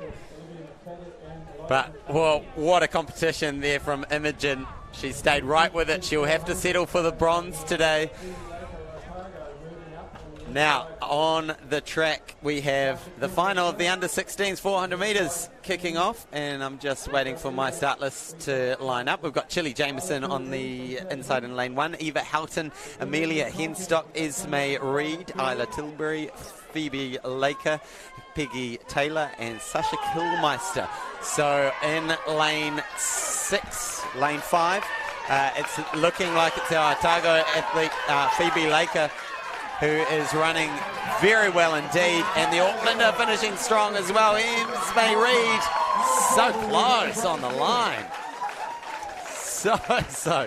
But, well, what a competition there from Imogen. She stayed right with it. She'll have to settle for the bronze today. Now, on the track, we have the final of the under-16s 400 metres kicking off, and I'm just waiting for my start list to line up. We've got Chili Jameson on the inside in lane 1, Eva Houghton, Amelia Henstock, Esme Reed, Isla Tilbury, Phoebe Laker, Peggy Taylor, and Sasha Kilmeister. So in lane 5, it's looking like it's our Otago athlete, Phoebe Laker, who is running very well indeed, and the Aucklander finishing strong as well. Esme Reed, so close on the line. So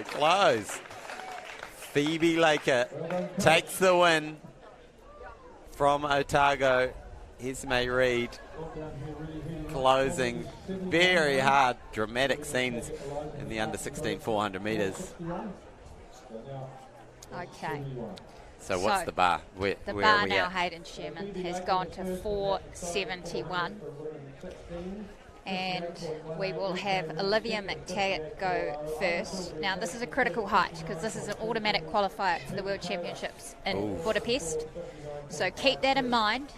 close. Phoebe Laker takes the win from Otago. Esme Reed closing very hard, dramatic scenes in the under-16 400 metres. Okay. So what's the bar? Where the are bar we now, at? Hayden Sherman, has gone to 471. And we will have Olivia McTaggart go first. Now, this is a critical height because this is an automatic qualifier for the World Championships in Budapest. So keep that in mind.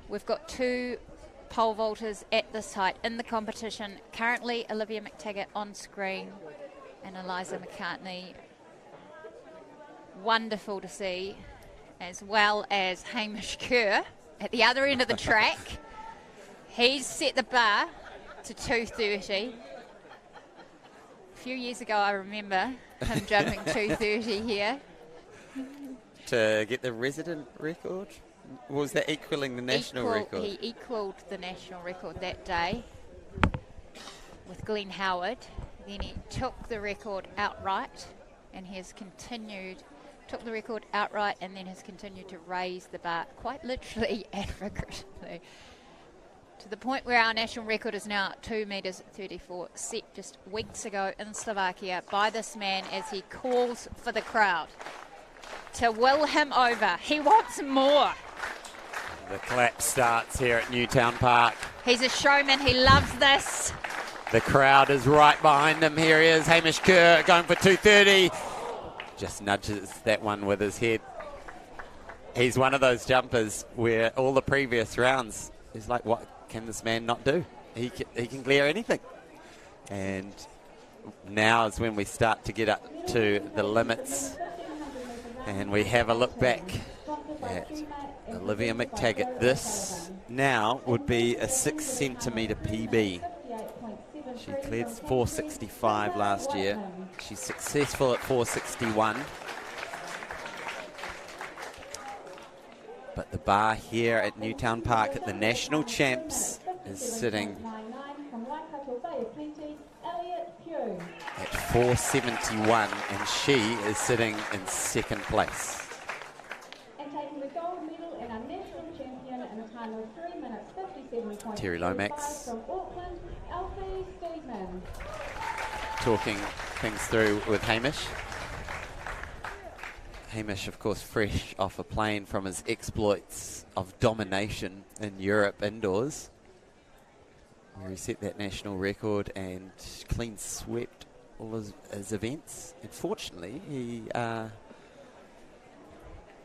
We've got 2 pole vaulters at this height in the competition. Currently, Olivia McTaggart on screen and Eliza McCartney. Wonderful to see, as well as Hamish Kerr at the other end of the track. He's set the bar to 2:30. A few years ago, I remember him jumping 2:30 here. To get the resident record? Was that equaling the national record? He equalled the national record that day with Glenn Howard. Then he took the record outright, and he has continued, took the record outright, and then has continued to raise the bar quite literally and figuratively, to the point where our national record is now 2 metres 34, set just weeks ago in Slovakia by this man as he calls for the crowd to will him over. He wants more. The clap starts here at Newtown Park. He's a showman. He loves this. The crowd is right behind him. Here he is, Hamish Kerr, going for 2:30. Just nudges that one with his head. He's one of those jumpers where all the previous rounds is like, what can this man not do? He can clear anything. And now is when we start to get up to the limits. And we have a look back at Olivia McTaggart. This now would be a 6 centimetre PB. She cleared 465 last year. She's successful at 461. But the bar here at Newtown Park at the National Champs is sitting at 471, and she is sitting in second place. And taking the gold medal and our national champion in a time of 3 minutes 57.25 Terry Lomax from Auckland, Alfie Steedman. talking things through with Hamish. Hamish, of course, fresh off a plane from his exploits of domination in Europe indoors, where he set that national record and clean swept all his events. Unfortunately, he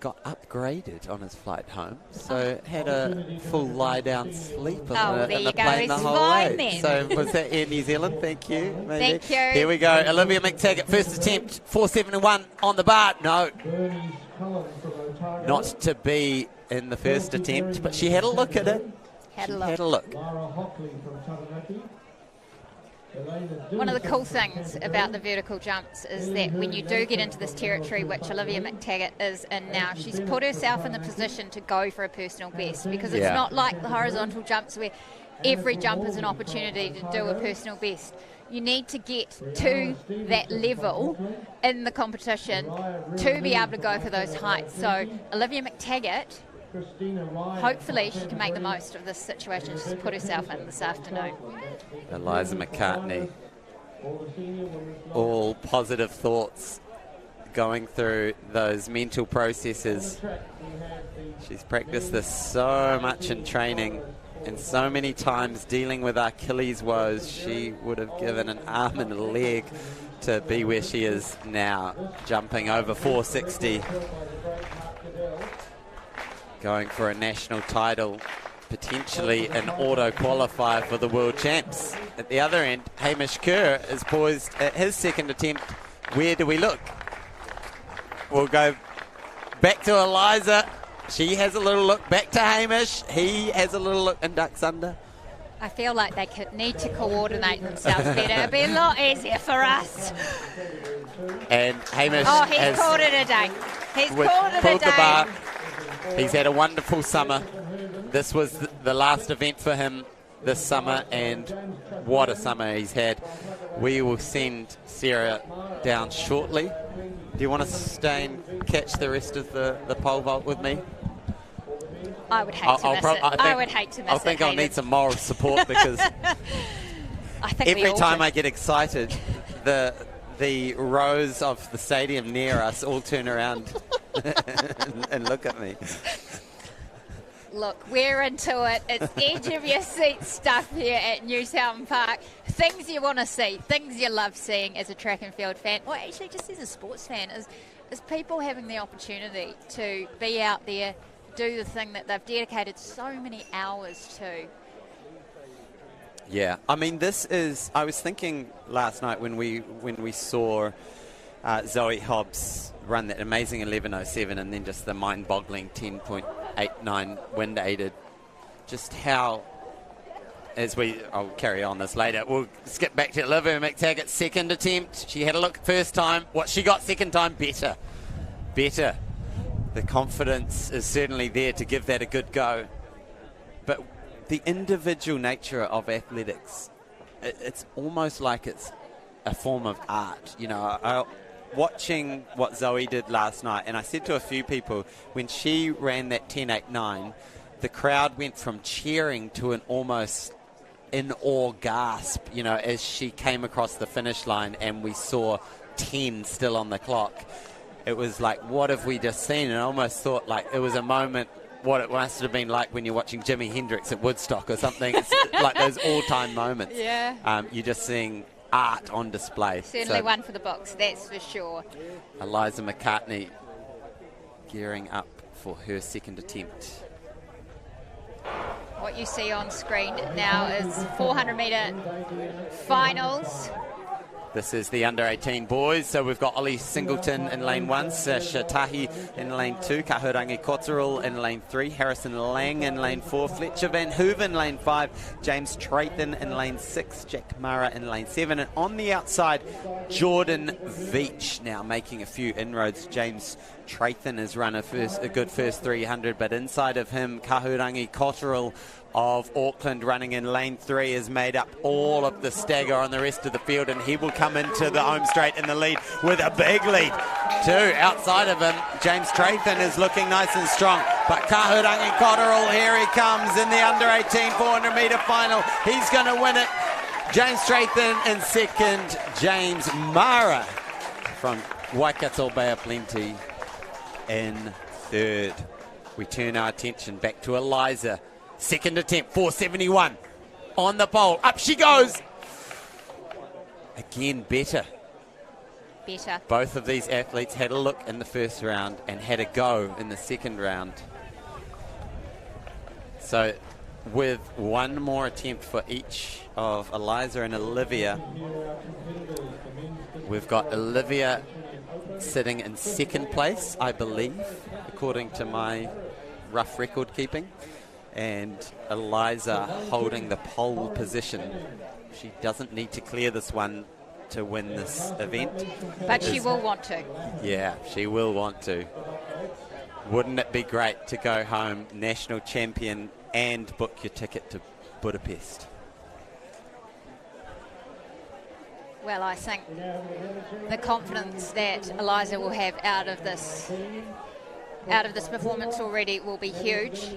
got got upgraded on his flight home, so had a full lie-down sleep there in you the go. plane the He's whole fine way. then. So was that Air New Zealand? Thank you. Maybe. Thank you. Here we go. Olivia McTaggart, first attempt, 471 on the bar. No, not to be in the first attempt, but she had a look at it. Had a She look. had a look. Lara Hockley from Taranaki. One of the cool things about the vertical jumps is that when you do get into this territory, which Olivia McTaggart is in now, she's put herself in the position to go for a personal best, because it's not like the horizontal jumps where every jump is an opportunity to do a personal best. You need to get to that level in the competition to be able to go for those heights. So Olivia McTaggart, hopefully she can make the most of this situation she's put herself in this afternoon. Eliza McCartney, all positive thoughts going through those mental processes. She's practiced this so much in training, and so many times dealing with Achilles woes. She would have given an arm and a leg to be where she is now, jumping over 460, going for a national title, potentially an auto qualifier for the world champs. At the other end, Hamish Kerr is poised at his second attempt. Where do we look? We'll go back to Eliza. She has a little look. Back to Hamish. He has a little look and ducks under. I feel like they need to coordinate themselves better. It'll be a lot easier for us. And Hamish He's has called it a day. He's called it a pulled the bar. day. He's had a wonderful summer. This was the last event for him this summer, and what a summer he's had. We will send Sarah down shortly. Do you want to stay and catch the rest of the pole vault with me? I would hate to miss it. I would hate to miss it. I think I'll need some moral support because I think every time I get excited, the rows of the stadium near us all turn around and look at me. Look, we're into it. It's edge of your seat stuff here at Newtown Park. Things you want to see, things you love seeing as a track and field fan, or actually just as a sports fan, is people having the opportunity to be out there, do the thing that they've dedicated so many hours to. Yeah, I mean, this is. I was thinking last night when we saw Zoe Hobbs run that amazing 11:07 and then just the mind-boggling 10.89 wind aided. Just how, I'll carry on this later. We'll skip back to Olivia McTaggart's second attempt. She had a look first time. What she got second time, better. The confidence is certainly there to give that a good go. But the individual nature of athletics, it's almost like it's a form of art. You know, watching what Zoe did last night, and I said to a few people, when she ran that 10.89, the crowd went from cheering to an almost in awe gasp, you know, as she came across the finish line and we saw 10 still on the clock. It was like, what have we just seen? And I almost thought like it was a moment, what it must have been like when you're watching Jimi Hendrix at Woodstock or something. It's like those all-time moments. Yeah. You're just seeing art on display. Certainly one for the books, that's for sure. Eliza McCartney gearing up for her second attempt. What you see on screen now is 400-metre finals. This is the under-18 boys, so we've got Ollie Singleton in lane 1, Sasha Tahi in lane 2, Kahurangi Kotterell in lane 3, Harrison Lang in lane 4, Fletcher Van Hooven in lane 5, James Trayton in lane 6, Jack Mara in lane 7, and on the outside, Jordan Veach now making a few inroads. James Trayton has run a good first 300, but inside of him, Kahurangi Kotterell of Auckland running in lane 3 has made up all of the stagger on the rest of the field, and he will come into the home straight in the lead with a big lead too. Outside of him, James Trayton is looking nice and strong, but Kahurangi Kotterell, here he comes in the under-18 400-metre final. He's going to win it. James Trayton in second, James Mara from Waikato Bay of Plenty in third. We turn our attention back to Eliza. Second attempt, 471 on the pole. Up she goes. Again, better. better. Both of these athletes had a look in the first round and had a go in the second round. So with one more attempt for each of Eliza and Olivia, we've got Olivia sitting in second place, I believe, according to my rough record keeping, and Eliza holding the pole position. She doesn't need to clear this one to win this event. But she will want to. Yeah, she will want to. Wouldn't it be great to go home national champion and book your ticket to Budapest? Well, I think the confidence that Eliza will have out of this performance already will be huge.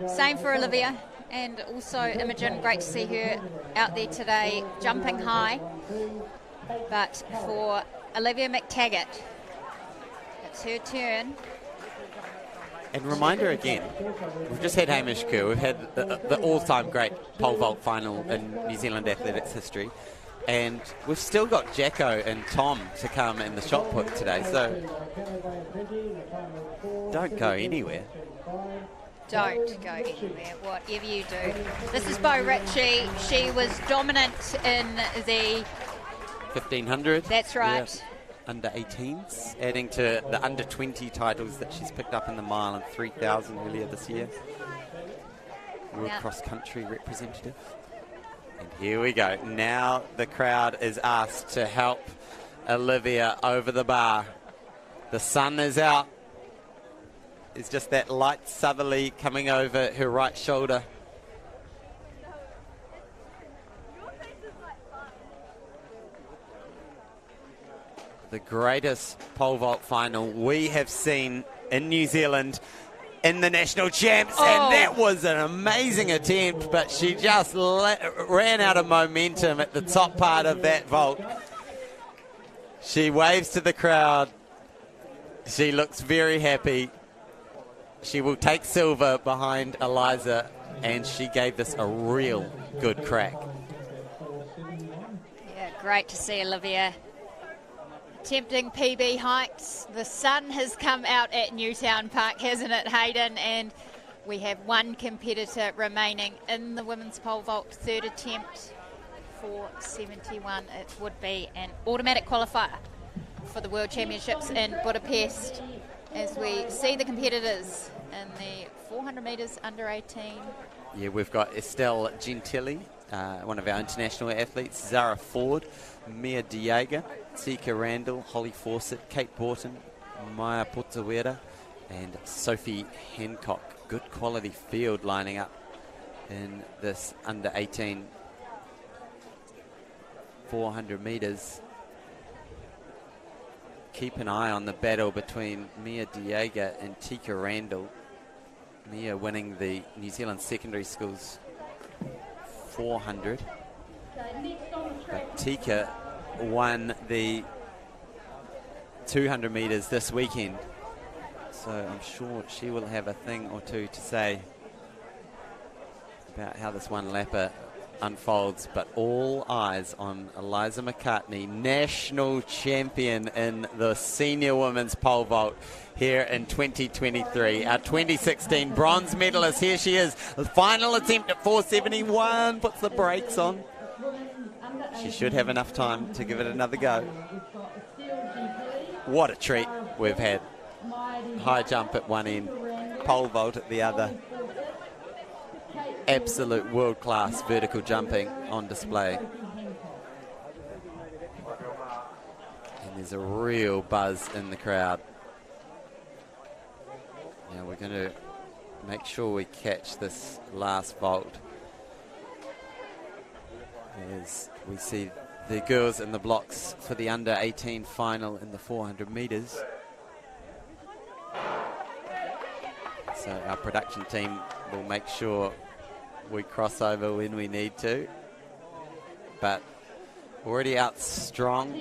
Same for Olivia, and also Imogen. Great to see her out there today jumping high. But for Olivia McTaggart, it's her turn. And reminder again, we've just had Hamish Kerr, we've had the all-time great pole vault final in New Zealand athletics history, and we've still got Jacko and Tom to come in the shot put today, so don't go anywhere. Don't go anywhere, whatever you do. This is Bo Ritchie. She was dominant in the 1500. That's right. Yeah. Under 18s, adding to the under 20 titles that she's picked up in the mile and 3000 earlier this year. World cross country representative. And here we go. Now the crowd is asked to help Olivia over the bar. The sun is out. It's just that light southerly coming over her right shoulder. The greatest pole vault final we have seen in New Zealand in the national champs, and that was an amazing attempt, but she just ran out of momentum at the top part of that vault. She waves to the crowd. She looks very happy. She will take silver behind Eliza, and she gave this a real good crack. Yeah, great to see Olivia attempting PB heights. The sun has come out at Newtown Park, hasn't it, Hayden? And we have one competitor remaining in the women's pole vault. Third attempt for 71. It would be an automatic qualifier for the World Championships in Budapest, as we see the competitors in the 400 metres under 18. Yeah, we've got Estelle Gentili, one of our international athletes, Zara Ford, Mia Diega, Tika Randall, Holly Fawcett, Kate Borton, Maya Potawera, and Sophie Hancock. Good quality field lining up in this under 18 400 metres. Keep an eye on the battle between Mia Diega and Tika Randall. Mia winning the New Zealand Secondary Schools 400. But Tika won the 200 metres this weekend. So I'm sure she will have a thing or two to say about how this one lapper unfolds. But all eyes on Eliza McCartney, national champion in the senior women's pole vault here in 2023. Our 2016 bronze medalist, here she is. The final attempt at 471, puts the brakes on. She should have enough time to give it another go. What a treat we've had. High jump at one end, pole vault at the other. Absolute world-class vertical jumping on display. And there's a real buzz in the crowd. Now we're going to make sure we catch this last vault, as we see the girls in the blocks for the under 18 final in the 400 metres. So our production team will make sure we cross over when we need to. But already out strong.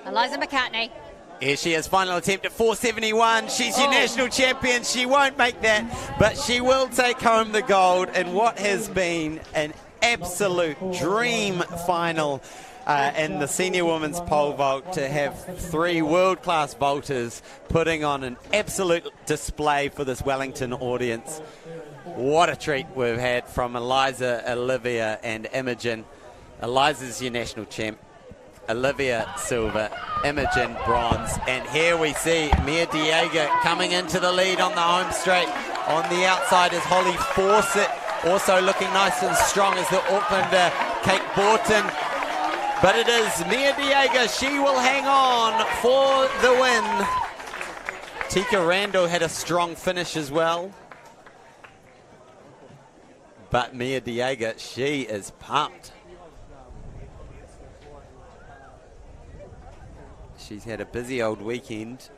Eliza McCartney. Here she is, final attempt at 471. She's your national champion. She won't make that, but she will take home the gold in what has been an absolute dream final. in the senior women's pole vault to have 3 world-class vaulters putting on an absolute display for this Wellington audience. What a treat we've had from Eliza, Olivia and Imogen. Eliza's your national champ, Olivia silver, Imogen bronze, and here we see Mia Diego coming into the lead on the home straight. On the outside is Holly Fawcett, also looking nice and strong as the Aucklander Kate Borton. But it is Mia Diego, she will hang on for the win. Tika Randall had a strong finish as well. But Mia Diego, she is pumped. She's had a busy old weekend,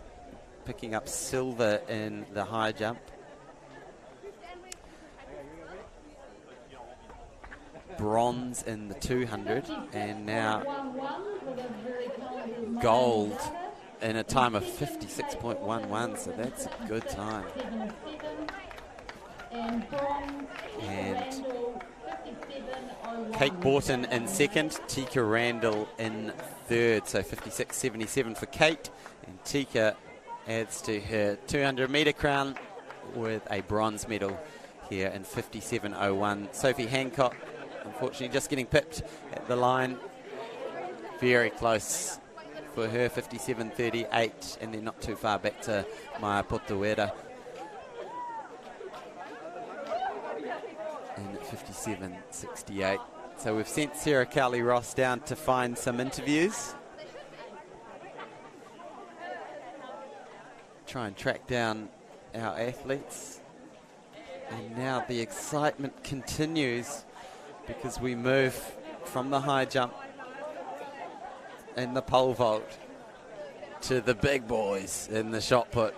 picking up silver in the high jump. Bronze in the 200, and now gold in a time of 56.11, so that's a good time. And Kate Borton in second, Tika Randall in third, so 56.77 for Kate, and Tika adds to her 200 metre crown with a bronze medal here in 57.01. Sophie Hancock, unfortunately, just getting pipped at the line. Very close for her, 57.38, and then not too far back to Maya Potawera in 57.68. So we've sent Sarah Cowley-Ross down to find some interviews. Try and track down our athletes. And now the excitement continues, because we move from the high jump and the pole vault to the big boys in the shot put.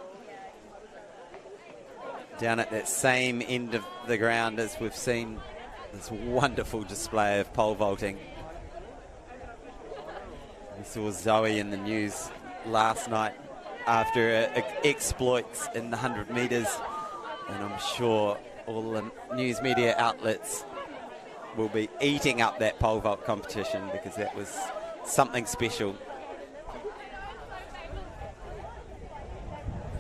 Down at that same end of the ground as we've seen this wonderful display of pole vaulting. We saw Zoe in the news last night after her exploits in the 100 metres, and I'm sure all the news media outlets will be eating up that pole vault competition, because that was something special.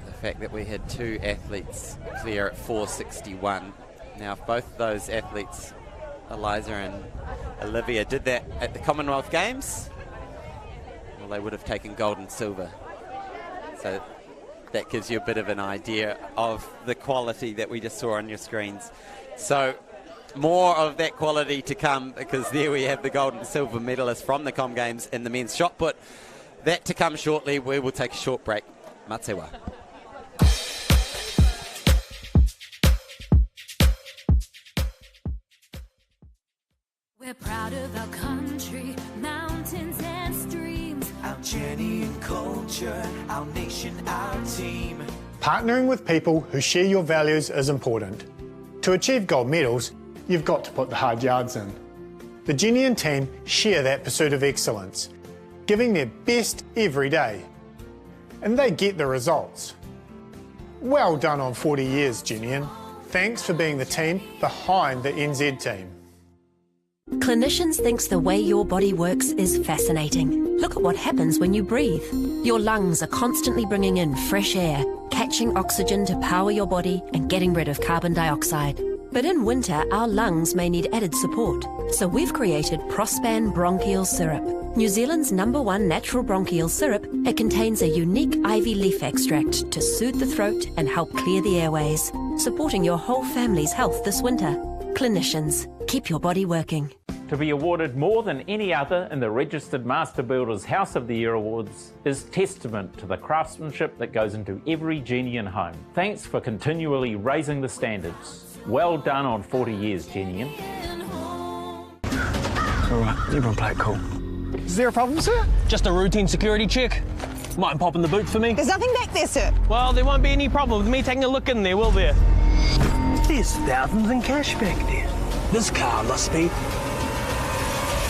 The fact that we had 2 athletes clear at 4:61. Now, if both those athletes, Eliza and Olivia, did that at the Commonwealth Games, well, they would have taken gold and silver. So that gives you a bit of an idea of the quality that we just saw on your screens. So more of that quality to come, because there we have the gold and silver medalists from the Com Games in the men's shot put. That to come shortly. We will take a short break. Matewa. We're proud of our country, mountains and streams. Our Jennian culture, our nation, our team. Partnering with people who share your values is important. To achieve gold medals, you've got to put the hard yards in. The Jennian team share that pursuit of excellence, giving their best every day. And they get the results. Well done on 40 years, Jennian. Thanks for being the team behind the NZ team. Clinicians thinks the way your body works is fascinating. Look at what happens when you breathe. Your lungs are constantly bringing in fresh air, catching oxygen to power your body and getting rid of carbon dioxide. But in winter, our lungs may need added support. So we've created Prospan Bronchial Syrup, New Zealand's #1 natural bronchial syrup. It contains a unique ivy leaf extract to soothe the throat and help clear the airways, supporting your whole family's health this winter. Clinicians, keep your body working. To be awarded more than any other in the Registered Master Builders House of the Year Awards is testament to the craftsmanship that goes into every Jennian home. Thanks for continually raising the standards. Well done on 40 years, Jennian. All right, everyone play it cool. Is there a problem, sir? Just a routine security check. Might pop in the boot for me. There's nothing back there, sir. Well, there won't be any problem with me taking a look in there, will there? There's thousands in cash back there. This car must be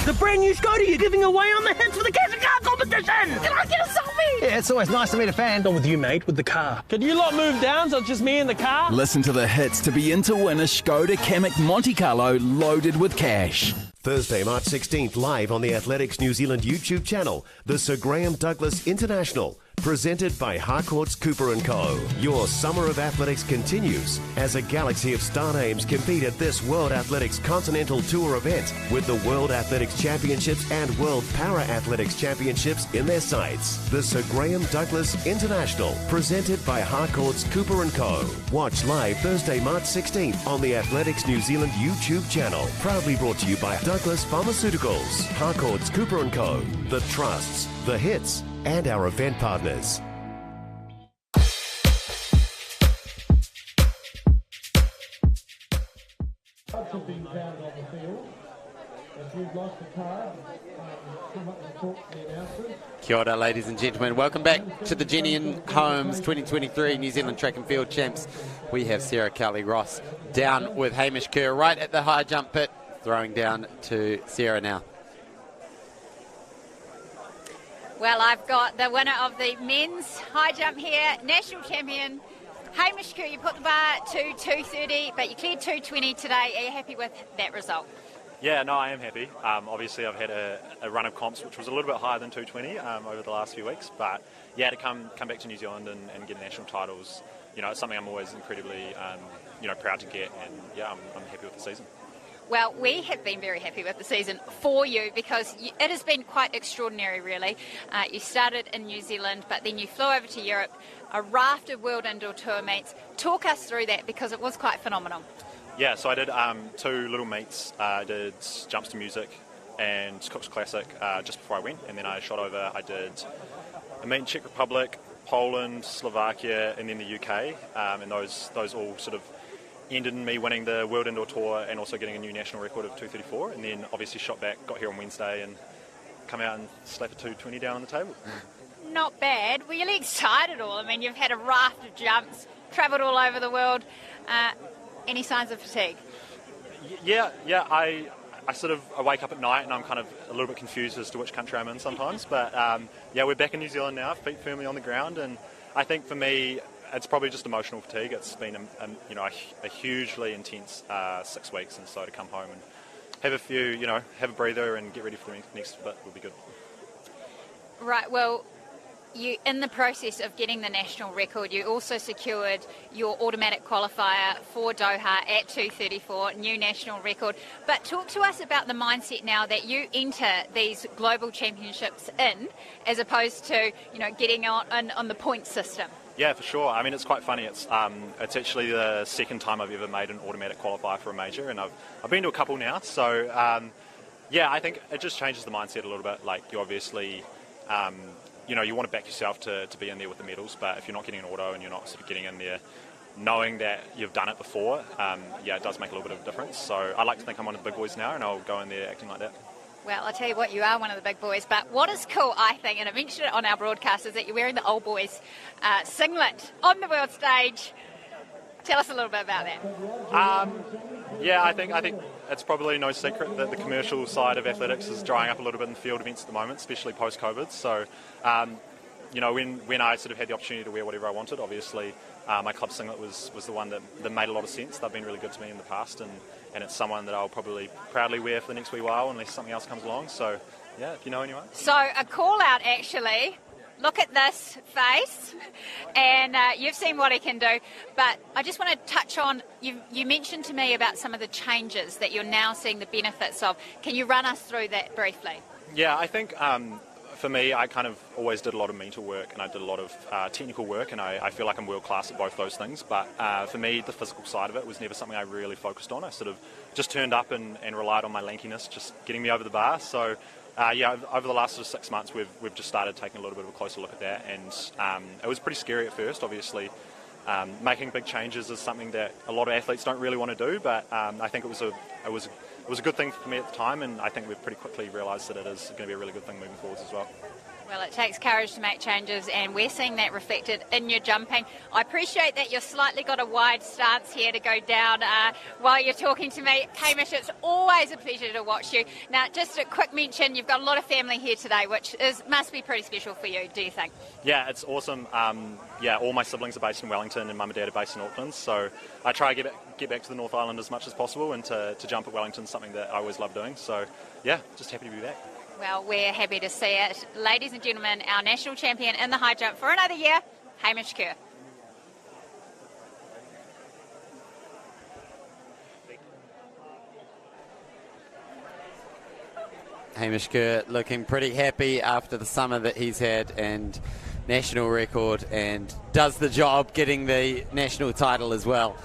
the brand new Skoda you're giving away on the hits for the cash and car competition. Can I get a selfie? Yeah, it's always nice to meet a fan. Not with you, mate, with the car. Could you lot move down so it's just me in the car? Listen to the hits to be in to win a Skoda Kamek Monte Carlo loaded with cash. Thursday, March 16th, live on the Athletics New Zealand YouTube channel, the Sir Graham Douglas International, presented by Harcourts Cooper & Co. Your summer of athletics continues as a galaxy of star names compete at this World Athletics Continental Tour event with the World Athletics Championships and World Para Athletics Championships in their sights. The Sir Graham Douglas International, presented by Harcourts Cooper & Co. Watch live Thursday, March 16th on the Athletics New Zealand YouTube channel. Proudly brought to you by Douglas Pharmaceuticals, Harcourts Cooper & Co. The Trusts, the Hits, and our event partners. Have been found on the field. If you've lost a card, come up and talk to the announcers. Kia ora, ladies and gentlemen. Welcome back to the Jennian Homes 2023 New Zealand Track and Field Champs. We have Sarah Kelly-Ross down with Hamish Kerr right at the high jump pit, throwing down to Sarah now. Well, I've got the winner of the men's high jump here, national champion, Hamish Kerr. You put the bar to 2:30, but you cleared 2:20 today. Are you happy with that result? Yeah, no, I am happy. Obviously, I've had a run of comps which was a little bit higher than 2:20 over the last few weeks, but yeah, to come back to New Zealand and get national titles, you know, it's something I'm always incredibly, proud to get, and yeah, I'm happy with the season. Well, we have been very happy with the season for you because it has been quite extraordinary, really. You started in New Zealand, but then you flew over to Europe, a raft of World Indoor Tour meets. Talk us through that because it was quite phenomenal. Yeah, so I did 2 little meets. I did Jumps to Music and Cook's Classic just before I went, and then I shot over. I did a meet in Czech Republic, Poland, Slovakia, and then the UK, and those all sort of ended in me winning the World Indoor Tour and also getting a new national record of 2:34, and then obviously shot back, got here on Wednesday and come out and slap a 2:20 down on the table. Not bad. Were you really excited all? I mean, you've had a raft of jumps, travelled all over the world. Any signs of fatigue? Yeah. I sort of I wake up at night and I'm kind of a little bit confused as to which country I'm in sometimes. But yeah, we're back in New Zealand now, feet firmly on the ground, and I think for me, it's probably just emotional fatigue. It's been a hugely intense 6 weeks, and so to come home and have a few, have a breather and get ready for the next bit will be good. Right. Well, you in the process of getting the national record, you also secured your automatic qualifier for Doha at 2:34, new national record. But talk to us about the mindset now that you enter these global championships in, as opposed to getting on the point system. Yeah, for sure. I mean, it's quite funny. It's actually the second time I've ever made an automatic qualifier for a major, and I've been to a couple now. So yeah, I think it just changes the mindset a little bit. Like you obviously, you want to back yourself to be in there with the medals, but if you're not getting an auto and you're not sort of getting in there, knowing that you've done it before, it does make a little bit of a difference. So I like to think I'm one of the big boys now, and I'll go in there acting like that. Well, I'll tell you what, you are one of the big boys, but what is cool, I think, and I mentioned it on our broadcast, is that you're wearing the old boys singlet on the world stage. Tell us a little bit about that. Yeah, I think it's probably no secret that the commercial side of athletics is drying up a little bit in field events at the moment, especially post-COVID. So, when I sort of had the opportunity to wear whatever I wanted, obviously my club singlet was the one that made a lot of sense. They've been really good to me in the past, and it's someone that I'll probably proudly wear for the next wee while unless something else comes along. So, yeah, if you know anyone. So, a call out actually. Look at this face, and you've seen what he can do. But I just want to touch on, you mentioned to me about some of the changes that you're now seeing the benefits of. Can you run us through that briefly? Yeah, I think for me, I kind of always did a lot of mental work and I did a lot of technical work, and I feel like I'm world class at both those things. But for me, the physical side of it was never something I really focused on. I sort of just turned up and relied on my lankiness, just getting me over the bar. So over the last sort of 6 months, we've just started taking a little bit of a closer look at that, and it was pretty scary at first. Obviously, making big changes is something that a lot of athletes don't really want to do, but I think it was a good thing for me at the time, and I think we've pretty quickly realised that it is going to be a really good thing moving forwards as well. Well, it takes courage to make changes, and we're seeing that reflected in your jumping. I appreciate that you've slightly got a wide stance here to go down while you're talking to me. Hamish, it's always a pleasure to watch you. Now, just a quick mention, you've got a lot of family here today, which must be pretty special for you, do you think? Yeah, it's awesome. All my siblings are based in Wellington and mum and dad are based in Auckland, so I try to get back to the North Island as much as possible, and to jump at Wellington is something that I always love doing. So, yeah, just happy to be back. Well, we're happy to see it. Ladies and gentlemen, our national champion in the high jump for another year, Hamish Kerr. Hamish Kerr looking pretty happy after the summer that he's had, and national record, and does the job getting the national title as well.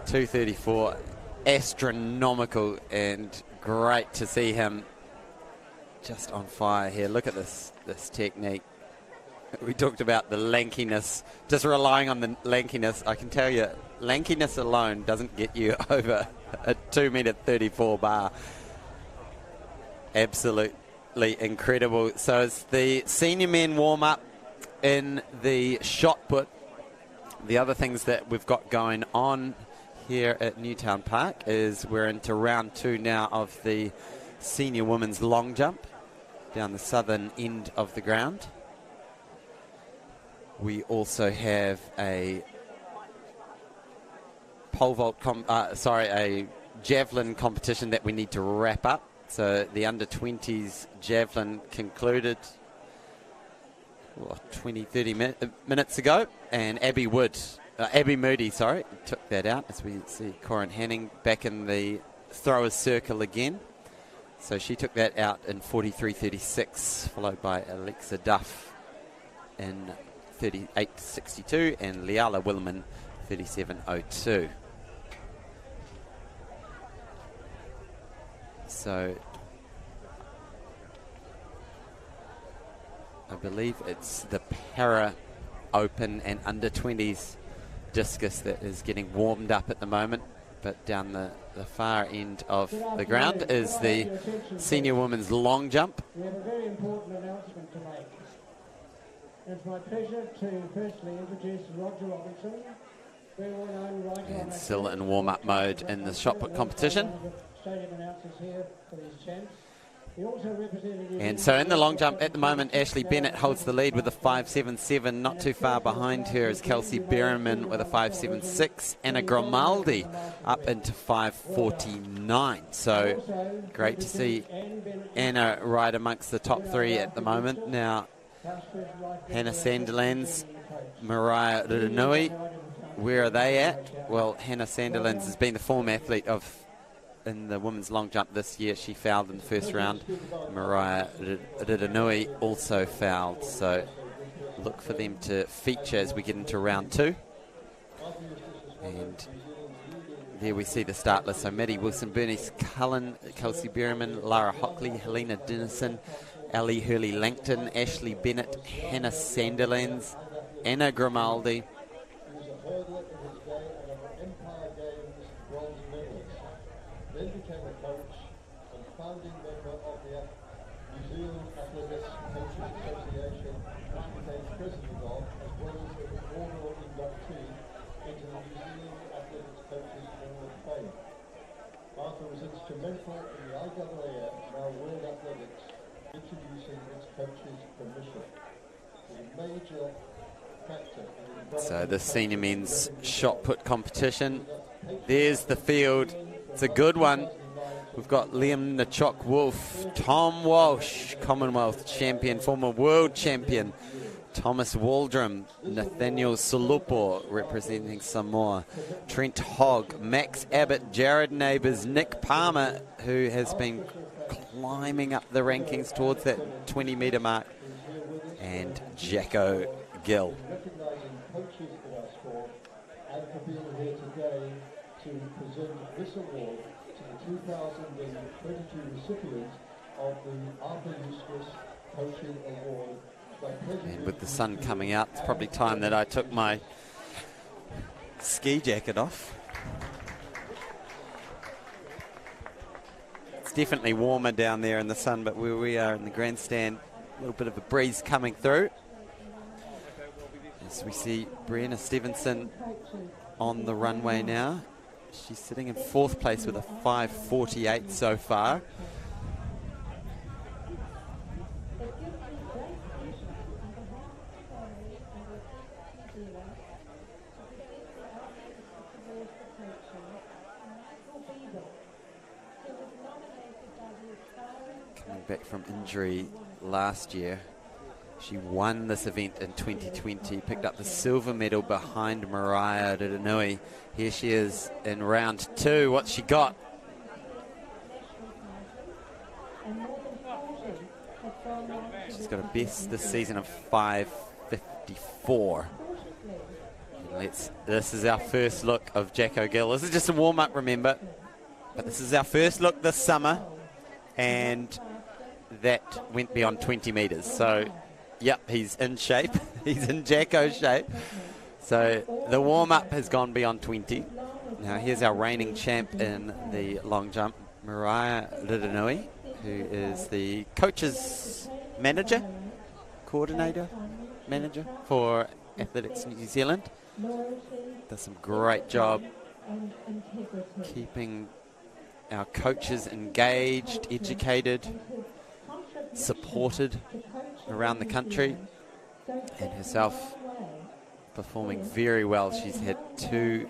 2:34, astronomical, and great to see him just on fire here. Look at this technique. We talked about the lankiness, just relying on the lankiness. I can tell you, lankiness alone doesn't get you over a 2-metre-34 bar. Absolutely incredible. So it's the senior men warm up in the shot put. The other things that we've got going on here at Newtown Park is we're into round 2 now of the senior women's long jump down the southern end of the ground. We also have a pole vault, a javelin competition that we need to wrap up. So the under-20s javelin concluded 20-30 minutes ago, and Abby Moody, took that out, as we see Corin Hanning back in the throwers circle again. So she took that out in 43.36, followed by Alexa Duff in 38.62 and Liala Wilman 37.02. So I believe it's the Para Open and under-20s discus that is getting warmed up at the moment. But down the far end of the ground is the senior women's long jump. We have a very important announcement to make. It's my pleasure to firstly introduce Roger Robinson, very well known writer. And still in warm-up mode in the shot put competition. Stadium announcers here for these champs. He also represented. And so in the long jump at the moment, Ashley Bennett holds the lead with a 5.77. Not too far behind her is Kelsey Berriman with a 5.76. Anna Grimaldi up into 5.49. So great to see Anna right amongst the top 3 at the moment. Now, Hannah Sandilands, Mariah Rudanui, where are they at? Well, Hannah Sandilands has been the form athlete in the women's long jump this year. She fouled in the first round. Mariah Rudanui also fouled. So look for them to feature as we get into round 2. And there we see the start list. So Maddie Wilson, Bernice Cullen, Kelsey Berriman, Lara Hockley, Helena Dennison, Ali Hurley-Langton, Ashley Bennett, Hannah Sandilands, Anna Grimaldi. Then became a coach and founding member of the New Zealand Athletics Coaches Association, which became president of, as well as an inaugural inductee into the New Zealand Athletics Coaches Hall of Fame. Arthur was instrumental in the IAAF, now World Athletics, introducing its coaches' permission. It was a major factor in So the senior men's shot put competition. There's the field. It's a good one. We've got Liam Nachok-Wolf, Tom Walsh, Commonwealth champion, former world champion, Thomas Waldrum, Nathaniel Sulupo representing Samoa, Trent Hogg, Max Abbott, Jared Neighbours, Nick Palmer, who has been climbing up the rankings towards that 20-metre mark, and Jacko Gill. recognizing coaches in our sport and for being here today to present this award to the 2022 recipients of the Arthur Eustace Coaching Award. And with the sun coming out, it's probably time that I took my ski jacket off. It's definitely warmer down there in the sun, but where we are in the grandstand, A little bit of a breeze coming through. As we see Brianna Stevenson on the runway now. She's sitting in 4th place with a 5:48 so far. Coming back from injury last year. She won this event in 2020, picked up the silver medal behind Mariah Ridanui. Here she is in round 2. What's she got? She's got a best this season of 5:54. This is our first look of Jack O'Gill. This is just a warm-up, remember, but this is our first look this summer, and that went beyond 20 metres. So, yep, he's in shape. He's in Jacko shape. So the warm-up has gone beyond 20. Now here's our reigning champ in the long jump, Mariah Ridanui, who is the coach's manager, coordinator, manager for Athletics New Zealand. Does some great job keeping our coaches engaged, educated, supported around the country, and herself performing very well. She's had 2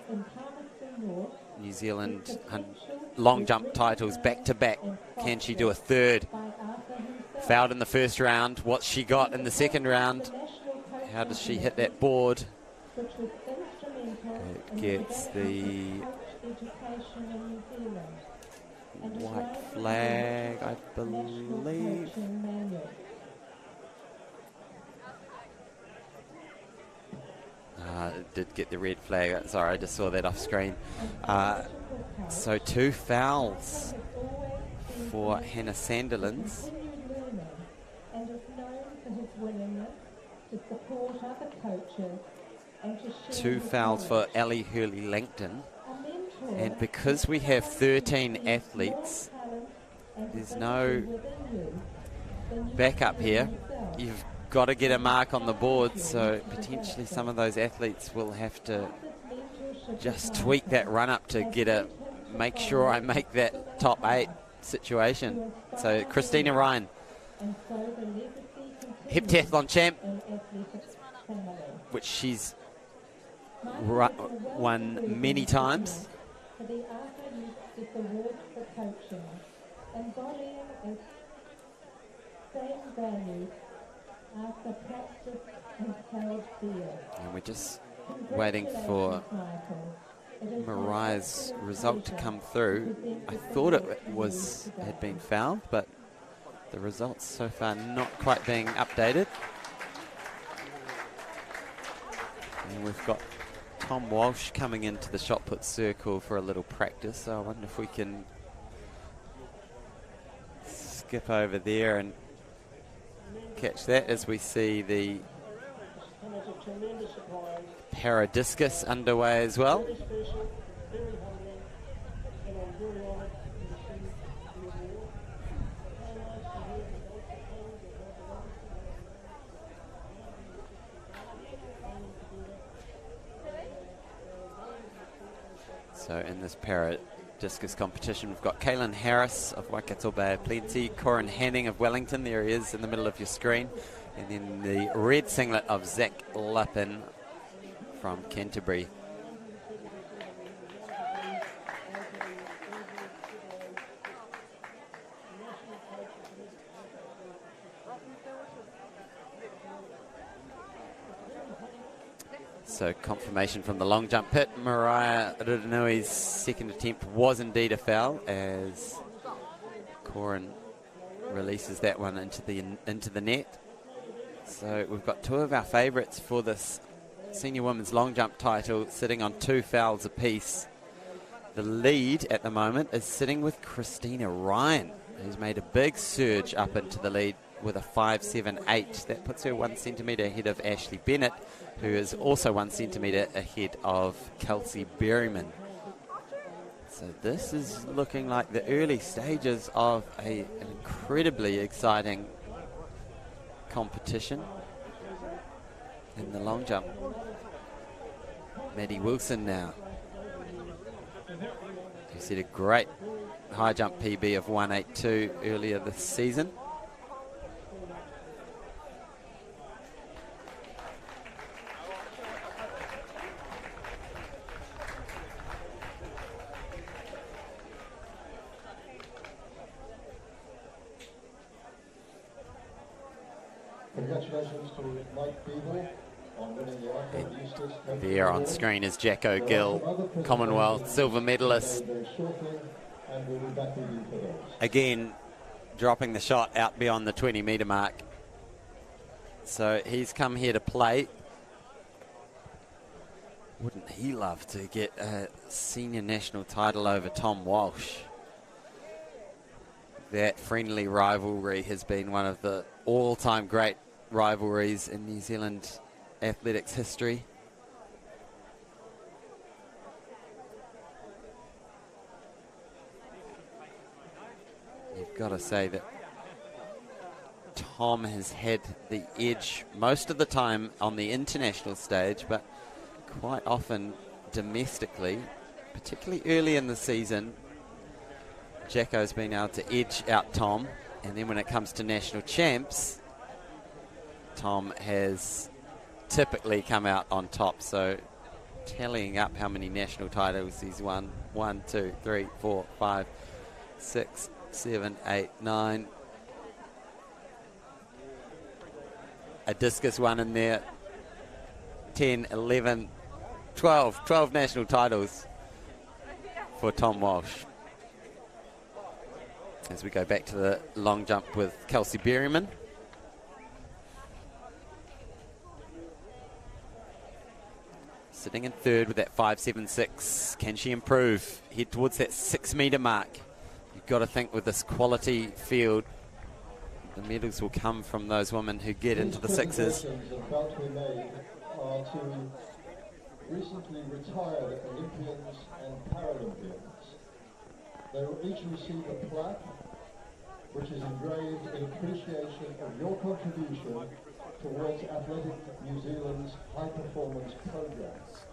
New Zealand long jump titles back to back. Can she do a third? Fouled in the first round. What's she got in the second round? How does she hit that board? It gets the white flag, I believe. It did get the red flag. Sorry, I just saw that off screen. So 2 fouls for Hannah Sandilands. 2 fouls for Ali Hurley-Langton. And because we have 13 athletes, there's no backup here. You've got to get a mark on the board, so potentially some of those athletes will have to just tweak that run up to make sure I make that top 8 situation. So Christina Ryan, heptathlon champ, which she's won many times. And we're just waiting for Mariah's result to come through. I thought it had been fouled, but the results so far not quite being updated. And we've got Tom Walsh coming into the shot put circle for a little practice, so I wonder if we can skip over there and catch that as we see the para discus underway as well. So in this para discus competition, we've got Kaylin Harris of Waikato Bay Plenty, Corin Hanning of Wellington, there he is in the middle of your screen, and then the red singlet of Zach Lippin from Canterbury. So confirmation from the long jump pit. Mariah Ridanui's second attempt was indeed a foul as Corin releases that one into the net. So we've got 2 of our favourites for this senior women's long jump title sitting on 2 fouls apiece. The lead at the moment is sitting with Christina Ryan, who's made a big surge up into the lead with a 5.78. That puts her 1 centimetre ahead of Ashley Bennett, who is also 1 centimetre ahead of Kelsey Berryman. So this is looking like the early stages of an incredibly exciting competition in the long jump. Maddie Wilson now, who set a great high jump PB of 182 earlier this season. Congratulations to Mike Beagle on winning the Icon Eustace. There on screen is Jacko Gill, Commonwealth silver medalist. And we'll be back with you for those. Again, dropping the shot out beyond the 20-metre mark. So he's come here to play. Wouldn't he love to get a senior national title over Tom Walsh? That friendly rivalry has been one of the all-time great rivalries in New Zealand athletics history. You've got to say that Tom has had the edge most of the time on the international stage, but quite often domestically, particularly early in the season. Jacko's been able to edge out Tom, and then when it comes to national champs, Tom has typically come out on top. So tallying up how many national titles he's won: 1, 2, 3, 4, 5, 6, 7, 8, 9. A discus one in there. 10, 11, 12 national titles for Tom Walsh. As we go back to the long jump with Kelsey Berryman. Sitting in third with that 5.76. Can she improve? Head towards that 6-metre mark. You've got to think with this quality field, the medals will come from those women who get into the sixes. About to be made are to recently retired Olympians and Paralympians. They will each receive a plaque which is engraved in appreciation of your contribution towards Athletic New Zealand's high-performance programs.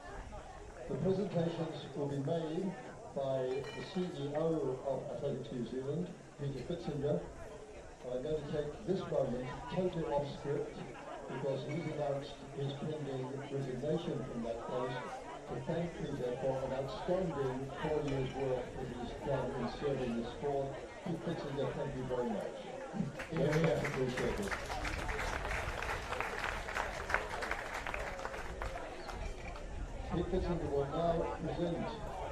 The presentations will be made by the CEO of Athletics New Zealand, Peter Fitzinger. I'm going to take this moment totally off script because he's announced his pending resignation from that post to thank Peter for an outstanding 4 years' work that he's done in serving the sport. Pete Fitzinger, thank you very much. Very much appreciated. Pete Fitzinger will now present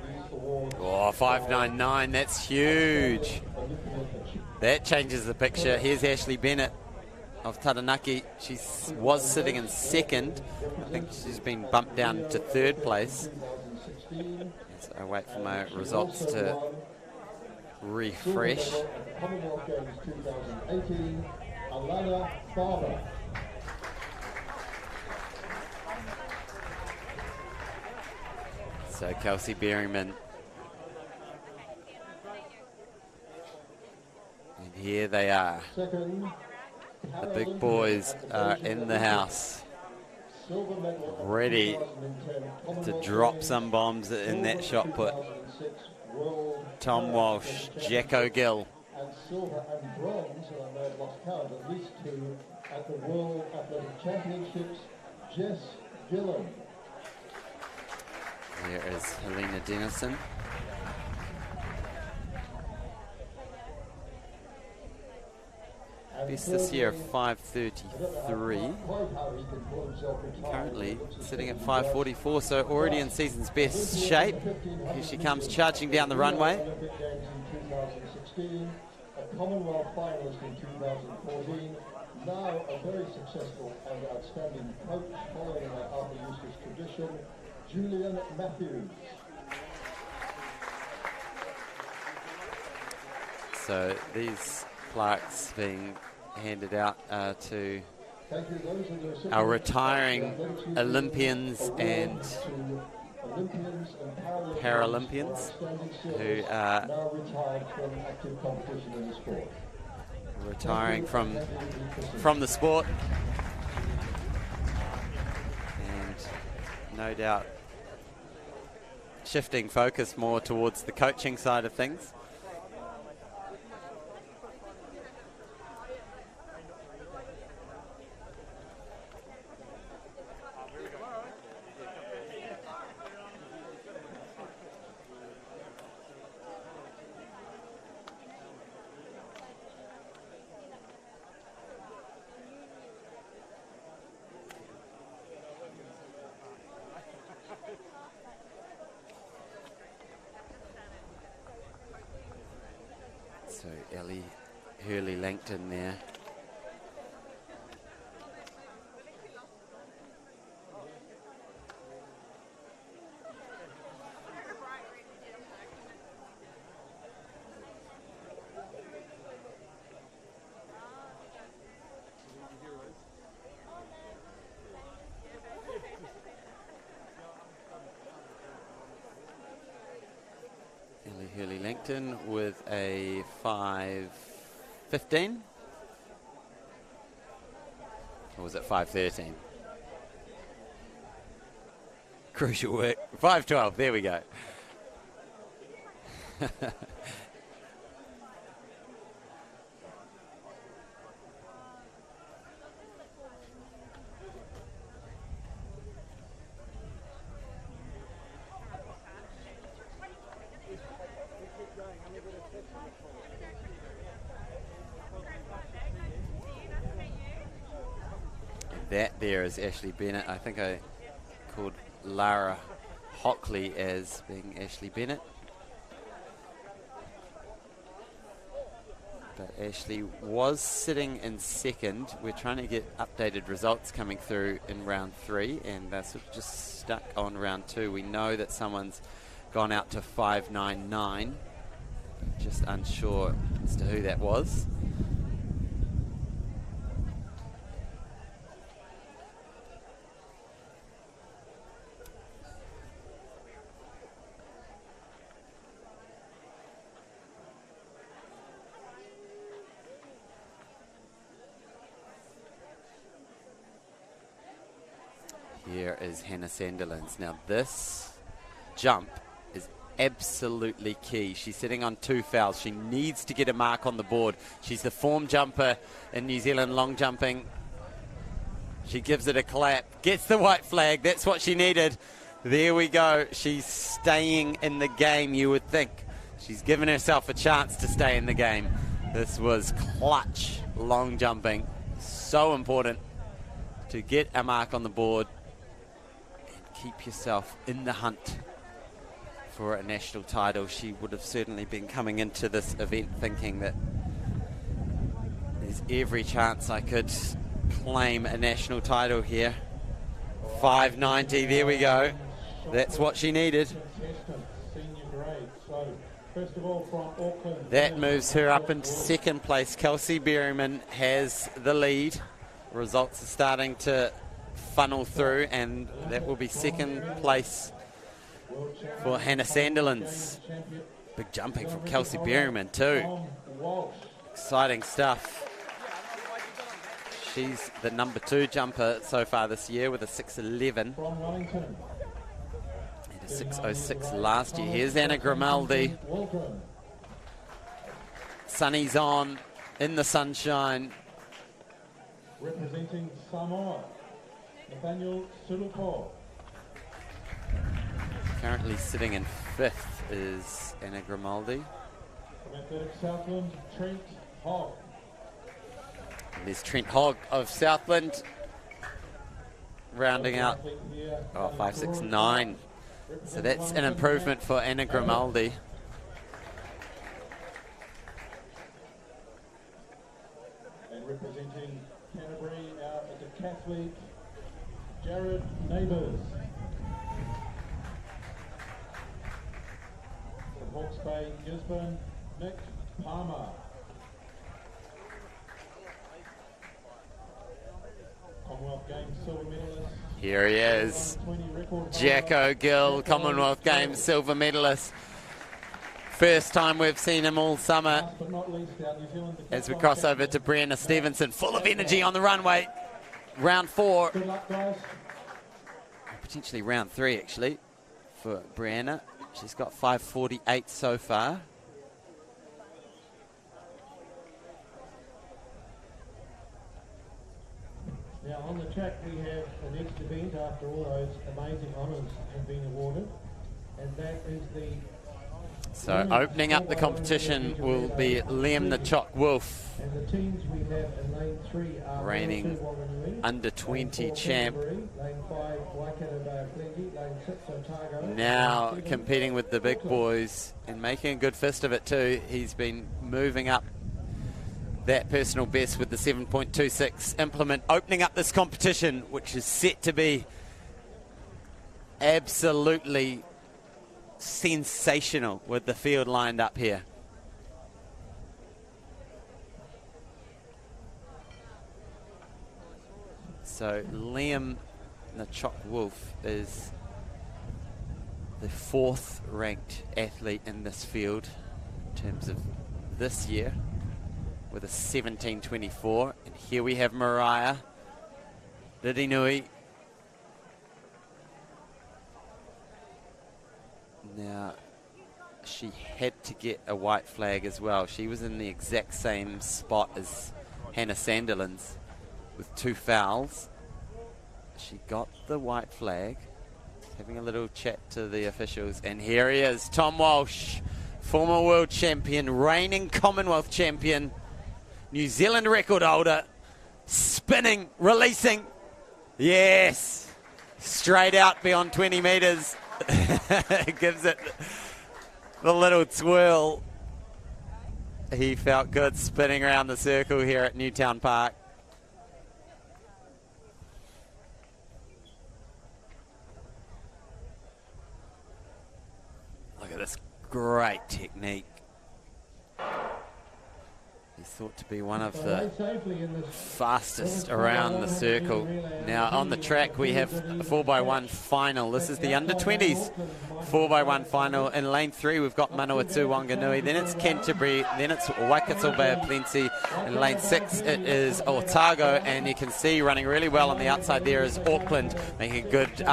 these awards. Oh, 5.99, that's huge. That changes the picture. Here's Ashley Bennett of Taranaki. She was sitting in second. I think she's been bumped down to third place. As I wait for my results to refresh. Commonwealth Games 2018, Alana Barber. So Kelsey Berryman. And here they are. The big boys are in the house, ready to drop some bombs in that shot put. Tom Walsh, Jacko Gill. And silver and bronze, and I may have lost count, at least 2 at the World Athletic Championships. Jess Gillen. There is Helena Dennison. Best this year of 5.33. Currently sitting at 5.44, so already in season's best shape. Here she comes charging down the runway. Olympic Games in 2016, a Commonwealth finalist in 2014, now a very successful and outstanding coach following her Arthur Eustace tradition, Julian Matthews. So these plaques being handed out to our retiring Olympians and Paralympians who are retiring from the sport. And no doubt shifting focus more towards the coaching side of things. So Ellie Hurley-Langton there. Ellie Hurley-Langton with a 5:15, or was it 5:13? Crucial work. 5:12. There we go. That there is Ashley Bennett. I think I called Lara Hockley as being Ashley Bennett. But Ashley was sitting in second. We're trying to get updated results coming through in round 3, and that's just stuck on round 2. We know that someone's gone out to 5:99. Just unsure as to who that was. Here is Hannah Sandilands. Now this jump is absolutely key. She's sitting on 2 fouls. She needs to get a mark on the board. She's the form jumper in New Zealand long jumping. She gives it a clap, gets the white flag. That's what she needed. There we go. She's staying in the game, you would think. She's given herself a chance to stay in the game. This was clutch long jumping. So important to get a mark on the board. Keep yourself in the hunt for a national title. She would have certainly been coming into this event thinking that there's every chance I could claim a national title here. 5:90, there we go. That's what she needed. That moves her up into second place. Kelsey Berryman has the lead. Results are starting to funnel through, and that will be second place for Hannah Sandilands. Big jumping from Kelsey Berryman too. Exciting stuff. She's the number 2 jumper so far this year with a 6:11 and a 6:06 last year. Here's Anna Grimaldi. Sunny's on in the sunshine. Representing Samoa, Nathaniel Sulupo. Currently sitting in 5th is Anna Grimaldi. From Athletics Southland, Trent Hogg. And there's Trent Hogg of Southland rounding out 5:69. So that's an improvement for Anna Grimaldi. And representing Canterbury, our decathlete, Jared Neighbours. From Hawke's Bay, Gisborne, Nick Palmer. Commonwealth Games silver medalist. Here he is, Jack O'Gill, Commonwealth Games silver medalist. first time we've seen him all summer. Last but not least, our New Zealand As we cross over to Brianna Stevenson, full of energy on the runway. Round 4. Good luck, guys. Potentially round 3, actually, for Brianna. She's got 5:48 so far. Now on the track we have the next event after all those amazing honours have been awarded, and that is the... So opening up the competition will be Liam the Chalk Wolf, And the teams we have in lane 3 are... reigning under 20 champ. Lane 5, Waikato Bay of Plenty. Lane 6, Otago. Now competing with the big boys and making a good fist of it too. He's been moving up that personal best with the 7.26 implement, opening up this competition, which is set to be absolutely sensational with the field lined up here. So Liam the Chalk Wolf is the 4th ranked athlete in this field in terms of this year, with a 17.24. And here we have Mariah Ridinui. Now, she had to get a white flag as well. She was in the exact same spot as Hannah Sandilands with 2 fouls. She got the white flag. Having a little chat to the officials. And here he is, Tom Walsh, former world champion, reigning Commonwealth champion, New Zealand record holder, spinning, releasing. Yes, straight out beyond 20 metres. Gives it the little twirl. He felt good spinning around the circle here at Newtown Park. Look at this great technique. He's thought to be one of the fastest around the circle. Now on the track we have a 4x1 final. This is the under-20s 4x1 final. In lane 3 we've got Manawatu Wanganui, then it's Canterbury, then it's Waikato Bay of Plenty. In lane 6 it is Otago, and you can see running really well on the outside there is Auckland, making a good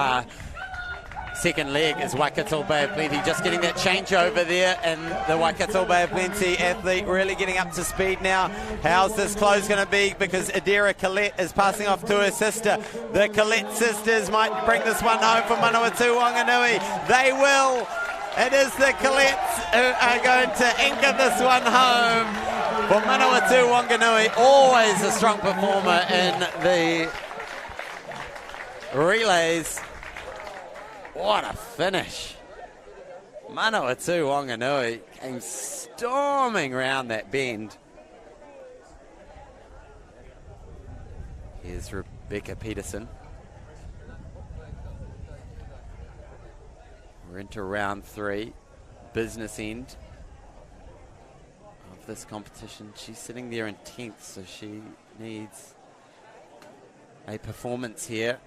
second leg is Waikato Bay of Plenty, just getting that changeover there, and the Waikato Bay of Plenty athlete really getting up to speed now. How's this close going to be? Because Adira Collette is passing off to her sister. The Collette sisters might bring this one home for Manawatu Wanganui. They will. It is the Collettes who are going to anchor this one home for Manawatu Wanganui. Always a strong performer in the relays. What a finish. Manawatu Wanganui came storming round that bend. Here's Rebecca Peterson. We're into round 3, business end of this competition. She's sitting there in 10th, so she needs a performance here.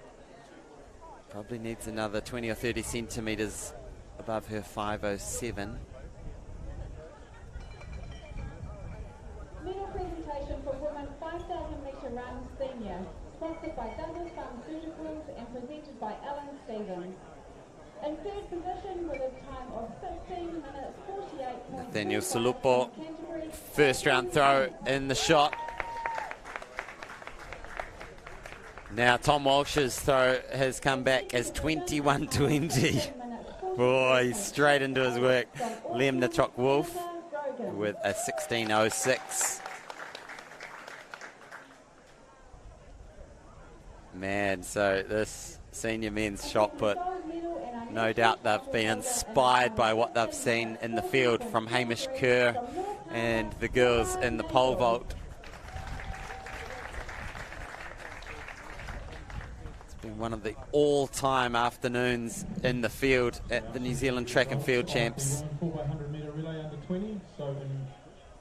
Probably needs another 20 or 30 centimetres above her 5:07. Medal presentation for women 5,000 metre run senior, sponsored by Douglas Pharmaceuticals and presented by Alan Stevens. In third position with a time of 15 minutes 48. Nathaniel Sulupo, first round throw in the shot. Now Tom Walsh's throw has come back as 21-20. Boy, he's straight into his work. Liam the Chalk Wolf with a 16.06. Man, so this senior men's shot put, no doubt they've been inspired by what they've seen in the field from Hamish Kerr and the girls in the pole vault. Been one of the all-time afternoons in the field at the New Zealand Track and Field Champs. 4x100 metre relay under 20. So in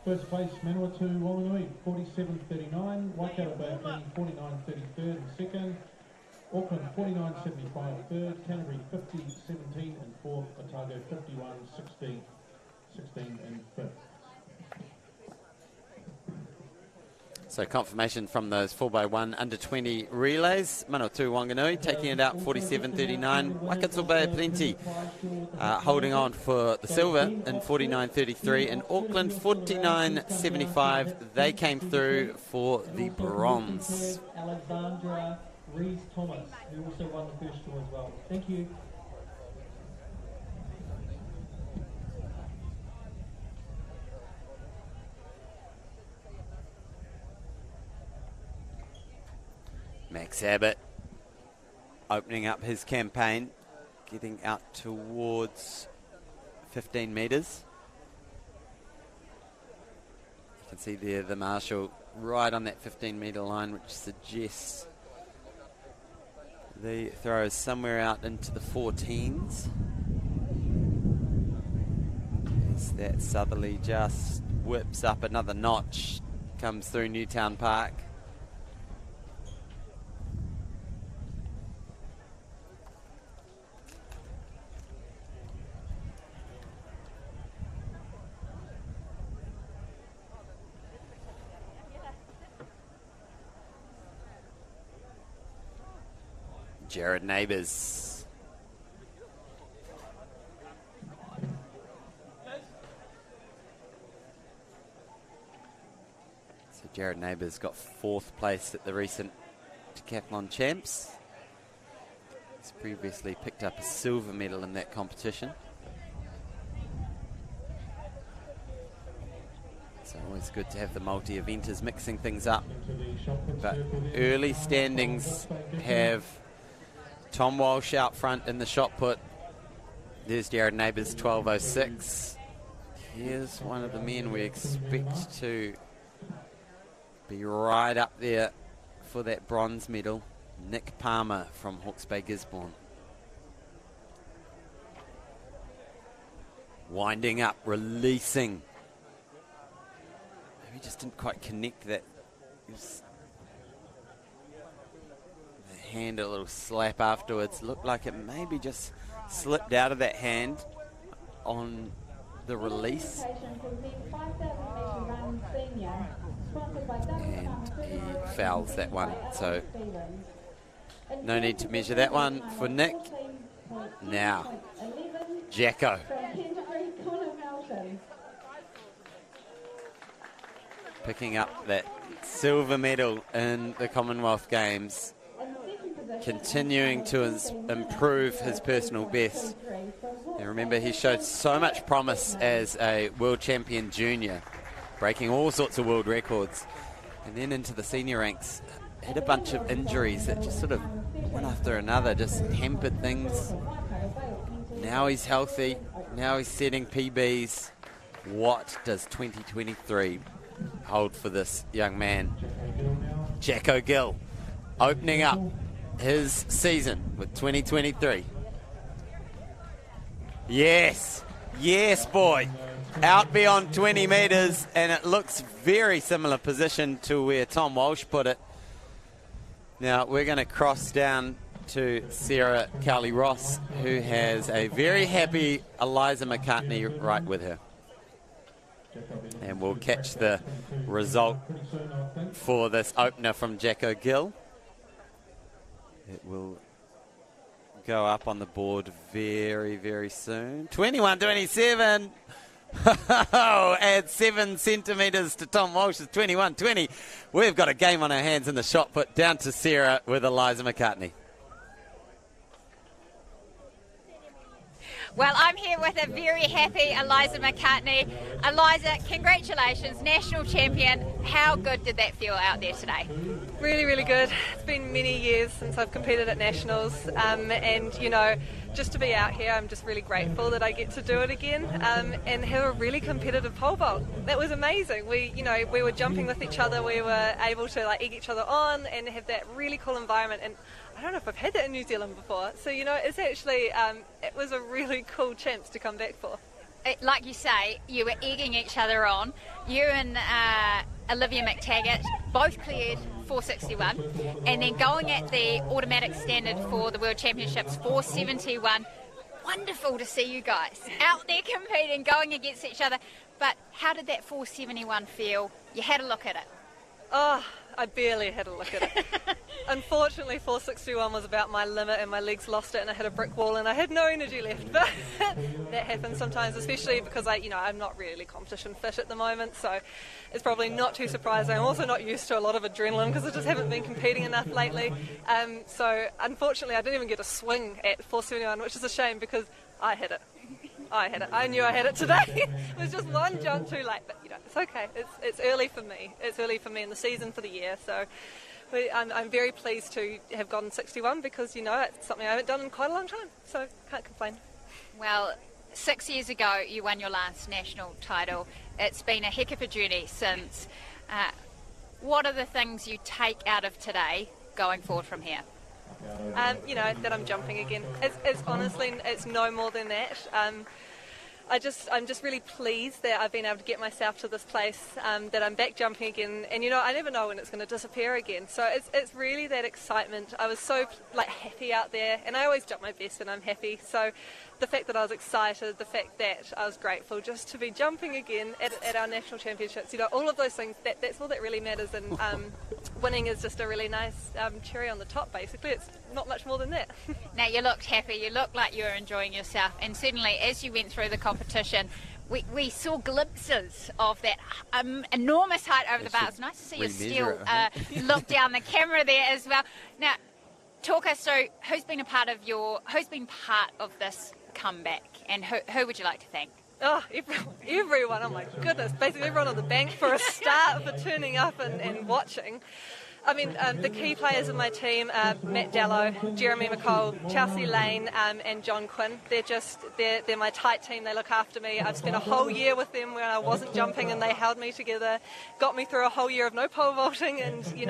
first place, Manawatu Wanganui, 47.39. Waikato Bay of Plenty, 49.33 in second. Auckland, 49.75 third. Canterbury, 50.17 and fourth. Otago, 51.16. 16 and 5th. So confirmation from those 4x1 under 20 relays. Manawatu Wanganui taking it out 47.39. Waikato Bay Plenty holding on for the silver in 49.33. And Auckland 49.75. They came through for the bronze. Alexandra Rees-Thomas, who also won the first draw as well. Thank you. Max Abbott opening up his campaign, getting out towards 15 metres. You can see there the marshal right on that 15-metre line, which suggests the throw is somewhere out into the 14s. As that southerly just whips up another notch, comes through Newtown Park. Jared Neighbours. So Jared Neighbours got 4th place at the recent decathlon champs. He's previously picked up a silver medal in that competition. It's always good to have the multi-eventers mixing things up. But early standings have Tom Walsh out front in the shot put. There's Jared Neighbours, 12.06. Here's one of the men we expect to be right up there for that bronze medal, Nick Palmer from Hawke's Bay Gisborne. Winding up, releasing. Maybe just didn't quite connect that. Hand a little slap afterwards. Looked like it maybe just slipped out of that hand on the release. And he fouls that one. So no need to measure that one for Nick. Now, Jacko. Picking up that silver medal in the Commonwealth Games. Continuing to improve his personal best. And remember, he showed so much promise as a world champion junior, breaking all sorts of world records. And then into the senior ranks, had a bunch of injuries that just sort of one after another just hampered things. Now he's healthy. Now he's setting PBs. What does 2023 hold for this young man? Jacko Gill opening up his season with 2023. Yes, yes, boy. Out beyond 20 metres, and it looks very similar position to where Tom Walsh put it. Now we're going to cross down to Sarah Cowley-Ross, who has a very happy Eliza McCartney right with her. And we'll catch the result for this opener from Jacko Gill. It will go up on the board very, very soon. 21.27. Add 7 centimetres to Tom Walsh's 21.20. We've got a game on our hands in the shot put. Down to Sarah with Eliza McCartney. Well, I'm here with a very happy Eliza McCartney. Eliza, congratulations, national champion. How good did that feel out there today? Really, really good. It's been many years since I've competed at nationals, and you know, just to be out here, I'm just really grateful that I get to do it again, and have a really competitive pole vault. That was amazing. We were jumping with each other. We were able to egg each other on and have that really cool environment. And I don't know if I've had that in New Zealand before. So it's actually it was a really cool chance to come back for. Like you say, you were egging each other on. You and Olivia McTaggart both cleared 461, and then going at the automatic standard for the World Championships, 471. wonderful to see you guys out there competing, going against each other. But how did that 471 feel? You had a look at it. Oh, I barely had a look at it. Unfortunately, 461 was about my limit and my legs lost it and I hit a brick wall and I had no energy left. But that happens sometimes, especially because I'm not really competition fit at the moment, so it's probably not too surprising. I'm also not used to a lot of adrenaline because I just haven't been competing enough lately. So unfortunately, I didn't even get a swing at 471, which is a shame because I had it. I knew I had it today. It was just one jump too late, but it's okay. It's early for me. It's early for me in the season for the year, so I'm very pleased to have gotten 61 because it's something I haven't done in quite a long time, so can't complain. Well, 6 years ago you won your last national title. It's been a heck of a journey since. What are the things you take out of today going forward from here? That I'm jumping again. It's honestly, it's no more than that. I'm just really pleased that I've been able to get myself to this place, that I'm back jumping again, and I never know when it's going to disappear again. So it's really that excitement. I was so happy out there, and I always jump my best when I'm happy. So the fact that I was excited, the fact that I was grateful just to be jumping again at our national championships, all of those things, that's all that really matters. And winning is just a really nice cherry on the top, basically. It's not much more than that. Now, you looked happy, you looked like you were enjoying yourself, and certainly as you went through the competition, we saw glimpses of that enormous height over the bar. It's nice to see you still look down the camera there as well. Now, talk us through who's been part of this comeback, and who would you like to thank? Oh, everyone, oh my goodness, basically everyone on the bank for a start, for turning up and watching. I mean, the key players of my team are Matt Dallow, Jeremy McCall, Chelsea Lane, and John Quinn. They're my tight team. They look after me. I've spent a whole year with them when I wasn't jumping, and they held me together, got me through a whole year of no pole vaulting, and we've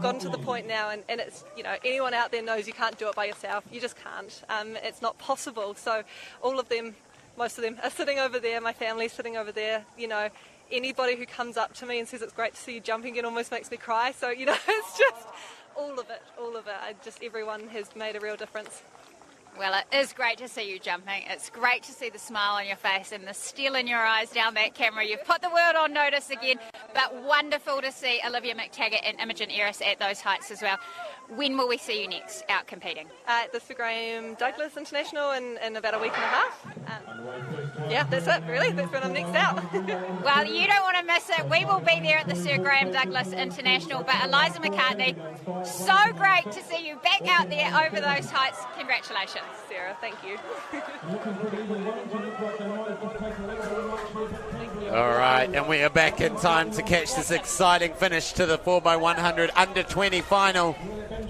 gotten to the point now, and it's anyone out there knows you can't do it by yourself. You just can't. It's not possible. So all of them, most of them, are sitting over there. My family's sitting over there. Anybody who comes up to me and says it's great to see you jumping, it almost makes me cry. So, it's just all of it. Everyone has made a real difference. Well, it is great to see you jumping. It's great to see the smile on your face and the steel in your eyes down that camera. You've put the world on notice again, but wonderful to see Olivia McTaggart and Imogen Eris at those heights as well. When will we see you next out competing? At the Sir Graham Douglas International in about a week and a half. Yeah, that's it, really. That's when I'm next out. Well, you don't want to miss it. We will be there at the Sir Graham Douglas International. But Eliza McCartney, so great to see you back out there over those heights. Congratulations. Sarah, thank you. All right, and we are back in time to catch this exciting finish to the 4x100 under 20 final.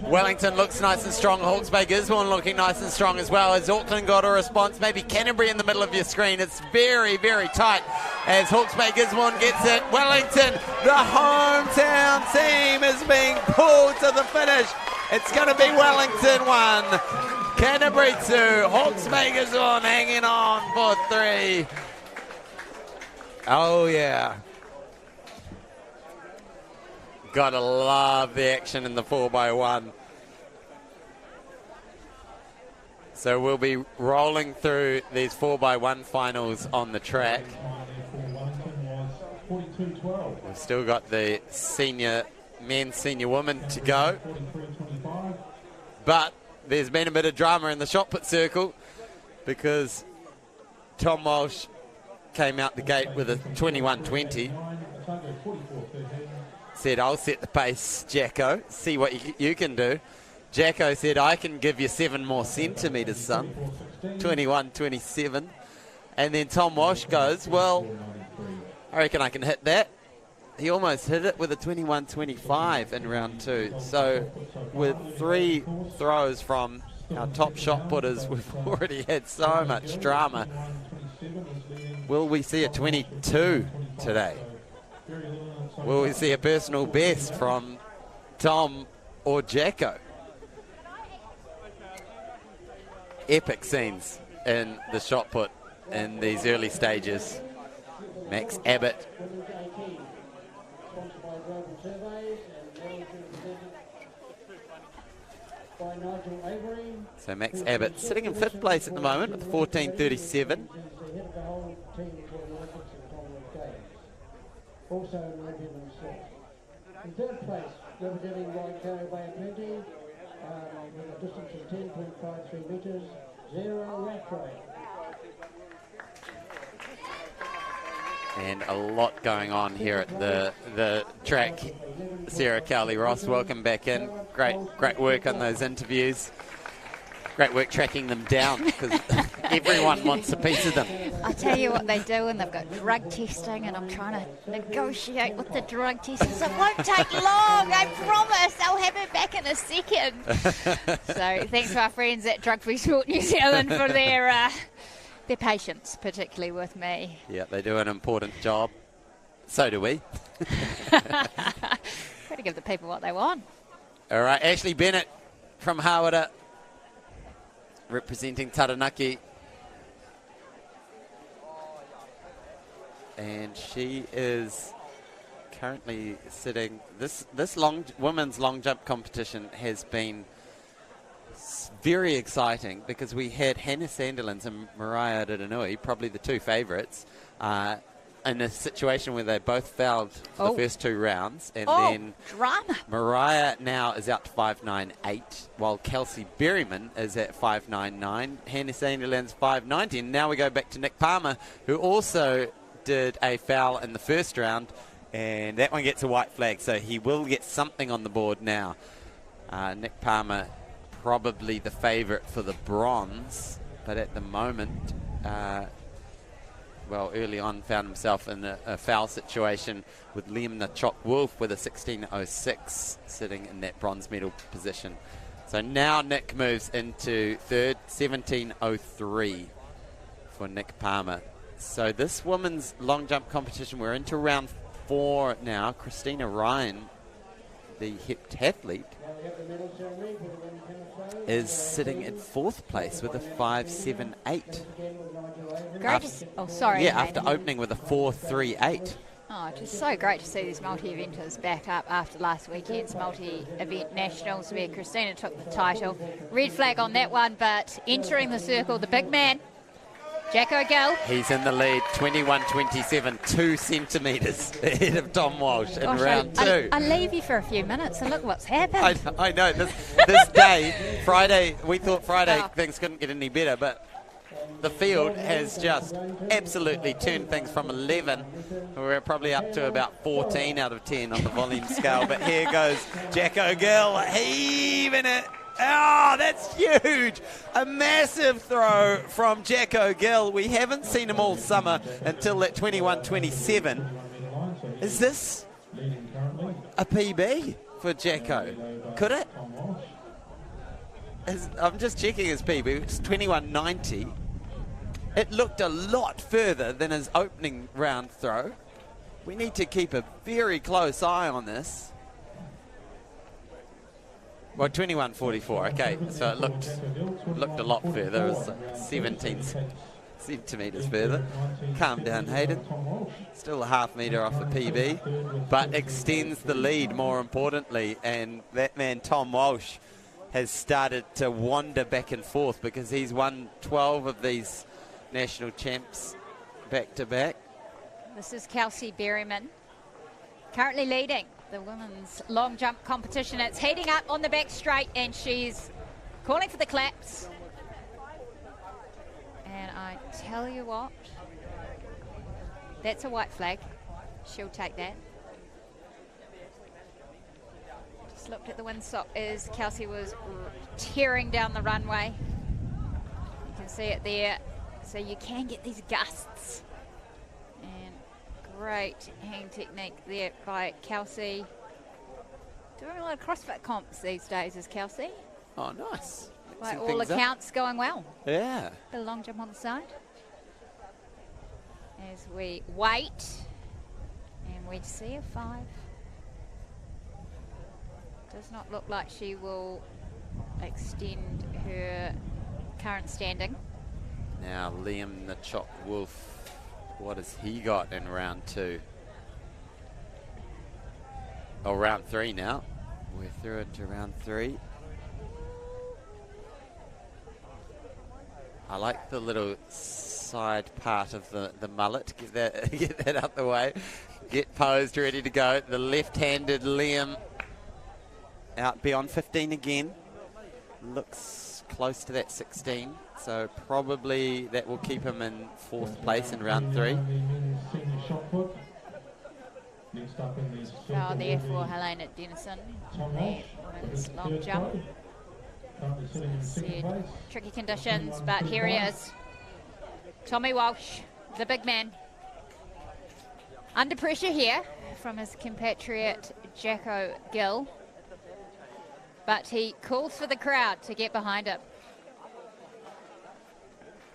Wellington looks nice and strong. Hawke's Bay Gisborne looking nice and strong as well. Has Auckland got a response? Maybe Canterbury in the middle of your screen. It's very, very tight as Hawke's Bay Gisborne gets it. Wellington, the hometown team, is being pulled to the finish. It's going to be Wellington 1, Canterbury 2, Hawke's Bay Gisborne hanging on for 3. Oh, yeah. Gotta love the action in the 4x1. So we'll be rolling through these 4x1 finals on the track. We've still got the men's senior women to go. But there's been a bit of drama in the shot put circle because Tom Walsh came out the gate with a 21.20. Said, I'll set the pace, Jacko. See what you can do. Jacko said, I can give you 7 more centimetres, son. 21.27. And then Tom Walsh goes, well, I reckon I can hit that. He almost hit it with a 21.25 in round 2. So with 3 throws from our top shot putters, we've already had so much drama. Will we see a 22 today? Will we see a personal best from Tom or Jacko? Epic scenes in the shot put in these early stages. Max Abbott. So Max Abbott sitting in 5th place at the moment with 14.37. Also in Olympian himself. In 3rd place, representing Waikato Bay of Plenty, with a distance of 10.53 metres, 0 Rattray. And a lot going on here at the track. Sarah Cowley-Ross, welcome back in. Great work on those interviews. Great work tracking them down because everyone wants a piece of them. I tell you what they do, and they've got drug testing, and I'm trying to negotiate with the drug testers. It won't take long, I promise. I'll have it back in a second. So thanks to our friends at Drug Free Sport New Zealand for their patience, particularly with me. Yeah, they do an important job. So do we. Got to give the people what they want. All right, Ashley Bennett from Hawera, representing Taranaki. And she is currently sitting. This women's long jump competition has been very exciting because we had Hannah Sandilands and Mariah Riranui, probably the two favourites, in a situation where they both fouled for the first 2 rounds. And then drama. Mariah now is out to 5.98, while Kelsey Berryman is at 5.99. Hannah Sandilands 5.90. And now we go back to Nick Palmer, who also did a foul in the first round, and that one gets a white flag, so he will get something on the board now. Nick Palmer probably the favourite for the bronze, but at the moment, early on found himself in a foul situation with Liam Nachok-Wolf with a 16.06 sitting in that bronze medal position. So now Nick moves into 3rd, 17.03 for Nick Palmer. So this women's long jump competition, we're into round 4 now. Christina Ryan, the heptathlete, is sitting in 4th place with a 5.78. After opening with a 4.38. Oh, just so great to see these multi-eventers back up after last weekend's multi-event nationals where Christina took the title. Red flag on that one, but entering the circle, the big man, Jacko Gill. He's in the lead, 21.27, 2 centimetres ahead of Tom Walsh in round 2. I leave you for a few minutes and look what's happened. I know, this day, Friday, we thought Friday things couldn't get any better, but the field has just absolutely turned things from 11. We're probably up to about 14 out of 10 on the volume scale, but here goes Jacko Gill, heaving it. Oh, that's huge. A massive throw from Jacko Gill. We haven't seen him all summer until that 21.27. Is this a PB for Jacko? Could it? I'm just checking his PB. It's 21.90. It looked a lot further than his opening round throw. We need to keep a very close eye on this. Well, 21.44, okay, so it looked a lot further. It was like 17 centimetres further. Calm down, Hayden. Still a half metre off the PB, but extends the lead more importantly, and that man Tom Walsh has started to wander back and forth because he's won 12 of these national champs back to back. This is Kelsey Berryman, currently leading the women's long jump competition. It's heating up on the back straight, and she's calling for the claps. And I tell you what, that's a white flag. She'll take that. Just looked at the windsock as Kelsey was tearing down the runway. You can see it there. So you can get these gusts. And great hang technique there by Kelsey. Doing a lot of CrossFit comps these days, is Kelsey. Oh, nice. By all accounts, going well. Yeah. Bit of long jump on the side. As we wait, and we see a 5. Does not look like she will extend her current standing. Now Liam Nachok-Wolf, what has he got in round 2? Oh, round 3 now. We're through into round 3. I like the little side part of the mullet. Get that out the way. Get posed, ready to go. The left-handed Liam out beyond 15 again. Looks close to that 16. So probably that will keep him in 4th place in round 3. So there for Helena Dennison, the women's long jump. Said, tricky conditions, but here he is. Tommy Walsh, the big man. Under pressure here from his compatriot Jacko Gill. But he calls for the crowd to get behind him.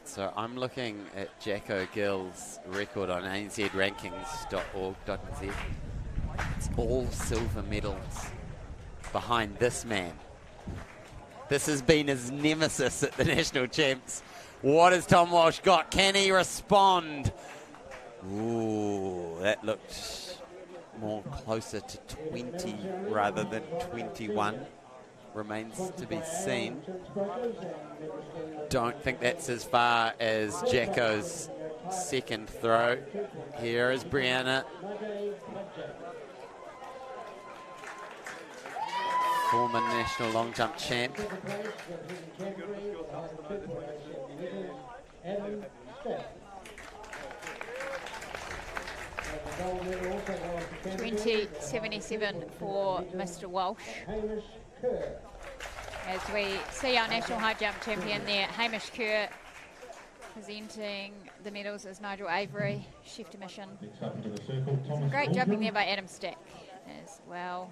So I'm looking at Jacko Gill's record on anzrankings.org.nz. It's all silver medals behind this man. This has been his nemesis at the national champs. What has Tom Walsh got? Can he respond? Ooh, that looked more closer to 20 rather than 21. Remains to be seen. Don't think that's as far as Jacko's second throw. Here is Brianna. Former national long jump champ. $20.77 for Mr. Walsh. As we see our national high jump champion there, Hamish Kerr, presenting the medals as Nigel Avery, chef de mission. Some great jumping there by Adam Stack as well.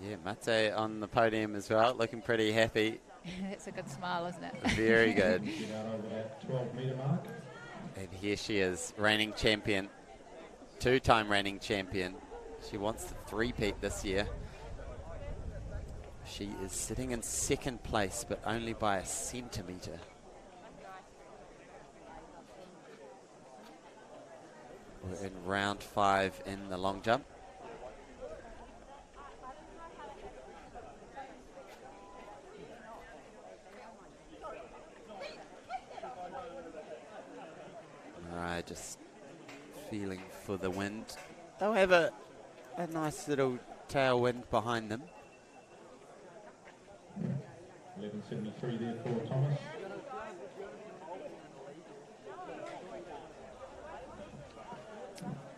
Yeah, Mate on the podium as well, looking pretty happy. That's a good smile, isn't it? Very good. And here she is, reigning champion, 2-time reigning champion. She wants the 3-peat this year. She is sitting in 2nd place, but only by a centimetre. We're in round 5 in the long jump. Alright, just feeling for the wind. They'll have a nice little tailwind behind them. 11.73 there for Thomas.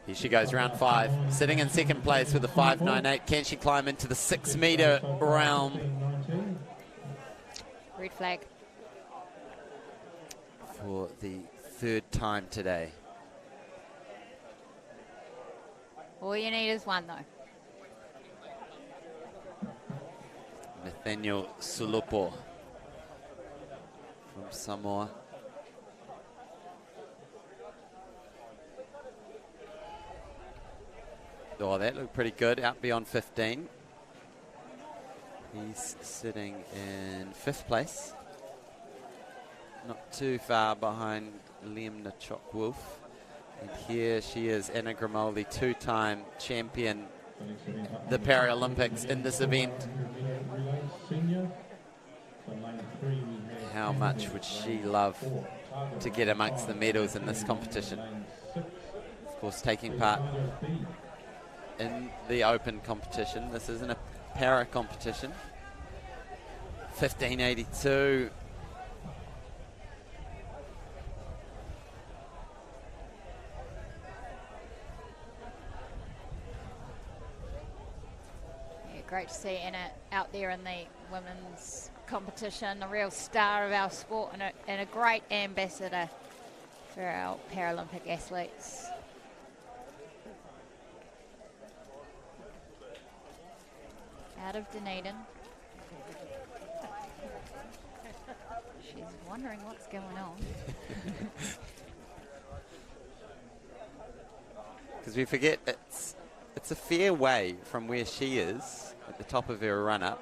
Here she goes, round 5, sitting in 2nd place with a 5.98. Can she climb into the 6-metre realm? Red flag. For the 3rd time today. All you need is one, though. Nathaniel Sulupo from Samoa. Oh, that looked pretty good, out beyond 15. He's sitting in 5th place. Not too far behind Liam Nachok-Wolf. And here she is, Anna Grimoldi, 2-time champion, the Paralympics in this event. How much would she love to get amongst the medals in this competition? Of course, taking part in the open competition. This isn't a para competition. 15.82. Great to see Anna out there in the women's competition, a real star of our sport and a great ambassador for our Paralympic athletes. Out of Dunedin. She's wondering what's going on. Because we forget it's a fair way from where she is at the top of her run-up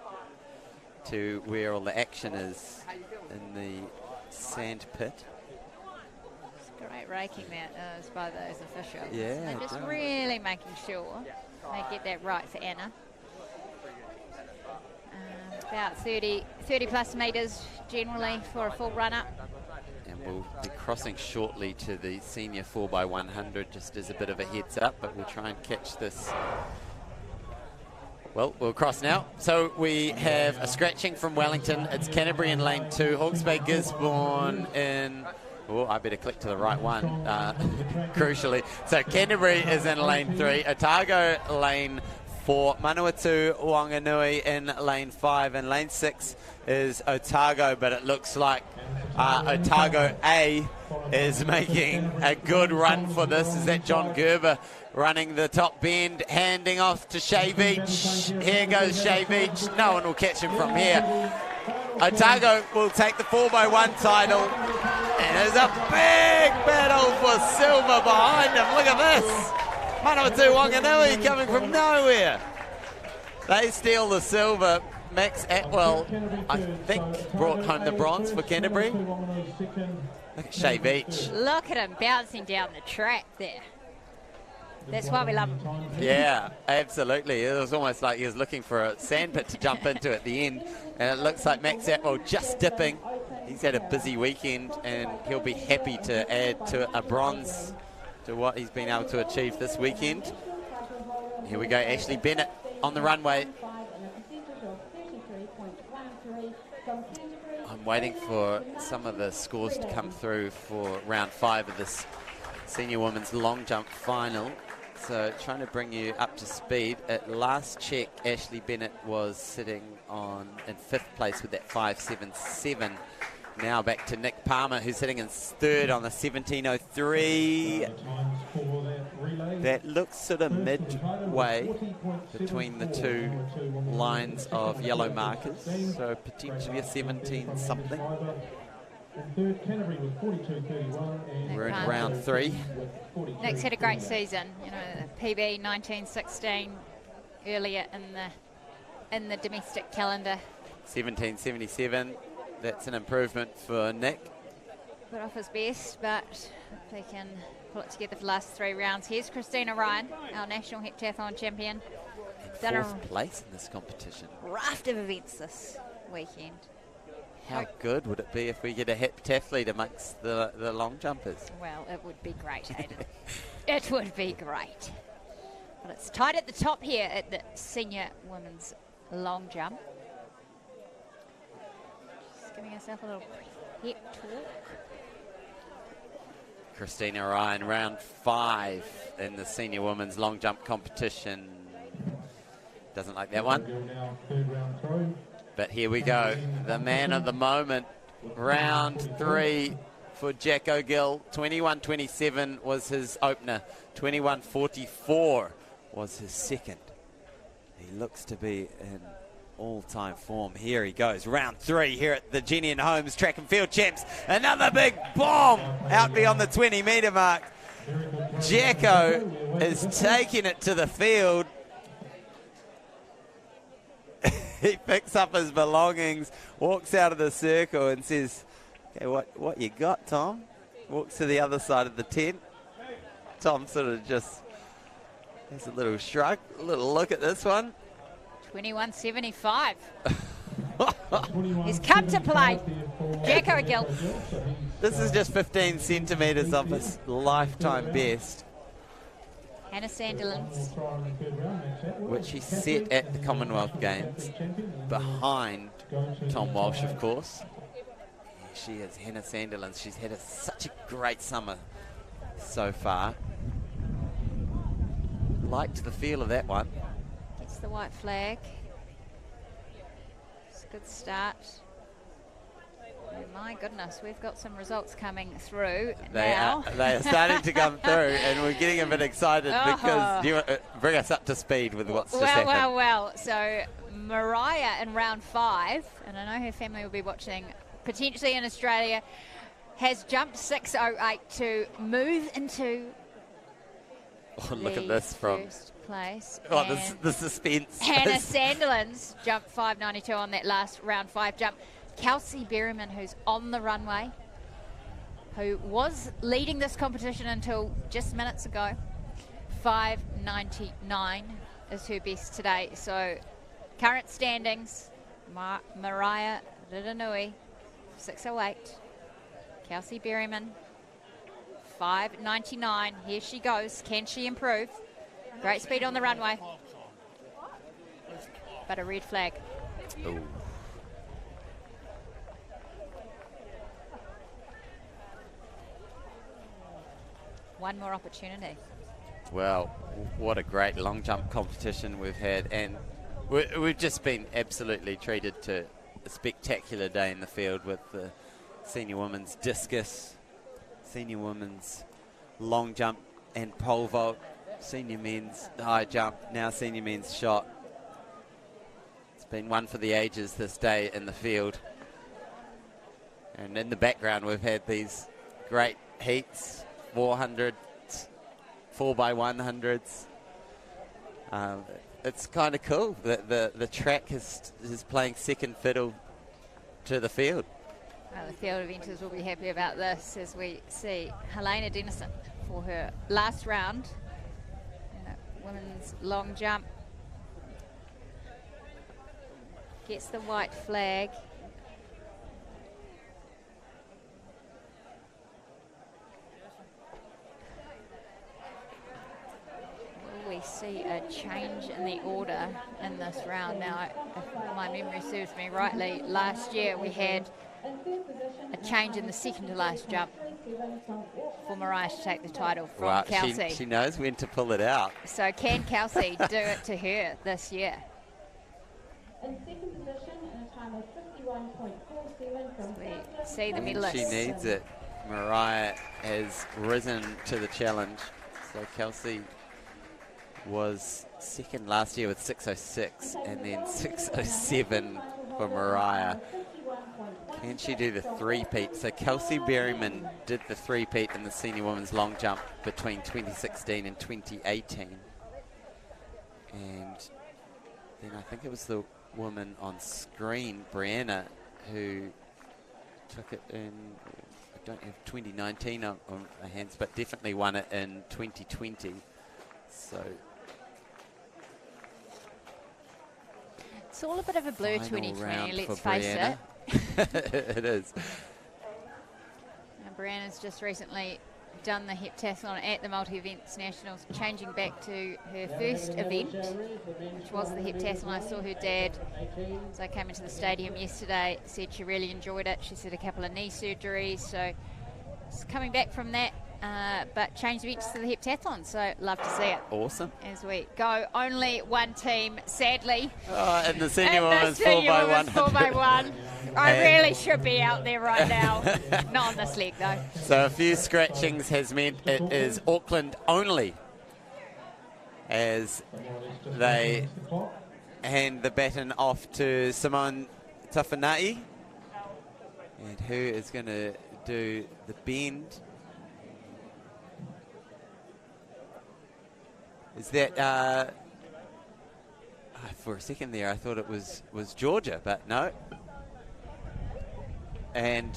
to where all the action is in the sand pit. It's great raking that is by those officials. Yeah, they're just really making sure they get that right for Anna. About 30 plus metres generally for a full run-up. And we'll be crossing shortly to the senior 4x100 just as a bit of a heads up, but we'll try and catch this. Well, we'll cross now. So we have a scratching from Wellington. It's Canterbury in lane 2, Hawke's Bay Gisborne in... Oh, I better click to the right one, crucially. So Canterbury is in lane 3, Otago lane 4, Manawatu Wanganui in lane 5, and lane 6 is Otago, but it looks like Otago A is making a good run for this. Is that John Gerber running the top bend, handing off to Shea Beach. Here goes Shea Beach. No one will catch him from here. Otago will take the 4x1 title, and there's a big battle for silver behind him. Look at this. Manawatu Wanganui coming from nowhere. They steal the silver. Max Atwell, I think, brought home the bronze for Canterbury. Look at Shea Beach. Look at him bouncing down the track there. That's why we love him. Yeah, absolutely. It was almost like he was looking for a sandpit to jump into at the end. And it looks like Max Atwell just dipping. He's had a busy weekend, and he'll be happy to add to a bronze to what he's been able to achieve this weekend. Here we go, Ashley Bennett on the runway. I'm waiting for some of the scores to come through for round 5 of this senior women's long jump final. So trying to bring you up to speed. At last check, Ashley Bennett was sitting in 5th place with that 5.77. Now back to Nick Palmer, who's sitting in 3rd on the 17.03. That looks sort of midway between the two lines of yellow markers, so potentially a 17 something. We're in round 3. Nick's had a great season. You know, PB 1916 earlier in the domestic calendar. 17.77. That's an improvement for Nick. Put off his best, but if they can pull it together for the last 3 rounds. Here's Christina Ryan, our national heptathlon champion. In 4th place in this competition. Raft of events this weekend. How good would it be if we get a heptathlete amongst the long jumpers? Well, it would be great, Hayden. It would be great. But it's tight at the top here at the senior women's long jump. Just giving herself a little hip talk. Christina Ryan, round 5 in the senior women's long jump competition. Doesn't like that one. But here we go. The man of the moment. Round 3 for Jack O'Gill. 21.27 was his opener. 21.44 was his second. He looks to be in all-time form. Here he goes. Round 3 here at the Jennian Homes Track and Field Champs. Another big bomb out beyond the 20-metre mark. Jacko is taking it to the field. He picks up his belongings, walks out of the circle and says, okay, what you got, Tom? Walks to the other side of the tent. Tom sort of just has a little shrug, a little look at this one. 21.75. He's come to play. Jack O'Gill. This is just 15 centimetres of his lifetime best, Hannah Sandilands, which he set at the Commonwealth Games behind Tom Walsh, of course. She is Hannah Sandilands. She's had such a great summer so far. Liked the feel of that one. Gets the white flag. It's a good start. And my goodness, we've got some results coming through now. They are starting to come through, and we're getting a bit excited because you bring us up to speed with what's just happened. Well. So Mariah in round 5, and I know her family will be watching, potentially in Australia, has jumped 6.08 to move into look at this from first place. Oh, the suspense. Hannah Sandilands jumped 5.92 on that last round 5 jump. Kelsey Berryman, who's on the runway, who was leading this competition until just minutes ago, 5.99 is her best today. So current standings, Mariah Ridanui, 6.08. Kelsey Berryman, 5.99. Here she goes. Can she improve? Great speed on the runway. But a red flag. Ooh. One more opportunity. Well, what a great long jump competition we've had, and we've just been absolutely treated to a spectacular day in the field with the senior women's discus, senior women's long jump and pole vault, senior men's high jump, now senior men's shot. It's been one for the ages this day in the field. And in the background we've had these great heats, 400s, 4x100s. It's kind of cool that the track is playing second fiddle to the field. Well, the field eventers will be happy about this as we see Helena Dennison for her last round in a women's long jump. Gets the white flag. We see a change in the order in this round. Now, if my memory serves me rightly, last year we had a change in the second to last jump for Mariah to take the title from Kelsey. She knows when to pull it out. So can Kelsey do it to her this year? In second position in a time of 51.47 from We see the medalists. She needs it. Mariah has risen to the challenge. So Kelsey was second last year with 6:06 and then 6:07 for Mariah. Can she do the three-peat? So Kelsey Berryman did the three-peat in the senior women's long jump between 2016 and 2018. And then I think it was the woman on screen, Brianna, who took it in, I don't have 2019 on my hands, but definitely won it in 2020. So it's all a bit of a blur, 2020, let's face it. It is. Now, Brianna's just recently done the heptathlon at the Multi-Events Nationals, changing back to her first event, which was the heptathlon. I saw her dad, so I came into the stadium yesterday, said she really enjoyed it. She said a couple of knee surgeries, so it's coming back from that, but changed events to the heptathlon, so love to see it. Awesome. As we go, only one team, sadly. Oh, and the senior women's 4x100. 4x1. I really should be out there right now. Not on this leg, though. So a few scratchings has meant it is Auckland only as they hand the baton off to Simone Tafanai. And who is going to do the bend? Is that... for a second there, I thought it was Georgia, but no. And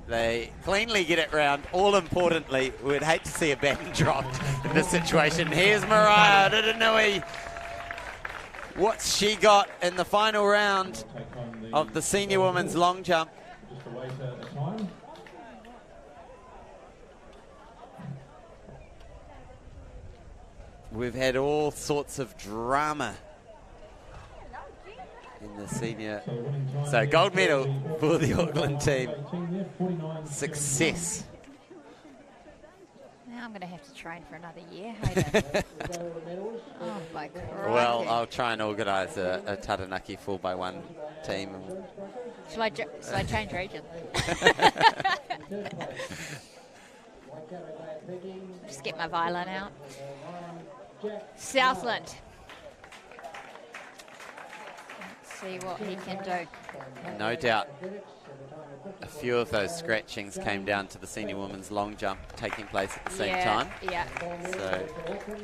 they cleanly get it round. All importantly, we'd hate to see a baton dropped in this situation. Here's Mariah Ridinui. What's she got in the final round of the senior women's long jump? We've had all sorts of drama in the senior. So gold medal for the Auckland team. Success. Now I'm going to have to train for another year, Hayden. Oh, my God. Well, I'll try and organise a Taranaki 4x1 team. Shall I change region? Just get my violin out. Southland. Let's see what he can do. No doubt a few of those scratchings came down to the senior women's long jump taking place at the same time. Yeah. So.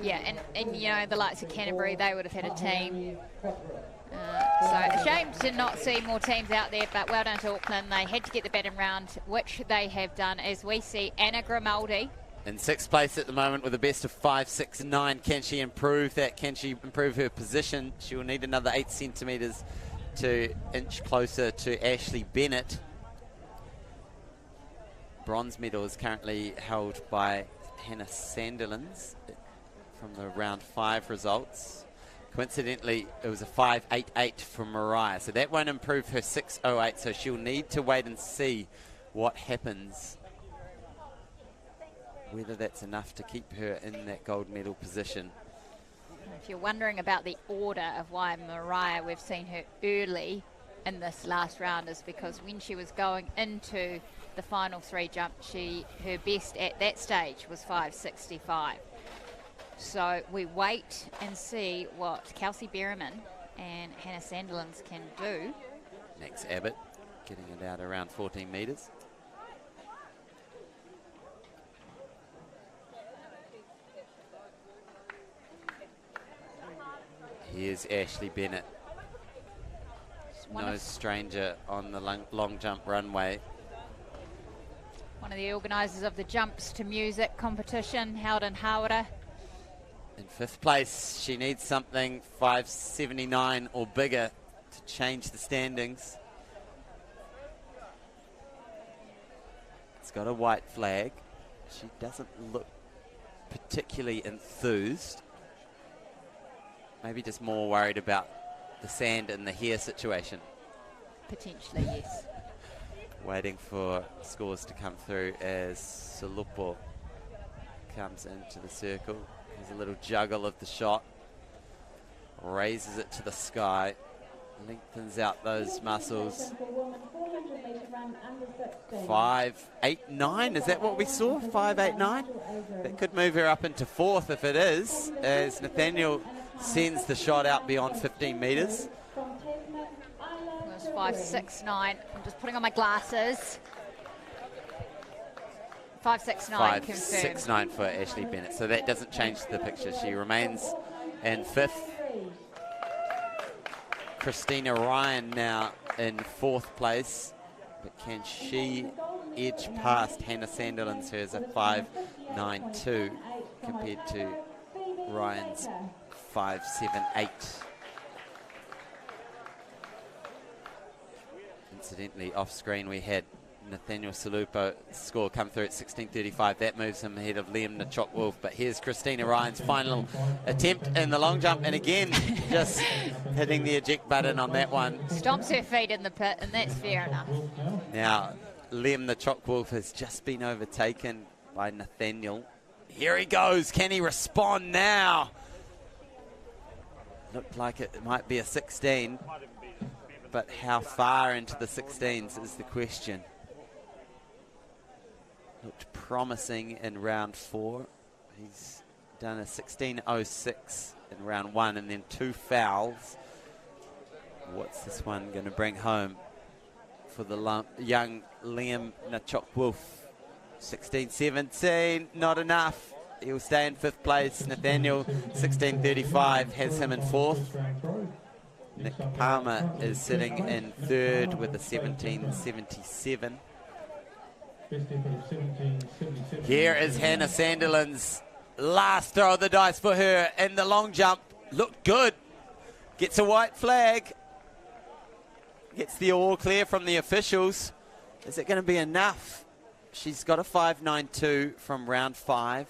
Yeah, and you know, the likes of Canterbury, they would have had a team. So a shame to not see more teams out there, but well done to Auckland. They had to get the baton round, which they have done, as we see Anna Grimaldi in sixth place at the moment with a best of 5.69. Can she improve that? Can she improve her position? She will need another 8 centimetres to inch closer to Ashley Bennett. bronze medal is currently held by Hannah Sandilands from the round 5 results. Coincidentally, it was a 5.88 from Mariah, so that won't improve her 6.08, so she'll need to wait and see what happens, whether that's enough to keep her in that gold medal position. If you're wondering about the order of why Mariah, we've seen her early in this last round, is because when she was going into the final 3 jump, her best at that stage was 5.65. So we wait and see what Kelsey Berryman and Hannah Sandilands can do. Max Abbott getting it out around 14 metres. Here's Ashley Bennett. No stranger on the long jump runway. One of the organisers of the Jumps to Music competition held in Hawera. In 5th place, she needs something 5.79 or bigger to change the standings. It's got a white flag. She doesn't look particularly enthused. Maybe just more worried about the sand and the hair situation. Potentially, yes. Waiting for scores to come through as Sulupo comes into the circle. There's a little juggle of the shot. Raises it to the sky. Lengthens out those muscles. 5.89, is that what we saw? 5.89? That could move her up into 4th if it is, as Nathaniel sends the shot out beyond 15 metres. It was 5.69. I'm just putting on my glasses. 5.69 confirmed. 5.69 for Ashley Bennett. So that doesn't change the picture. She remains in 5th. Christina Ryan now in 4th place. But can she edge past Hannah Sandilands, hers at 5.92 compared to Ryan's 5.78. Incidentally, off screen we had Nathaniel Sulupo score come through at 16.35. That moves him ahead of Liam Nachok-Wolf. But here's Christina Ryan's final attempt in the long jump, and again just hitting the eject button on that one. Stomps her feet in the pit, and that's fair enough. Now Liam Nachok-Wolf has just been overtaken by Nathaniel. Here he goes. Can he respond now? Looked like it might be a 16, but how far into the 16s is the question. Looked promising in round 4. He's done a 16.06 in round 1 and then 2 fouls. What's this one going to bring home for the young Liam Nachok-Wolf? 16.17, not enough. He'll stay in 5th place. Nathaniel, 16.35, has him in 4th. Nick Palmer is sitting in 3rd with a 17.77. Here is Hannah Sandilands. Last throw of the dice for her in the long jump. Looked good. Gets a white flag. Gets the all clear from the officials. Is it going to be enough? She's got a 5.92 from round 5.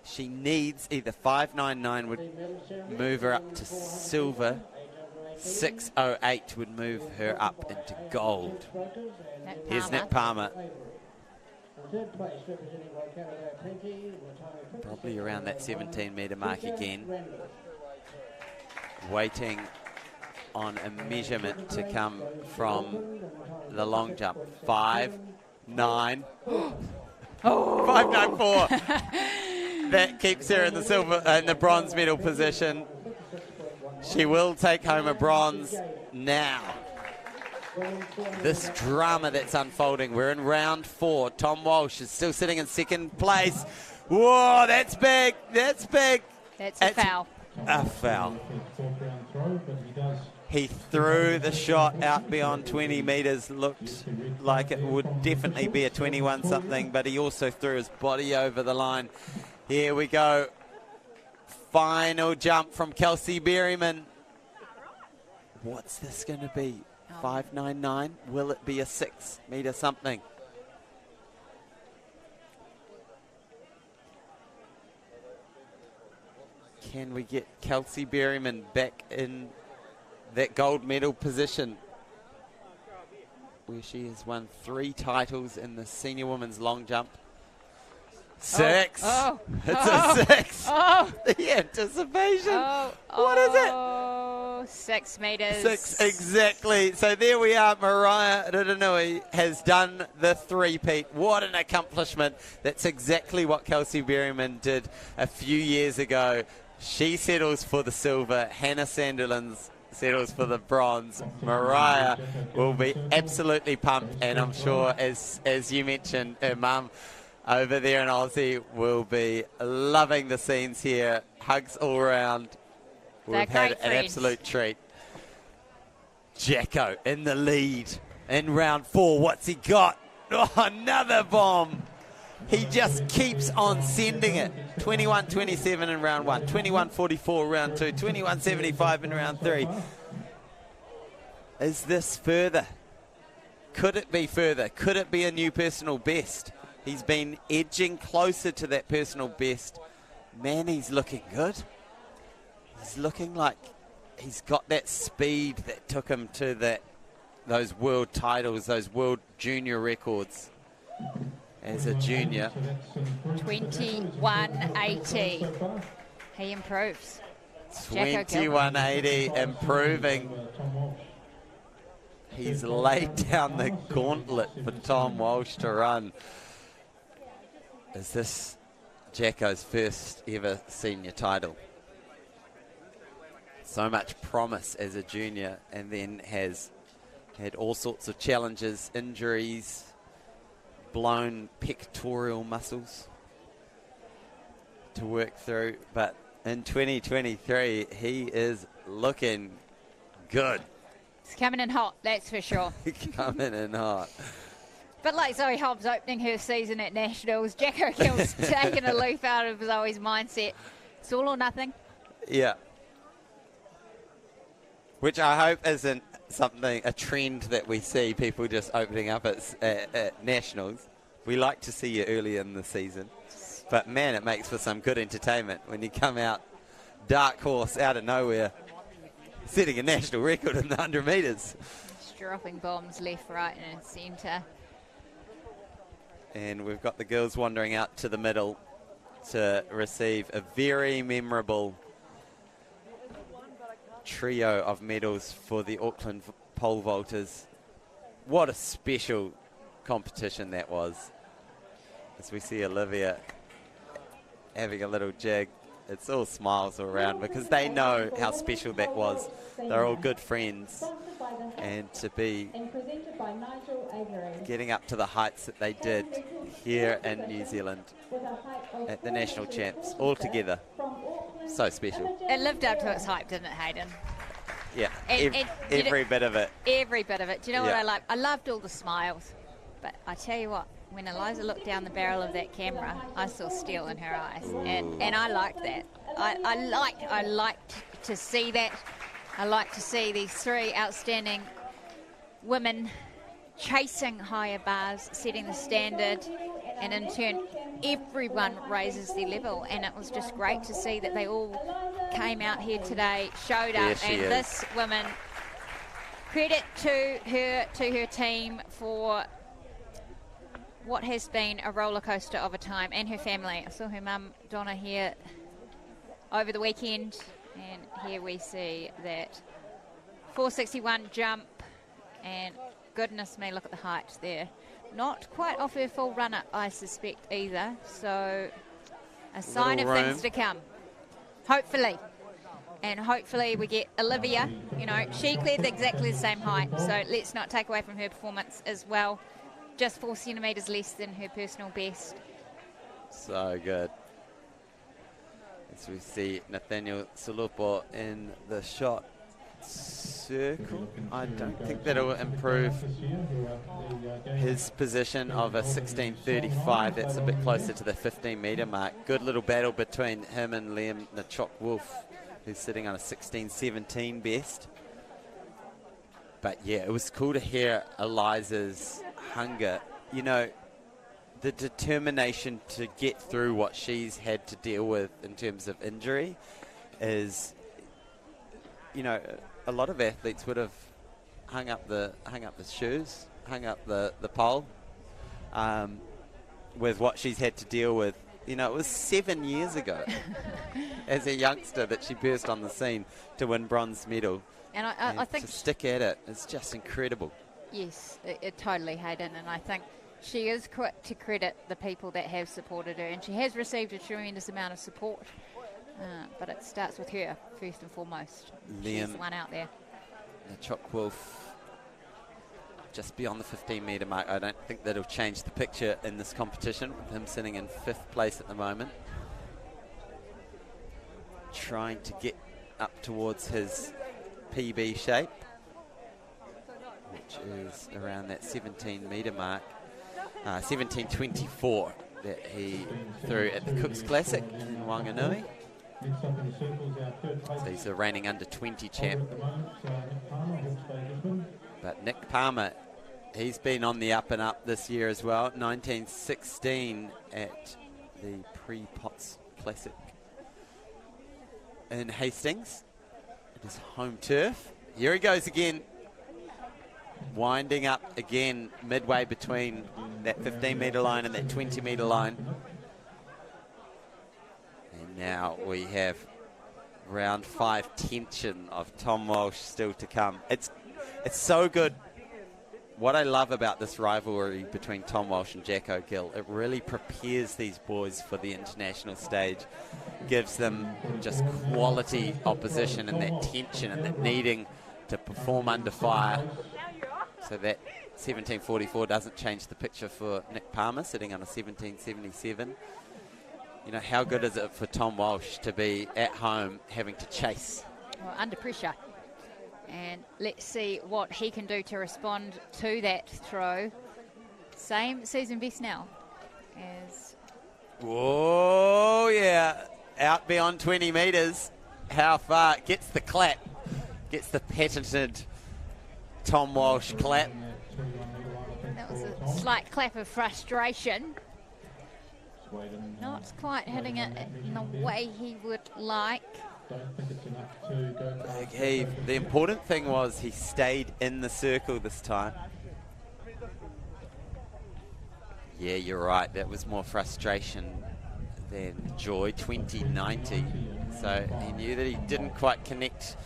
She needs either 5.99 would move her up to silver. 6.08 would move her up into gold. Here's Nick Palmer. Probably around that 17-metre mark again. Waiting on a measurement to come from the long jump. 5.9. 5.94. That keeps her in the silver, in the bronze medal position. She will take home a bronze now. This drama that's unfolding. We're in round 4. Tom Walsh is still sitting in 2nd place. Whoa, that's big. That's big. That's a foul. A foul. He threw the shot out beyond 20 metres. Looked like it would definitely be a 21 something, but he also threw his body over the line. Here we go. Final jump from Kelsey Berryman. What's this going to be? 5.99? Will it be a 6-metre something? Can we get Kelsey Berryman back in that gold medal position where she has won 3 titles in the senior women's long jump? 6. Oh. It's a 6. Oh. The anticipation. What is it? 6 metres. 6, exactly. So there we are. Mariah Rudanui has done the three-peat. What an accomplishment. That's exactly what Kelsey Berryman did a few years ago. She settles for the silver. Hannah Sandilands settles for the bronze. Mariah will be absolutely pumped, and I'm sure, as you mentioned, her mum over there in Aussie will be loving the scenes here. Hugs all around. We've had an absolute treat. Jacko in the lead in round 4. What's he got? Oh, another bomb. He just keeps on sending it. 21.27 in round 1, 21.44 round 2, 21.75 in round 3. Is this further? Could it be further? Could it be a new personal best? He's been edging closer to that personal best. Man, he's looking good. He's looking like he's got that speed that took him to those world titles, those world junior records as a junior. 21.80. He improves. 21.80, improving. He's laid down the gauntlet for Tom Walsh to run. Is this Jacko's first ever senior title? So much promise as a junior, and then has had all sorts of challenges, injuries, blown pectoral muscles to work through. But in 2023, he is looking good. He's coming in hot, that's for sure. Coming in hot. But like Zoe Hobbs opening her season at Nationals, Jacko Gill's taking a leaf out of Zoe's mindset. It's all or nothing. Yeah. Which I hope isn't a trend that we see, people just opening up at Nationals. We like to see you early in the season. But man, it makes for some good entertainment when you come out dark horse out of nowhere, setting a national record in the 100 metres. Just dropping bombs left, right and centre. And we've got the girls wandering out to the middle to receive a very memorable trio of medals for the Auckland pole vaulters. What a special competition that was. As we see Olivia having a little jig, it's all smiles all around because they know how special that was. They're all good friends, and to be getting up to the heights that they did here in New Zealand at the national champs all together. So special. It lived up to its hype, didn't it, Hayden? Yeah, And every bit of it. Every bit of it. Do you know what I like? I loved all the smiles. But I tell you what, when Eliza looked down the barrel of that camera, I saw steel in her eyes. And I liked that. I liked to see that. I like to see these 3 outstanding women chasing higher bars, setting the standard, and in turn everyone raises their level, and it was just great to see that they all came out here today, showed up, and this woman, credit to her team for what has been a roller coaster of a time, and her family. I saw her mum Donna here over the weekend, and here we see that 461 jump, and goodness me, look at the height there. Not quite off her full run-up, I suspect, either. So a sign of things to come, hopefully. And hopefully we get Olivia. You know, she cleared exactly the same height, so let's not take away from her performance as well. Just 4 centimetres less than her personal best. So good. As we see Nathaniel Sulupo in the shot circle. I don't think that it will improve his position of a 16.35. That's a bit closer to the 15-metre mark. Good little battle between him and Liam Nachok-Wolf, who's sitting on a 16.17 best. But yeah, it was cool to hear Eliza's hunger. You know, the determination to get through what she's had to deal with in terms of injury is, you know, a lot of athletes would have hung up the shoes, hung up the pole, with what she's had to deal with. You know, it was 7 years ago as a youngster that she burst on the scene to win bronze medal. And I think to stick at it is just incredible. Yes, it totally, Hayden, and I think she is quick to credit the people that have supported her, and she has received a tremendous amount of support, but it starts with her first and foremost. She's the one out there. Wolf just beyond the 15-metre mark. I don't think that'll change the picture in this competition, with him sitting in 5th place at the moment, trying to get up towards his PB shape, which is around that 17-metre mark, 17:24 that he threw at the Cooks Classic in Wanganui. So he's the reigning under-20 champ. But Nick Palmer, he's been on the up and up this year as well. 1916 at the Pre-Potts Classic in Hastings. It is home turf. Here he goes again. Winding up again midway between that 15-metre line and that 20-metre line. And now we have round 5 tension of Tom Walsh still to come. It's so good. What I love about this rivalry between Tom Walsh and Jacko Gill, it really prepares these boys for the international stage, gives them just quality opposition and that tension and that needing to perform under fire. So that 17:44 doesn't change the picture for Nick Palmer, sitting on a 17:77. You know, how good is it for Tom Walsh to be at home having to chase? Well, under pressure. And let's see what he can do to respond to that throw. Same season best now as... Whoa, yeah. Out beyond 20 metres. How far? Gets the clap. Gets the patented Tom Walsh clap. That was a slight clap of frustration. Not quite hitting it in the way he would like. The important thing was he stayed in the circle this time. Yeah, you're right. That was more frustration than joy. 20-90. So he knew that he didn't quite connect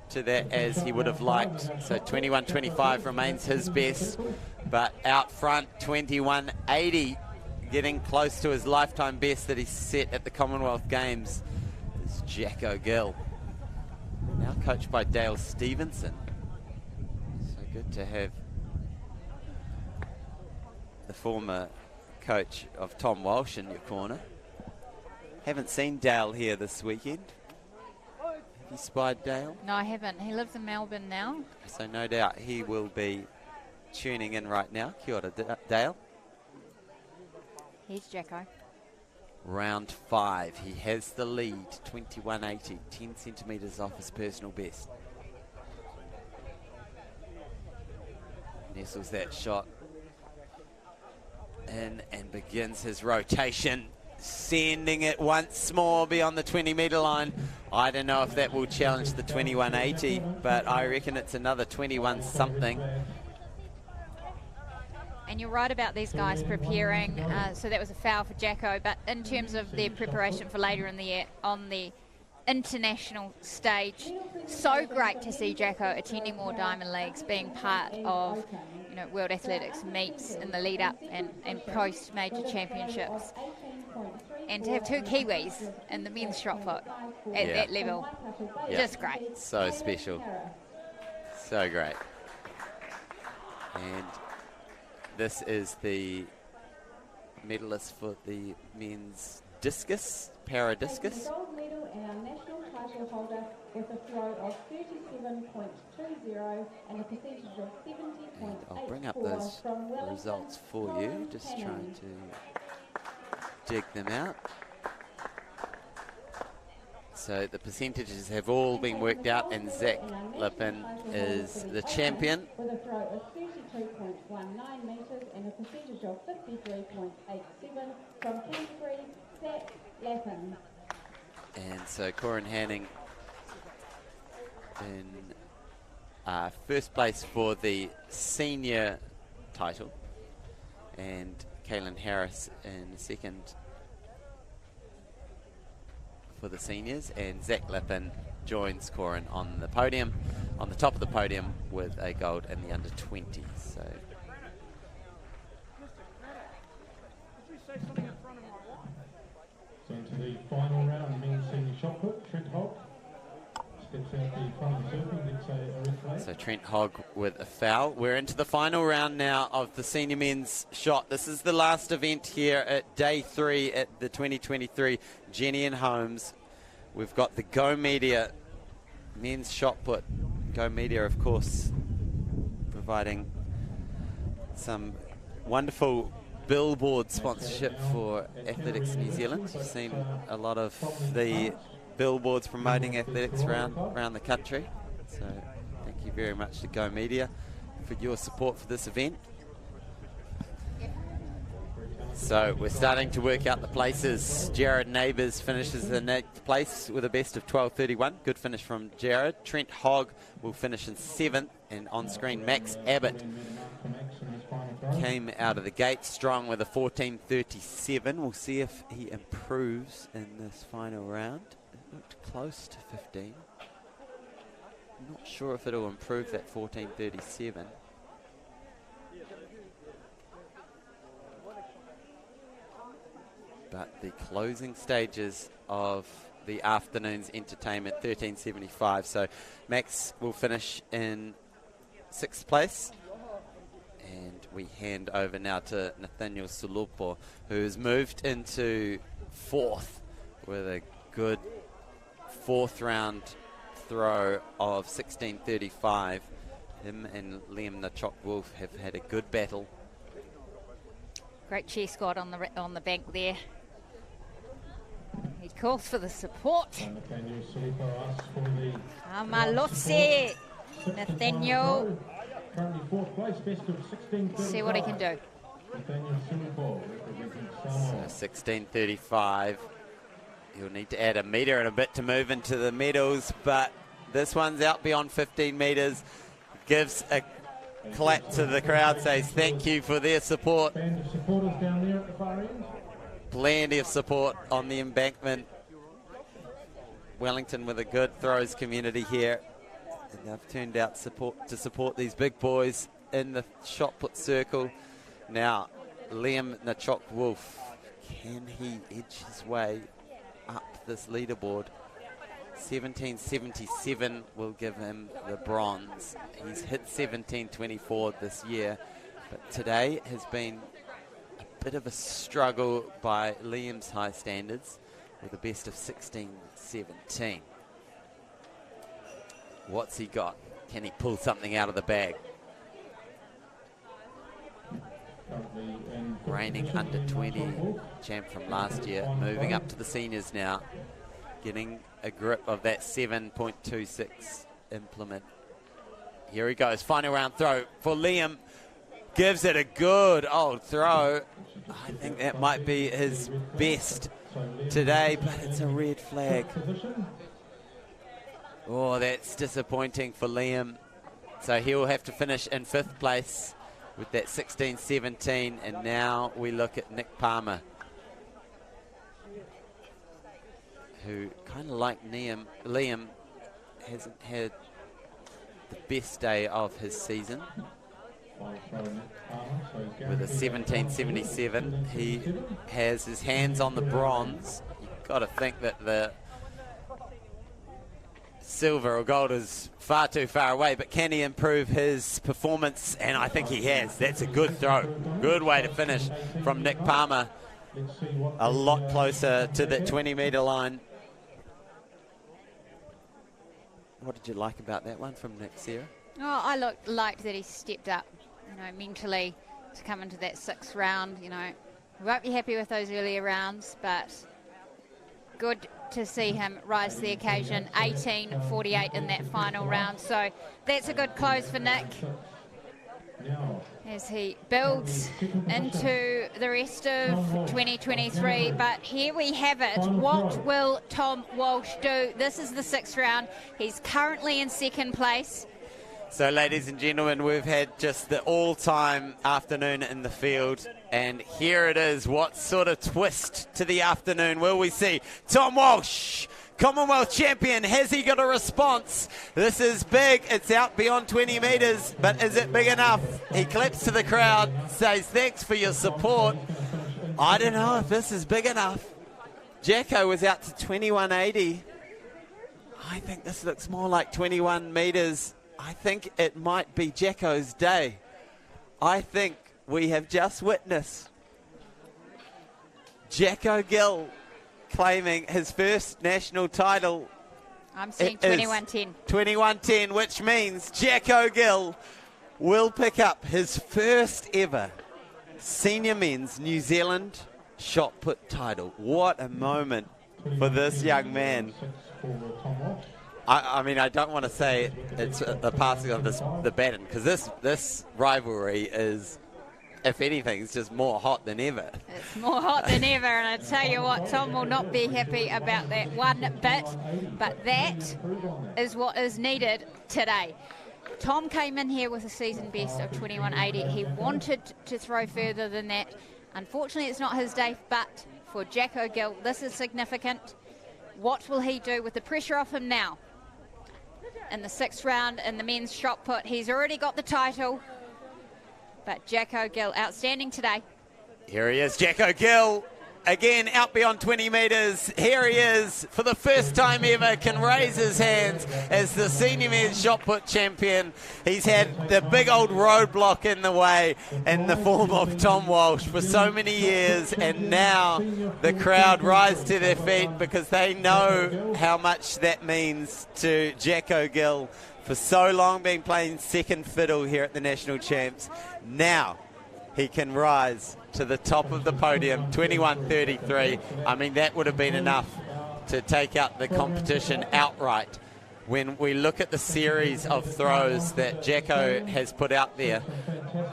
to that as he would have liked. So 21-25 remains his best, but out front 21-80, getting close to his lifetime best that he set at the Commonwealth Games, is Jacko Gill, now coached by Dale Stevenson. So good to have the former coach of Tom Walsh in your corner. Haven't seen Dale here this weekend. Have you spied Dale? No, I haven't. He lives in Melbourne now. So no doubt he will be tuning in right now. Kia ora, Dale. Here's Jacko. Round 5. He has the lead, 21-80, 10 centimetres off his personal best. Nestles that shot in and begins his rotation, sending it once more beyond the 20-metre line. I don't know if that will challenge the 21-80, but I reckon it's another 21-something. And you're right about these guys preparing, so that was a foul for Jacko, but in terms of their preparation for later in the year on the international stage, so great to see Jacko attending more Diamond Leagues, being part of World Athletics meets in the lead up and post major championships. And to have 2 Kiwis in the men's shot put at that level, just great. So special. So great. And this is the medalist for the men's discus, para-discus. The gold medal and our national title holder with a throw of 37.20 and a percentage of 70.84. I'll bring up those results for you, just trying to dig them out. So the percentages have all been worked out, and Zach Lippin is the champion. With a throw of 32.19 metres and a percentage of 53.87 from Canterbury, Zach Lippin. And so Corin Hanning in first place for the senior title, and Kaylin Harris in second for the seniors, and Zach Lippin joins Corin on the podium, on the top of the podium, with a gold in the under 20s. So into the final round, men's senior shot put, Trent Hogg steps out the front of the circle, gets a red flag. So Trent Hogg with a foul. We're into the final round now of the senior men's shot. This is the last event here at day 3 at the 2023 Jennian Homes. We've got the Go Media men's shot put. Go Media, of course, providing some wonderful billboard sponsorship for Athletics New Zealand. You've seen a lot of the billboards promoting athletics around the country. So thank you very much to Go Media for your support for this event. So we're starting to work out the places. Jared Neighbours finishes in 8th place with a best of 12:31. Good finish from Jared. Trent Hogg will finish in 7th, and on screen Max Abbott came out of the gate strong with a 14:37. We'll see if he improves in this final round. It looked close to 15. I'm not sure if it'll improve that 14:37. But the closing stages of the afternoon's entertainment, 13:75. So Max will finish in 6th place. And we hand over now to Nathaniel Sulupo, who's moved into 4th with a good 4th round throw of 16:35. Him and Liam Nachok-Wolf have had a good battle. Great cheer squad on the bank there. He calls for the support. Amalose, Nathaniel. Currently 4th place, best of 16:35. See what he can do. So 16:35. He'll need to add a metre and a bit to move into the medals, but this one's out beyond 15 metres. Gives a clap to the crowd, says thank you for their support. Band of supporters down there at the far end. Plenty of support on the embankment. Wellington with a good throws community here. And they've turned out to support these big boys in the shot put circle. Now, Liam Nachok-Wolf, can he edge his way up this leaderboard? 17:77 will give him the bronze. He's hit 17:24 this year, but today has been a bit of a struggle by Liam's high standards with a best of 16:17. What's he got? Can he pull something out of the bag? Reigning under 20 champ from last year, moving up to the seniors now, getting a grip of that 7.26 implement. Here he goes, final round throw for Liam. Gives it a good old throw. I think that might be his best today, but it's a red flag. Oh, that's disappointing for Liam. So he'll have to finish in 5th place with that 16:17, and now we look at Nick Palmer, who kind of like Liam hasn't had the best day of his season. With a 17:77, he has his hands on the bronze. You've got to think that the silver or gold is far too far away, but can he improve his performance? And I think he has. That's a good throw. Good way to finish from Nick Palmer. A lot closer to that 20-metre line. What did you like about that one from Nick, Sarah? Oh, I liked that he stepped up, mentally to come into that 6th round. We won't be happy with those earlier rounds, but good to see him rise to the occasion. 18:48 in that final round, so that's a good close for Nick as he builds into the rest of 2023, but here we have it. What will Tom Walsh do? This is the 6th round. He's currently in 2nd place. So, ladies and gentlemen, we've had just the all-time afternoon in the field, and here it is. What sort of twist to the afternoon will we see? Tom Walsh, Commonwealth champion, has he got a response? This is big. It's out beyond 20 metres, but is it big enough? He claps to the crowd, says thanks for your support. I don't know if this is big enough. Jacko was out to 21.80. I think this looks more like 21 metres. I think it might be Jacko's day. I think we have just witnessed Jacko Gill claiming his first national title. I'm seeing 21.10. 21.10, which means Jacko Gill will pick up his first ever senior men's New Zealand shot put title. What a moment for this young man. I mean, I don't want to say it's the passing of the baton, because this rivalry is, if anything, it's just more hot than ever. It's more hot than ever, and I tell you what, Tom will not be happy about that one bit, but that is what is needed today. Tom came in here with a season best of 21.80. He wanted to throw further than that. Unfortunately, it's not his day, but for Jacko Gill, this is significant. What will he do with the pressure off him now? In the 6th round in the men's shot put, he's already got the title, but Jacko Gill, outstanding today. Here he is, Jacko Gill, again out beyond 20 metres. Here he is, for the first time ever, can raise his hands as the senior men's shot put champion. He's had the big old roadblock in the way in the form of Tom Walsh for so many years, and now the crowd rise to their feet because they know how much that means to Jacko Gill. For so long been playing second fiddle here at the National Champs. Now he can rise to the top of the podium, 21.33. I mean, that would have been enough to take out the competition outright. When we look at the series of throws that Jacko has put out there,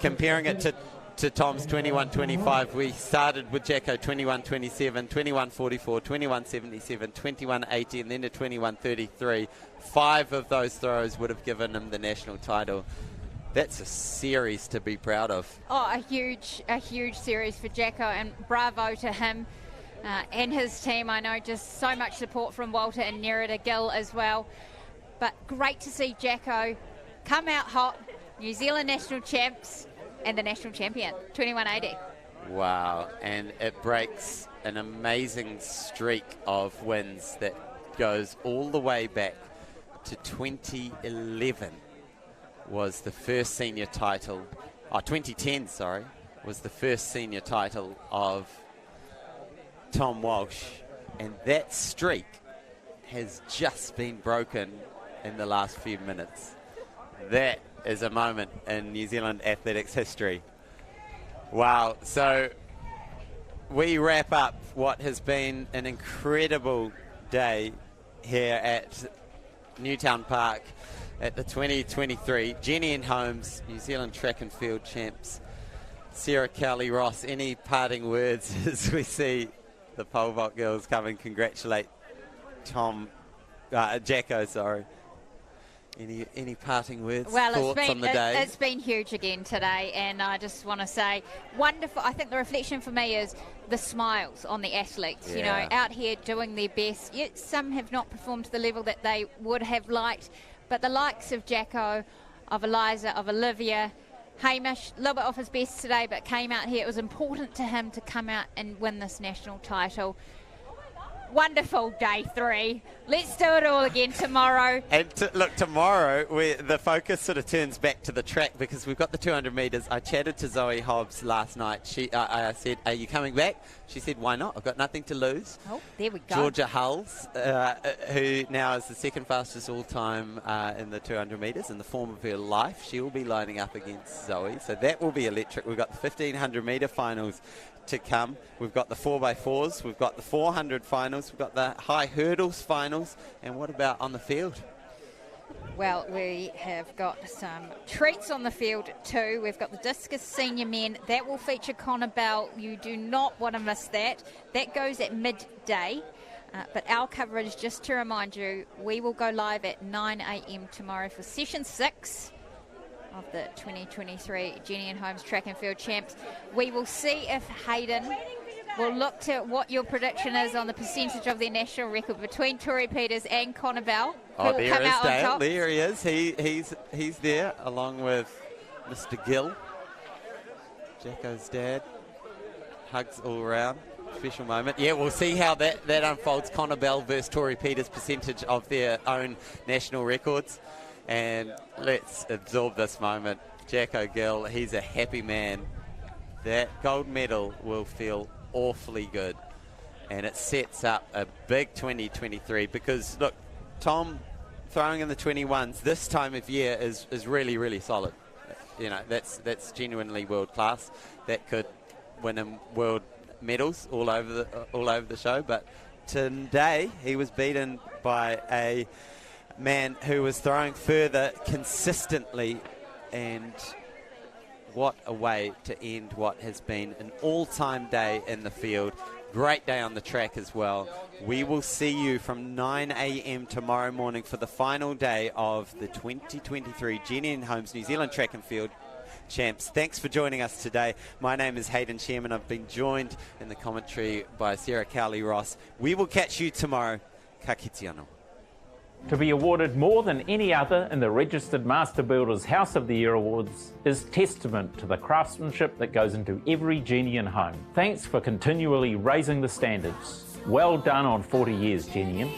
comparing it to Tom's 21.25, we started with Jacko 21.27, 21.44, 21.77, 21.80, and then to 21.33. 5 of those throws would have given him the national title. That's a series to be proud of. Oh, a huge series for Jacko, and bravo to him and his team. I know just so much support from Walter and Nerida Gill as well. But great to see Jacko come out hot, New Zealand national champs and the national champion, 21.80. Wow, and it breaks an amazing streak of wins that goes all the way back to 2011. Was the first senior title, 2010, sorry, was the first senior title of Tom Walsh. And that streak has just been broken in the last few minutes. That is a moment in New Zealand athletics history. Wow, so we wrap up what has been an incredible day here at Newtown Park at the 2023 Jennian Holmes New Zealand Track and Field Champs. Sarah Kelly-Ross, any parting words as we see the pole vault girls come and congratulate Jacko, sorry. Any parting words, thoughts on the day? It's been huge again today, and I just want to say, wonderful. I think the reflection for me is the smiles on the athletes, you know, out here doing their best. Yet some have not performed to the level that they would have liked, but the likes of Jacko, of Eliza, of Olivia, Hamish, a little bit off his best today, but came out here. It was important to him to come out and win this national title. Wonderful day 3. Let's do it all again tomorrow. And look, tomorrow the focus sort of turns back to the track because we've got the 200 metres. I chatted to Zoe Hobbs last night. I said, "Are you coming back?" She said, "Why not? I've got nothing to lose." Oh, there we go. Georgia Hulls, who now is the second fastest all-time in the 200 metres in the form of her life. She will be lining up against Zoe, so that will be electric. We've got the 1,500 metre finals to come. We've got the 4x4s, we've got the 400 finals, we've got the high hurdles finals, and what about on the field? Well, we have got some treats on the field too. We've got the discus senior men. That will feature Connor Bell. You do not want to miss that. That goes at midday. But our coverage, just to remind you, we will go live at 9 a.m. tomorrow for session 6 of the 2023 Jennian Homes Track and Field Champs. We will see if Hayden will look to what your prediction is on the percentage of their national record between Tori Peters and Connor Bell. Oh, there is Dale. There he is. He's there along with Mr. Gill, Jacko's dad. Hugs all around. Special moment. Yeah, we'll see how that unfolds. Connor Bell versus Tori Peters' percentage of their own national records. And let's absorb this moment. Jacko Gill, he's a happy man. That gold medal will feel awfully good. And it sets up a big 2023 because, look, Tom throwing in the 21s this time of year is really, really solid. You know, that's genuinely world class. That could win him world medals all over the show. But today he was beaten by a man who was throwing further consistently, and what a way to end what has been an all-time day in the field. Great day on the track as well. We will see you from 9 a.m. tomorrow morning for the final day of the 2023 Jennian Homes New Zealand Track and Field Champs. Thanks for joining us today. My name is Hayden Sherman. I've been joined in the commentary by Sarah Cowley-Ross. We will catch you tomorrow. Ka kite anō. To be awarded more than any other in the Registered Master Builders House of the Year Awards is testament to the craftsmanship that goes into every Jennian home. Thanks for continually raising the standards. Well done on 40 years, Jennian.